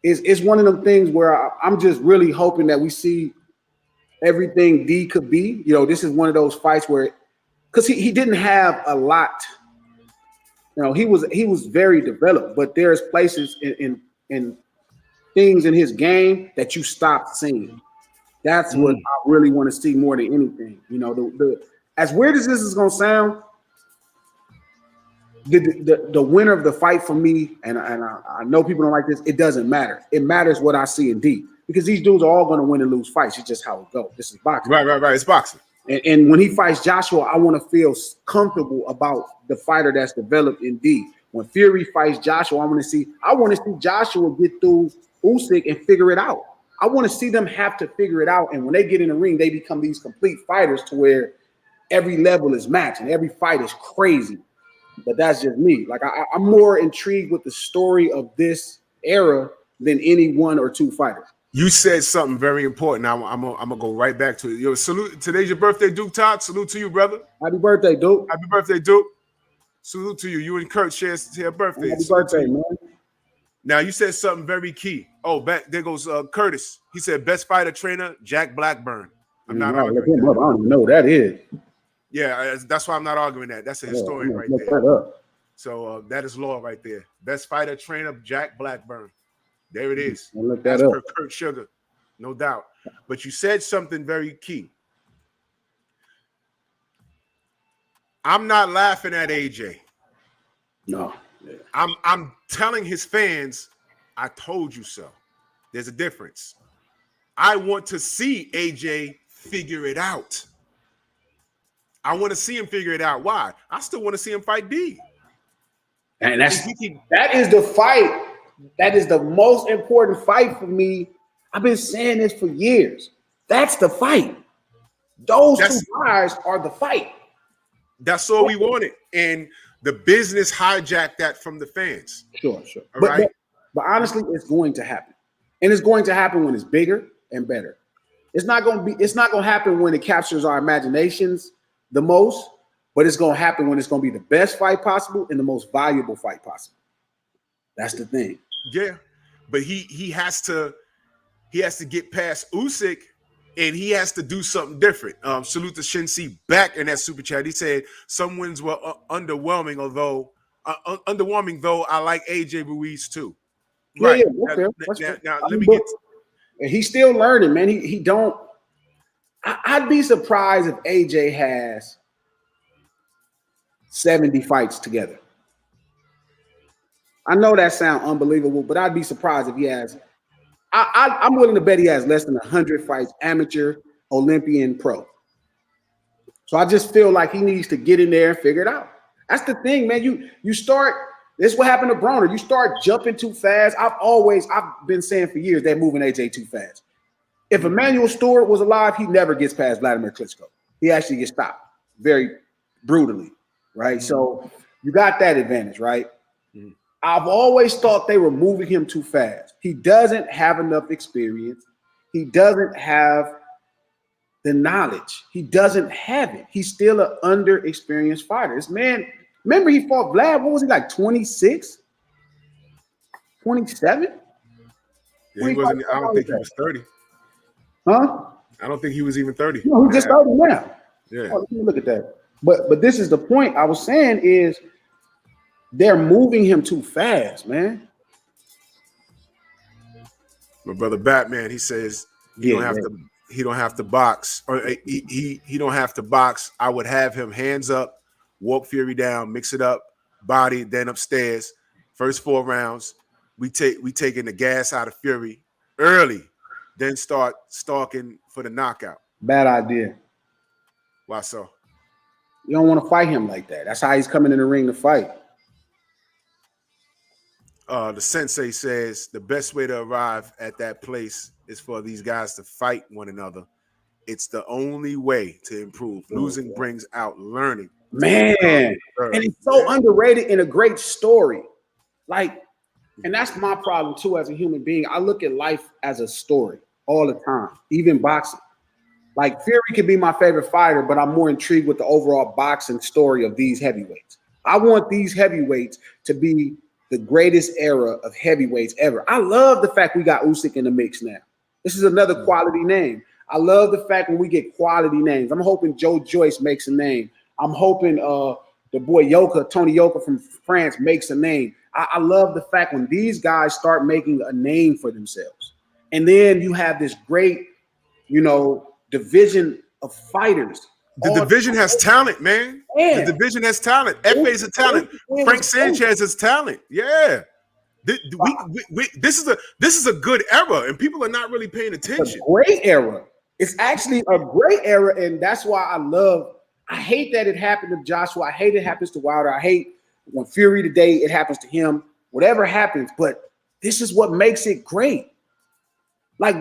it's one of them things where I'm just really hoping that we see everything D could be. This is one of those fights where, because he didn't have a lot. He was very developed, but there's places in things in his game that you stopped seeing. That's what I really want to see more than anything. As weird as this is going to sound, the winner of the fight for me, and I know people don't like this, it doesn't matter. It matters what I see in D, because these dudes are all going to win and lose fights. It's just how it goes. This is boxing. Right. It's boxing. And when he fights Joshua, I want to feel comfortable about the fighter that's developed in D. When Fury fights Joshua, I want to see Joshua get through Usyk and figure it out. I want to see them have to figure it out. And when they get in the ring, they become these complete fighters to where every level is matched and every fight is crazy. But that's just me. Like I'm more intrigued with the story of this era than any one or two fighters. You said something very important. I'm gonna go right back to it. Yo, salute. Today's your birthday, Duke Todd. Salute to you, brother. Happy birthday, Duke. Happy birthday, Duke. Salute to you. You and Kurt share a birthday. Happy birthday, man. Now you said something very key. Oh, there goes Curtis. He said best fighter trainer Jack Blackburn. I'm not arguing that. I don't even know who that is. Yeah, that's why I'm not arguing that. That's a historian right look there. that up. So that is law right there. Best fighter trainer Jack Blackburn. There it is. Look that As up. per Kurt Sugar, no doubt. But you said something very key. I'm not laughing at AJ. No. I'm telling his fans, I told you so. There's a difference. I want to see AJ figure it out. I want to see him figure it out. Why? I still want to see him fight D. And that is the fight. That is the most important fight for me. I've been saying this for years. That's the fight. Those two guys are the fight. That's all we wanted. And the business hijacked that from the fans. Sure. But honestly, it's going to happen. And it's going to happen when it's bigger and better. It's not going to happen when it captures our imaginations the most, but it's going to happen when it's going to be the best fight possible and the most valuable fight possible. That's the thing. Yeah. But he has to get past Usyk, and he has to do something different. Salute to Shinsi back in that super chat. He said some wins were underwhelming, though I like AJ Ruiz too. Yeah, right. Now let me get. He's still learning, man. He don't. I'd be surprised if AJ has 70 fights together. I know that sounds unbelievable, but I'd be surprised if he has. I'm willing to bet he has less than 100 fights, amateur, Olympian, pro. So I just feel like he needs to get in there and figure it out. That's the thing, man. You start. This is what happened to Broner. You start jumping too fast. I've been saying for years they're moving AJ too fast. If Emmanuel Stewart was alive, he never gets past Vladimir Klitschko. He actually gets stopped very brutally, right? So you got that advantage, right? I've always thought they were moving him too fast. He doesn't have enough experience. He doesn't have the knowledge. He doesn't have it. He's still an underexperienced fighter. This man, remember he fought Vlad, what was he, like 26? 27? Yeah, he wasn't, I don't think he was 30. Huh? I don't think he was even 30. No, he's just 30 now. Yeah. Oh, let me look at that. But this is the point I was saying is they're moving him too fast, man. My brother Batman, he says he don't have to box, or he don't have to box. I would have him hands up, walk Fury down, mix it up, body, then upstairs. First 4 rounds, we taking the gas out of Fury early, then start stalking for the knockout. Bad idea. Why so? You don't want to fight him like that. That's how he's coming in the ring to fight. The sensei says the best way to arrive at that place is for these guys to fight one another. It's the only way to improve. Losing brings out learning. Man, and it's so underrated in a great story. Like, and that's my problem too as a human being. I look at life as a story all the time, even boxing. Like Fury could be my favorite fighter, but I'm more intrigued with the overall boxing story of these heavyweights. I want these heavyweights to be the greatest era of heavyweights ever. I love the fact we got Usyk in the mix now. This is another quality name. I love the fact when we get quality names. I'm hoping Joe Joyce makes a name. I'm hoping the boy Tony Yoka from France makes a name. I love the fact when these guys start making a name for themselves. And then you have this great, division of fighters. The division has talent, man. The division has talent. FA's a talent. Frank Sanchez is talent. Yeah. This is a good era, and people are not really paying attention. It's a great era. It's actually a great era, and that's why I hate that it happened to Joshua. I hate it happens to Wilder. I hate when Fury today, it happens to him. Whatever happens, but this is what makes it great. Like,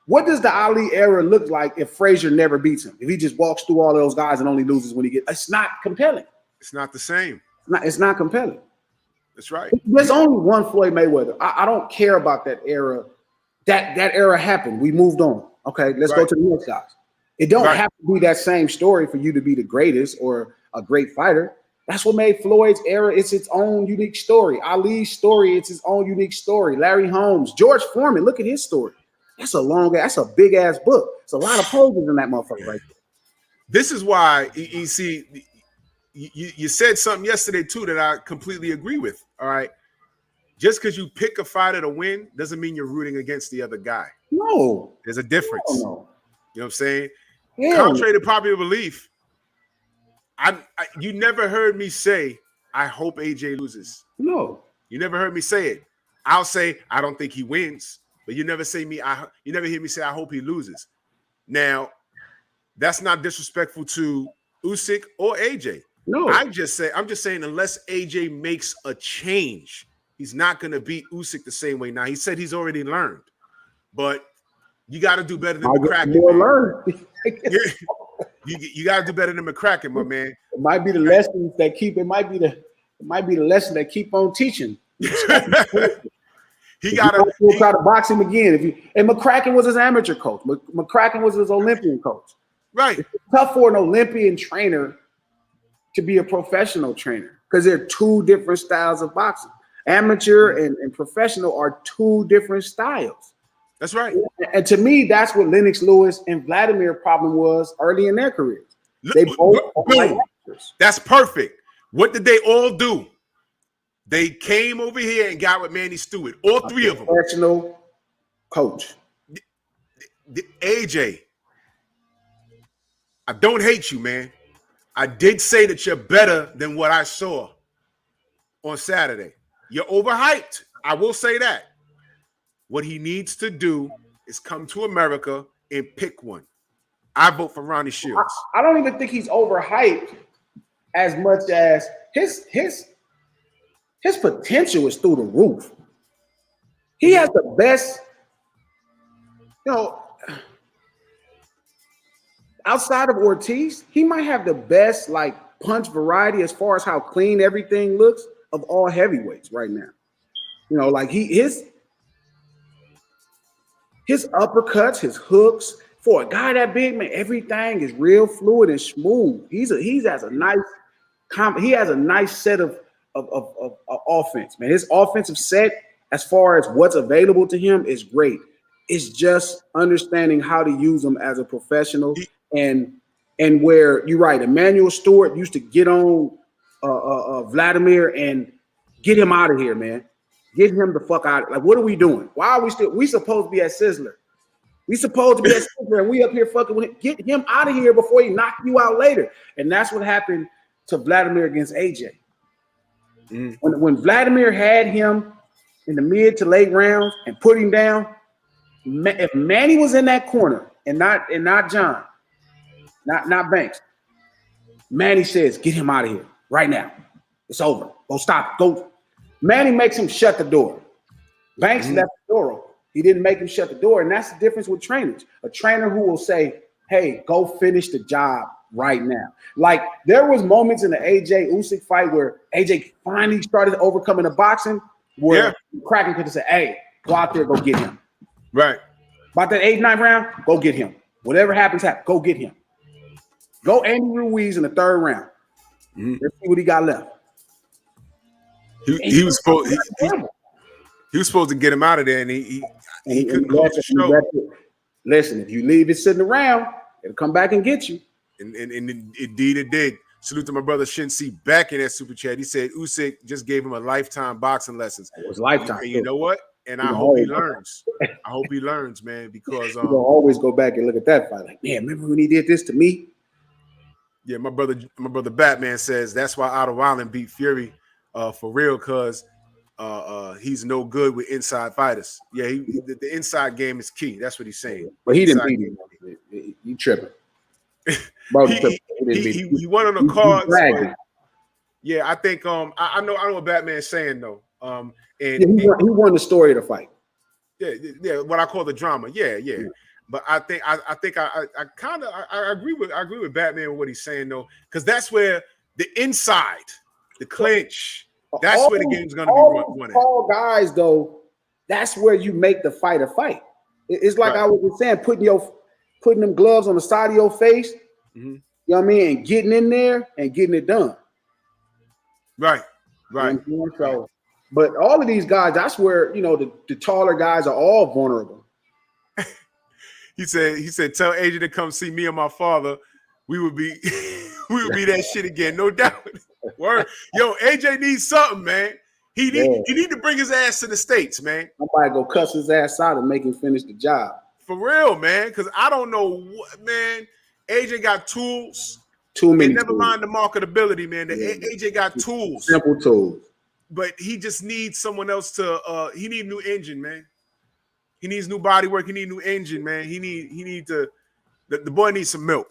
what does the Ali era look like if Frazier never beats him? If he just walks through all those guys and only loses when he gets, it's not compelling. It's not the same. It's not compelling. That's right. There's only one Floyd Mayweather. I don't care about that era. That era happened. We moved on. Okay, let's go to the next guys. It don't have to be that same story for you to be the greatest or a great fighter. That's what made Floyd's era. It's its own unique story. Ali's story, it's his own unique story. Larry Holmes, George Foreman, look at his story. That's a big ass book. It's a lot of pages in that motherfucker right there. This is why you see, you said something yesterday too that I completely agree with. All right, just because you pick a fighter to win doesn't mean you're rooting against the other guy. No, there's a difference. No. You know what I'm saying? Yeah. Contrary to popular belief, you never heard me say I hope AJ loses. No, you never heard me say it. I'll say I don't think he wins, but you never you never hear me say I hope he loses. Now, that's not disrespectful to Usyk or AJ. No, I'm just saying unless AJ makes a change, he's not going to beat Usyk the same way. Now, he said he's already learned, but you got to do better than McCracken. You got to do better than McCracken, my man. It might be the lessons that keep. It might be the lesson that keep on teaching. He got to try to box him again. And McCracken was his amateur coach. McCracken was his Olympian coach. Right. It's tough for an Olympian trainer to be a professional trainer because they're two different styles of boxing. Amateur and professional are two different styles. That's right. And to me, that's what Lennox Lewis and Vladimir problem was early in their careers. They both boom. That's perfect. What did they all do? They came over here and got with Manny Stewart. All three of them. Professional coach. AJ, I don't hate you, man. I did say that you're better than what I saw on Saturday. You're overhyped. I will say that. What he needs to do is come to America and pick one. I vote for Ronnie Shields. I don't even think he's overhyped as much as his potential is through the roof. He has the best, outside of Ortiz, he might have the best like punch variety as far as how clean everything looks of all heavyweights right now. Like his uppercuts, his hooks, for a guy that big, man, everything is real fluid and smooth. He has a nice set of offense, man. His offensive set, as far as what's available to him, is great. It's just understanding how to use them as a professional, and where you're right. Emmanuel Stewart used to get on Vladimir and get him out of here, man. Get him the fuck out. Like, what are we doing? Why are we supposed to be at Sizzler? We supposed to be at Sizzler, and we up here fucking with him. Get him out of here before he knock you out later. And that's what happened to Vladimir against AJ. When Vladimir had him in the mid to late rounds and put him down, if Manny was in that corner and not John, not Banks, Manny says, get him out of here right now. It's over. Go stop. Go. Manny makes him shut the door. Banks left the door open. He didn't make him shut the door. And that's the difference with trainers. A trainer who will say, hey, go finish the job right now. Like, there was moments in the AJ Usyk fight where AJ finally started overcoming the boxing where Kraken could have said, hey, go out there, go get him. Right. About that 8th, 9th round, go get him. Whatever happens, go get him. Go Andy Ruiz in the 3rd round. Let's see what he got left. He was supposed to get him out of there, and he couldn't close the show. Listen, if you leave it sitting around, it'll come back and get you. And indeed it did. Salute to my brother Shinsi back in that super chat. He said Usyk just gave him a lifetime boxing lessons. It was lifetime. And you know what? And I hope he learns. I hope he learns, man, because you'll always go back and look at that fight. Like, man, remember when he did this to me? Yeah, my brother Batman says that's why Otto Allen beat Fury for real, because he's no good with inside fighters. Yeah, the inside game is key. That's what he's saying. But he didn't beat him. You tripping. Bro, he won on the cards. Yeah, I think I know what Batman's saying though. He won the story of the fight. Yeah, what I call the drama. Yeah. But I think I agree with Batman with what he's saying though, because that's where the inside, the clinch, that's where the game's gonna be won. All guys though, that's where you make the fight a fight. It's like I was saying, putting them gloves on the side of your face, you know what I mean, and getting in there and getting it done. Right. You know what I'm saying? So, but all of these guys, that's where, you know, the taller guys are all vulnerable. He said, tell AJ to come see me and my father. We would be that shit again, no doubt. Word. Yo, AJ needs something, man. He need to bring his ass to the States, man. Somebody go cuss his ass out and make him finish the job. For real, man. Because I don't know what, man. AJ got tools. Too many. And never mind the marketability, man. AJ got tools. Simple tools. But he just needs someone else to. He need a new engine, man. He needs new body work. He need a new engine, man. He need to. The boy needs some milk.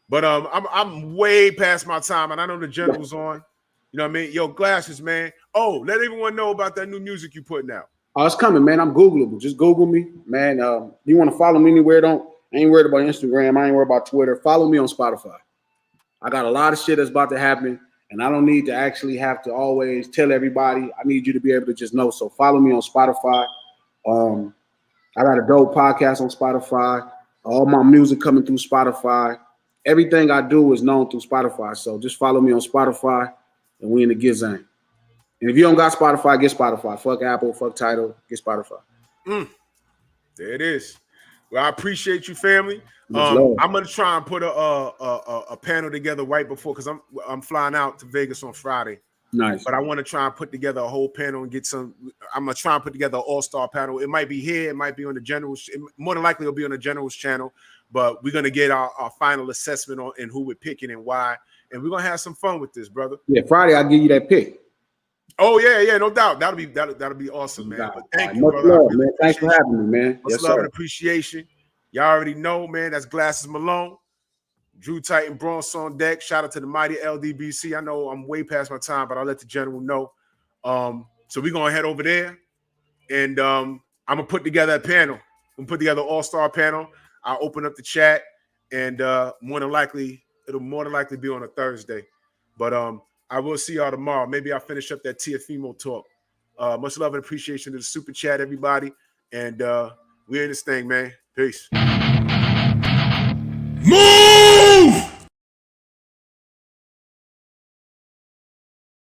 But I'm way past my time, and I know the general's on. You know what I mean? Yo, Glasses, man. Oh, let everyone know about that new music you putting out. Oh, it's coming, man. I'm Googleable. Just Google me, man. You want to follow me anywhere? I ain't worried about Instagram. I ain't worried about Twitter. Follow me on Spotify. I got a lot of shit that's about to happen, and I don't need to actually have to always tell everybody. I need you to be able to just know. So follow me on Spotify. I got a dope podcast on Spotify. All my music coming through Spotify. Everything I do is known through Spotify. So just follow me on Spotify, and we in the Gizang. And if you don't got Spotify, get Spotify. Fuck Apple, fuck Tidal, get Spotify. There it is. Well, I appreciate you, family. I'm gonna try and put a panel together right before, because I'm flying out to Vegas on Friday. Nice. But I want to try and put together a whole panel and get some. I'm gonna try and put together an all-star panel. It might be here. It might be on the general's. More than likely, it'll be on the general's channel. But we're gonna get our final assessment on and who we're picking and why. And we're gonna have some fun with this, brother. Yeah, Friday I'll give you that pick. Oh yeah, no doubt. That'll be awesome, man. But thank you, much brother. love, man. Thanks for having me, man. Much love and appreciation. Y'all already know, man. That's Glasses Malone, Drew Titan, Bronx on deck. Shout out to the mighty LDBC. I know I'm way past my time, but I'll let the general know. So we're gonna head over there, and I'm gonna put together a panel. I'm gonna put together an all-star panel. I'll open up the chat, and it'll more than likely be on a Thursday. But I will see y'all tomorrow. Maybe I'll finish up that Tiafimo talk. Much love and appreciation to the super chat, everybody. And we're in this thing, man. Peace. Move!